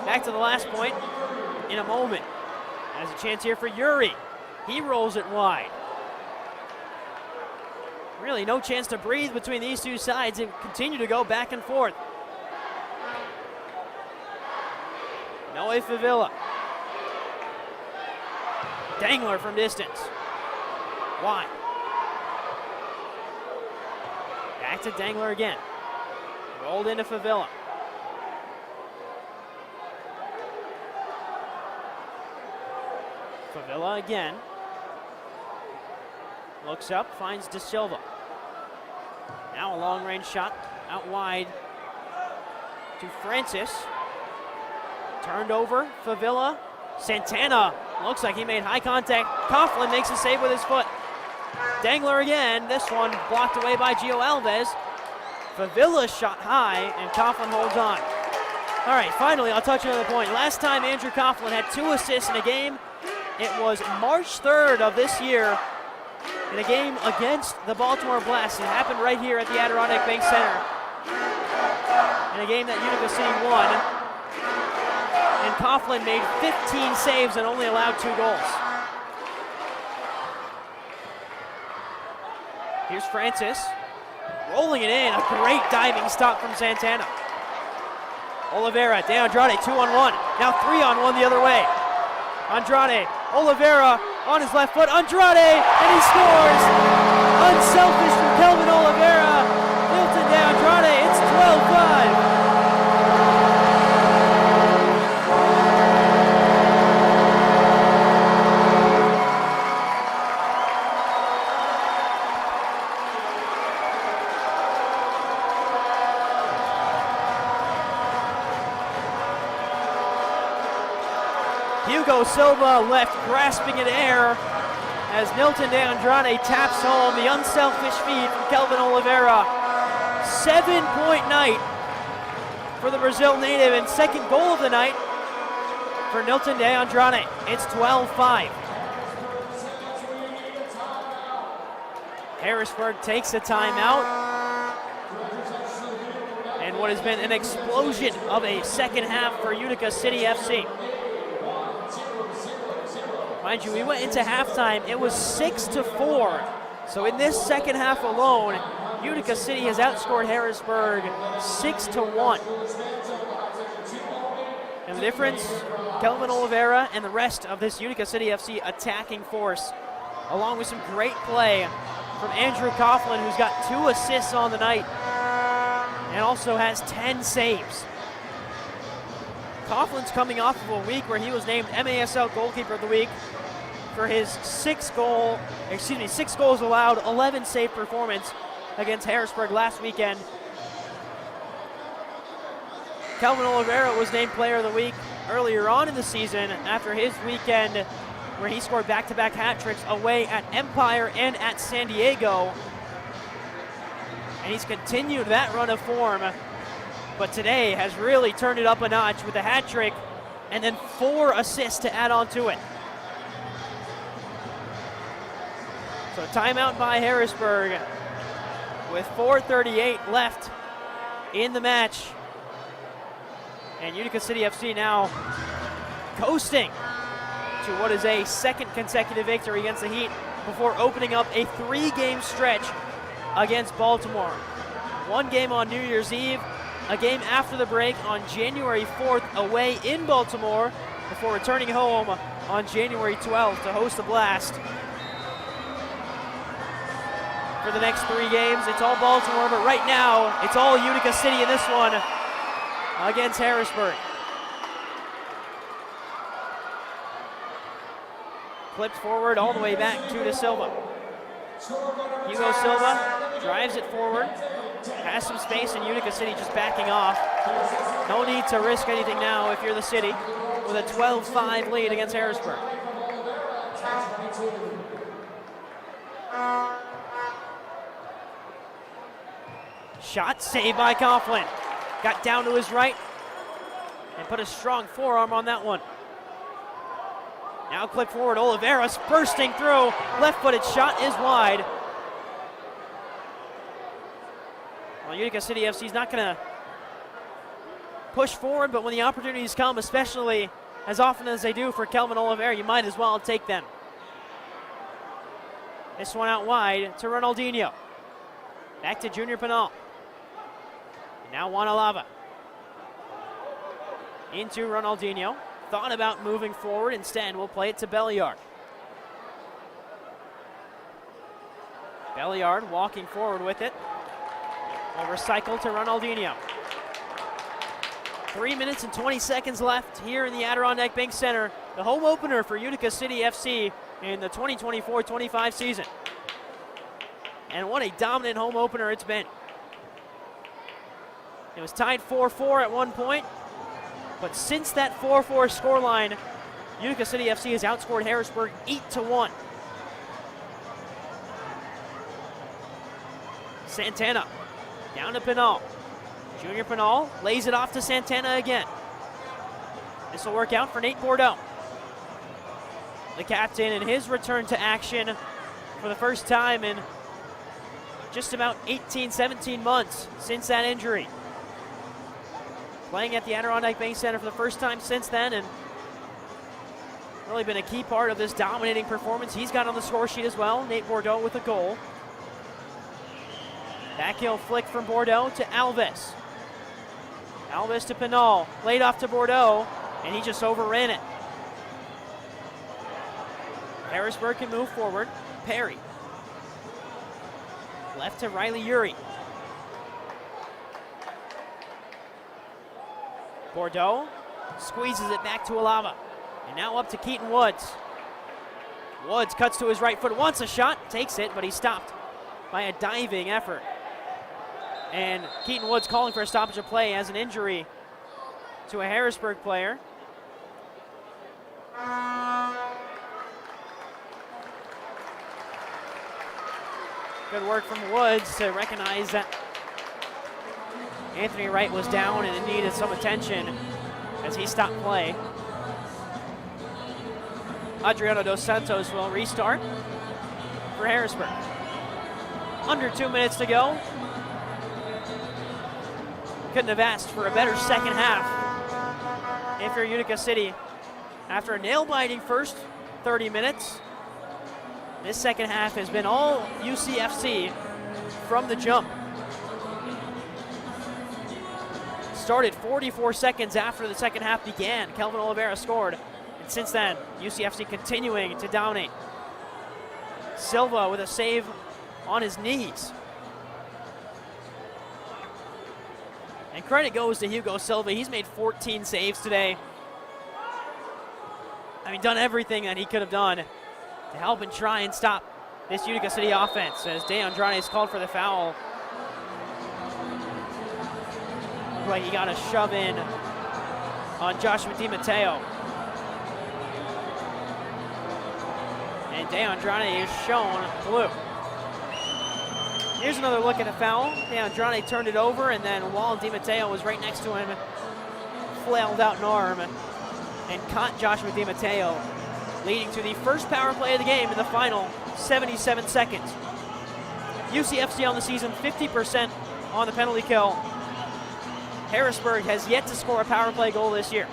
Back to the last point in a moment. Has a chance here for Yuri. He rolls it wide. Really no chance to breathe between these two sides and continue to go back and forth. Noe Favilla. Dangler from distance. Wide. Back to Dangler again. Rolled into Favilla. Favilla again. Looks up, finds De Silva. Now a long-range shot out wide to Francis. Turned over, Favilla. Santana looks like he made high contact. Coughlin makes a save with his foot. Dangler again, this one blocked away by Gio Alves. Favilla shot high, and Coughlin holds on. All right, finally, I'll touch on another point. Last time Andrew Coughlin had 2 assists in a game, it was March 3rd of this year in a game against the Baltimore Blast. It happened right here at the Adirondack Bank Center in a game that Utica City won. And Coughlin made 15 saves and only allowed 2 goals. Here's Francis, rolling it in, a great diving stop from Santana. Oliveira, De Andrade, 2-on-1, now 3-on-1 the other way. Andrade, Oliveira on his left foot, Andrade, and he scores! Unselfish from Kelvin Oliveira, Milton De Andrade, it's 12-5. Hugo Silva left grasping in air as Nilton De Andrade taps home the unselfish feed from Kelvin Oliveira. 7-point night for the Brazil native and second goal of the night for Nilton De Andrade. It's 12-5. Harrisburg takes a timeout. And what has been an explosion of a second half for Utica City FC. Mind you, we went into halftime, it was 6-4. So in this second half alone, Utica City has outscored Harrisburg 6-1. And the difference, Kelvin Oliveira and the rest of this Utica City FC attacking force, along with some great play from Andrew Coughlin, who's got 2 assists on the night and also has 10 saves. Coughlin's coming off of a week where he was named MASL Goalkeeper of the Week for his 6 goals allowed, 11 save performance against Harrisburg last weekend. Kelvin Oliveira was named Player of the Week earlier on in the season after his weekend where he scored back-to-back hat tricks away at Empire and at San Diego. And he's continued that run of form, but today has really turned it up a notch with a hat trick and then 4 assists to add on to it. So timeout by Harrisburg with 4:38 left in the match. And Utica City FC now coasting to what is a second consecutive victory against the Heat before opening up a 3-game stretch against Baltimore. One game on New Year's Eve, a game after the break on January 4th away in Baltimore before returning home on January 12th to host the Blast. For the next 3 games, it's all Baltimore, but right now, it's all Utica City in this one against Harrisburg. Flipped forward all the way back to De Silva. Hugo Silva drives it forward. Has some space, and Utica City just backing off. No need to risk anything now if you're the City, with a 12-5 lead against Harrisburg. Shot saved by Coughlin. Got down to his right and put a strong forearm on that one. Now clip forward, Oliveras bursting through. Left-footed shot is wide. Well, Utica City FC is not going to push forward, but when the opportunities come, especially as often as they do for Kelvin Oliveira, you might as well take them. This one out wide to Ronaldinho. Back to Junior Pinal. Now Wanalava. Into Ronaldinho. Thought about moving forward. Instead, we'll play it to Belliard. Belliard walking forward with it. Will recycle to Ronaldinho. 3 minutes and 20 seconds left here in the Adirondack Bank Center. The home opener for Utica City FC in the 2024-25 season. And what a dominant home opener it's been. It was tied 4-4 at one point, but since that 4-4 scoreline, Utica City FC has outscored Harrisburg 8-1. Santana down to Pinal. Junior Pinal lays it off to Santana again. This will work out for Nate Bordeaux. The captain in his return to action for the first time in just about 18, 17 months since that injury. Playing at the Adirondack Bank Center for the first time since then, and really been a key part of this dominating performance. He's got on the score sheet as well. Nate Bordeaux with a goal. Backheel flick from Bordeaux to Alves. Alves to Pinal. Laid off to Bordeaux, and he just overran it. Harrisburg can move forward. Perry. Left to Riley Urey. Bordeaux squeezes it back to Alava. And now up to Keaton Woods. Woods cuts to his right foot, wants a shot, takes it, but he's stopped by a diving effort. And Keaton Woods calling for a stoppage of play as an injury to a Harrisburg player. Good work from Woods to recognize that Anthony Wright was down and it needed some attention as he stopped play. Adriano Dos Santos will restart for Harrisburg. Under 2 minutes to go. Couldn't have asked for a better second half if you're Utica City. After a nail-biting first 30 minutes, this second half has been all UCFC from the jump. Started 44 seconds after the second half began. Kelvin Oliveira scored. And since then, UCFC continuing to dominate. Silva with a save on his knees. And credit goes to Hugo Silva. He's made 14 saves today. I mean, done everything that he could have done to help and try and stop this Utica City offense as De Andrade is called for the foul. Looked like he got a shove in on Joshua DiMatteo. And De Andrade is shown blue. Here's another look at the foul. De Andrade turned it over, and then while DiMatteo was right next to him, flailed out an arm and caught Joshua DiMatteo, leading to the first power play of the game in the final 77 seconds. UCFC on the season, 50% on the penalty kill. Harrisburg has yet to score a power play goal this year.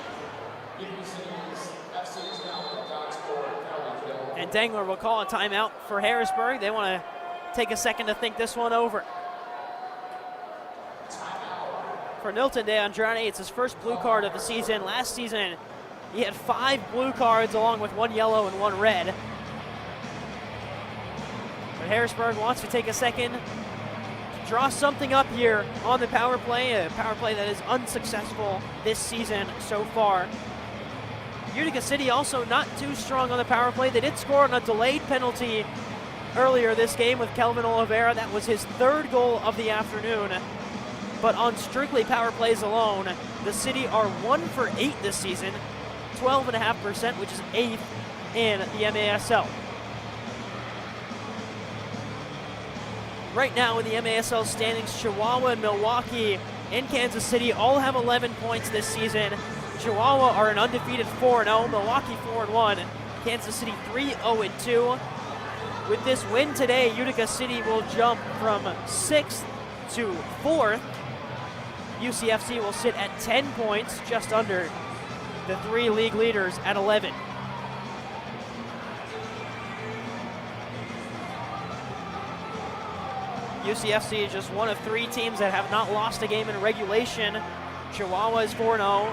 And Dangler will call a timeout for Harrisburg. They want to take a second to think this one over. for Nilton De Andrade. It's his first blue card of the season. Last season, he had 5 blue cards along with 1 yellow and 1 red. But Harrisburg wants to take a second, draw something up here on the power play, a power play that is unsuccessful this season so far. Utica City also not too strong on the power play. They did score on a delayed penalty earlier this game with Kelvin Oliveira. That was his 3rd goal of the afternoon. But on strictly power plays alone, the City are 1 for 8 this season, 12.5%, which is 8th in the MASL. Right now in the MASL standings, Chihuahua and Milwaukee and Kansas City all have 11 points this season. Chihuahua are an undefeated 4-0, Milwaukee 4-1, Kansas City 3-0-2. With this win today, Utica City will jump from 6th to 4th. UCFC will sit at 10 points, just under the 3 league leaders at 11. UCFC is just one of 3 teams that have not lost a game in regulation. Chihuahua is 4-0.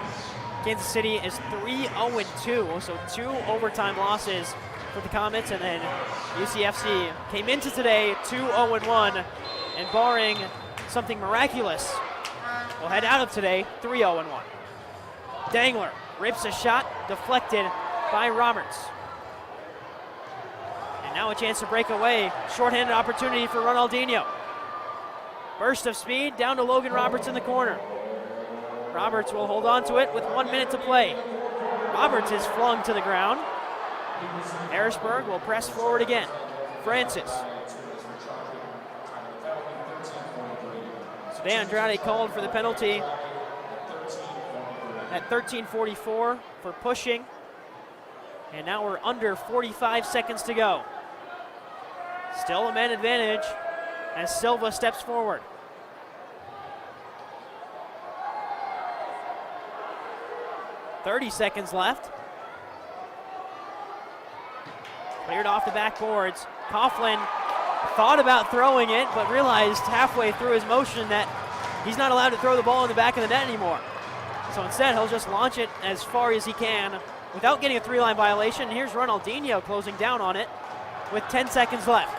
Kansas City is 3-0-2, so 2 overtime losses for the Comets, and then UCFC came into today 2-0-1, and barring something miraculous, will head out of today 3-0-1. Dangler rips a shot, deflected by Roberts. And now a chance to break away. Shorthanded opportunity for Ronaldinho. Burst of speed down to Logan Roberts in the corner. Roberts will hold on to it with 1 minute to play. Roberts is flung to the ground. Harrisburg will press forward again. Francis. So De Andrade called for the penalty at 13:44 for pushing. And now we're under 45 seconds to go. Still a man advantage as Silva steps forward. .30 seconds left. Cleared off the backboards. Coughlin thought about throwing it, but realized halfway through his motion that he's not allowed to throw the ball in the back of the net anymore. So instead, he'll just launch it as far as he can without getting a 3-line violation. Here's Ronaldinho closing down on it with 10 seconds left.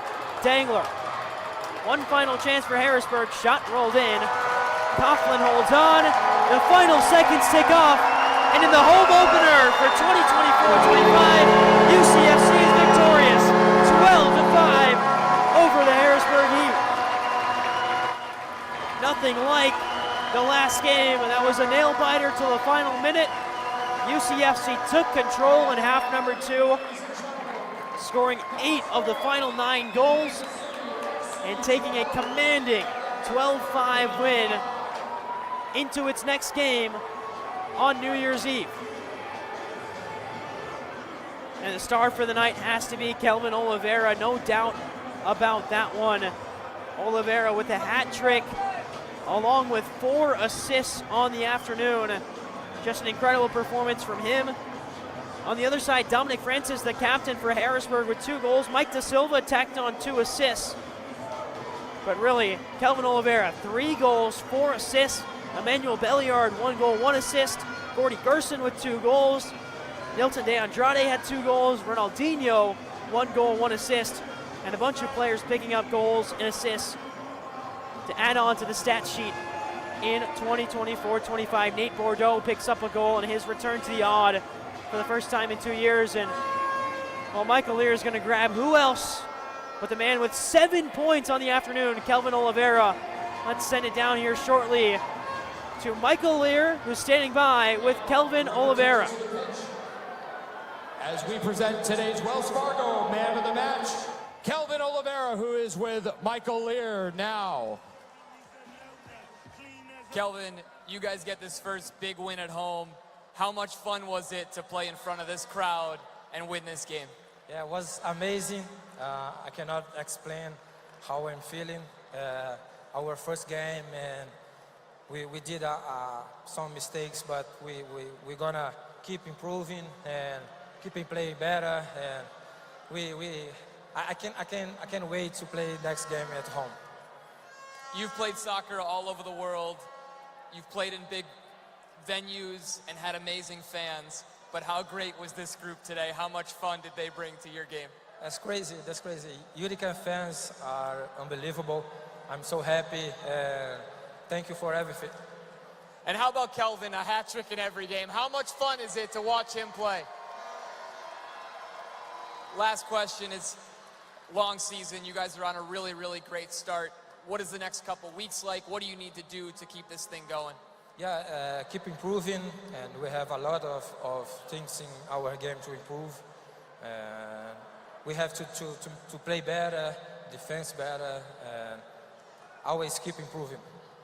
Dangler. One final chance for Harrisburg. Shot rolled in. Coughlin holds on. The final seconds tick off. And in the home opener for 2024-25, UCFC is victorious 12-5 over the Harrisburg Heat. Nothing like the last game, and that was a nail biter till the final minute. UCFC took control in half number 2, scoring 8 of the final 9 goals and taking a commanding 12-5 win into its next game on New Year's Eve. And the star for the night has to be Kelvin Oliveira, no doubt about that one. Oliveira with a hat trick, along with 4 assists on the afternoon. Just an incredible performance from him. On the other side, Dominic Francis, the captain for Harrisburg, with 2 goals. Mike Da Silva tacked on 2 assists. But really, Kelvin Oliveira, 3 goals, 4 assists. Emmanuel Belliard, 1 goal, 1 assist. Gordy Gerson with 2 goals. Nilton De Andrade had 2 goals. Ronaldinho, 1 goal, 1 assist. And a bunch of players picking up goals and assists to add on to the stat sheet in 2024-25. Nate Bordeaux picks up a goal in his return to the odd for the first time in 2 years. And well, Michael Lear is going to grab who else but the man with 7 points on the afternoon, Kelvin Oliveira. Let's send it down here shortly to Michael Lear, who's standing by with Kelvin Oliveira. As we present today's Wells Fargo man of the match, Kelvin Oliveira, who is with Michael Lear now. Kelvin, you guys get this first big win at home. How much fun was it to play in front of this crowd and win this game? Yeah, it was amazing. I cannot explain how I'm feeling. Our first game, and we did some mistakes, but we're gonna keep improving and keeping playing better. And I can't wait to play next game at home. You've played soccer all over the world. you've played in big venues and had amazing fans, but how great was this group today? How much fun did they bring to your game? That's crazy, that's crazy. Utica fans are unbelievable. I'm so happy, and thank you for everything. And how about Kelvin, a hat trick in every game? How much fun is it to watch him play? Last question is, long season, you guys are on a really, really great start. What is the next couple weeks like? What do you need to do to keep this thing going? Yeah, keep improving, and we have a lot of things in our game to improve. We have to play better, defense better, and always keep improving.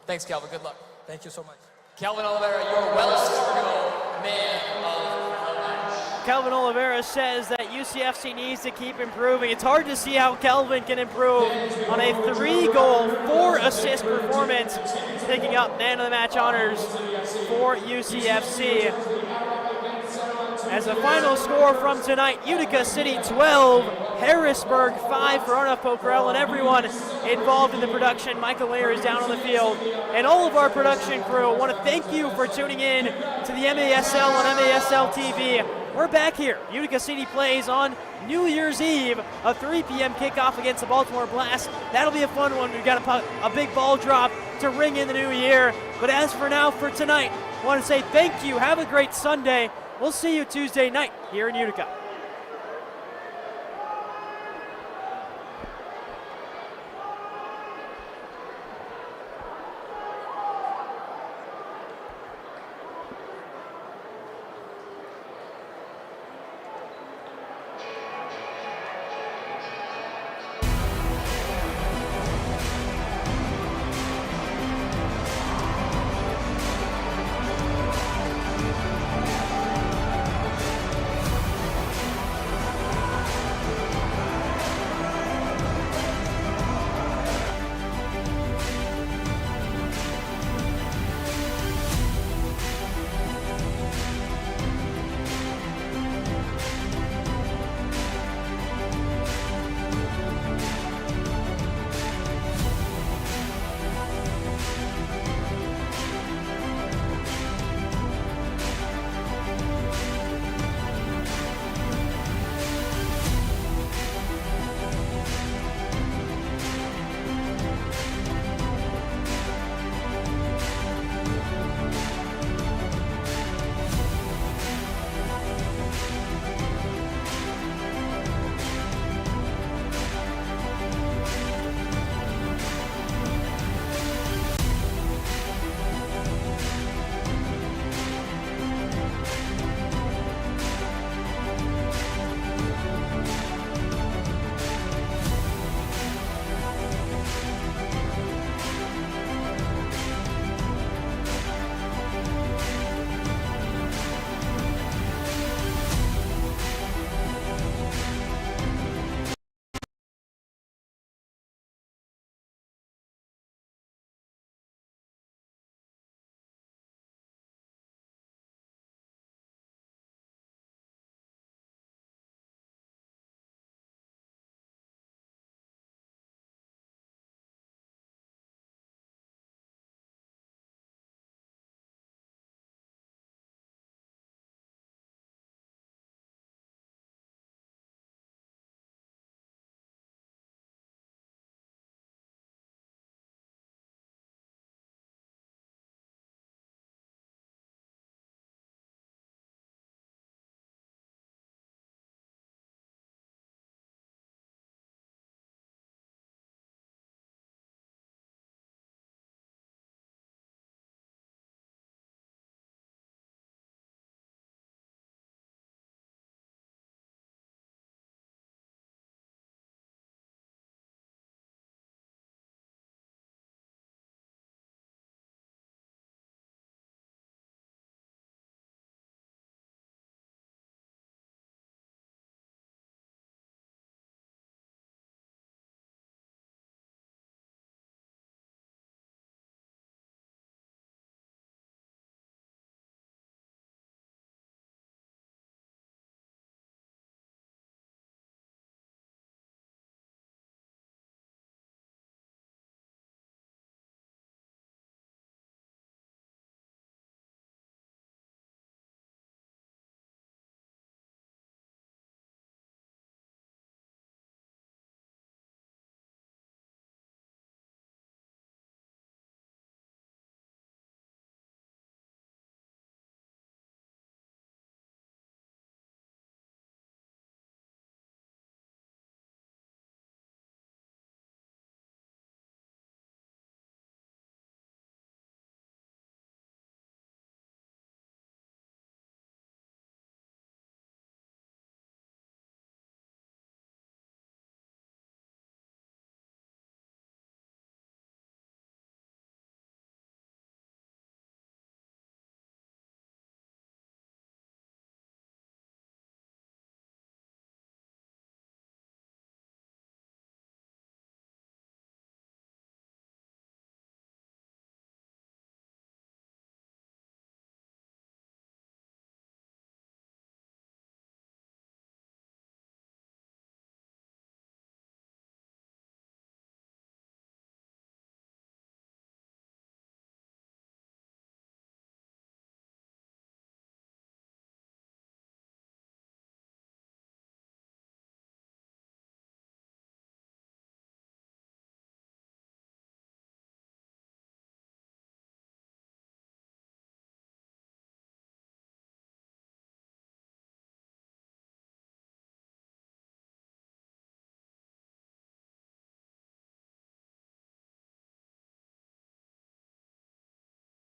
Thanks, Kelvin. Good luck. Thank you so much. Kelvin Oliveira, your Wells Fargo Man of the Match. Kelvin Oliveira says that UCFC needs to keep improving. It's hard to see how Kelvin can improve on a 3-goal, 4-assist performance, picking up Man of the Match honors for UCFC. As the final score from tonight, Utica City 12, Harrisburg 5 for Arnav Pokrell and everyone involved in the production. Michael Lear is down on the field. And all of our production crew, I want to thank you for tuning in to the MASL on MASL TV. We're back here. Utica City plays on New Year's Eve, a 3 p.m. kickoff against the Baltimore Blast. That'll be a fun one. We've got a big ball drop to ring in the new year. But as for now, for tonight, I want to say thank you. Have a great Sunday. We'll see you Tuesday night here in Utica.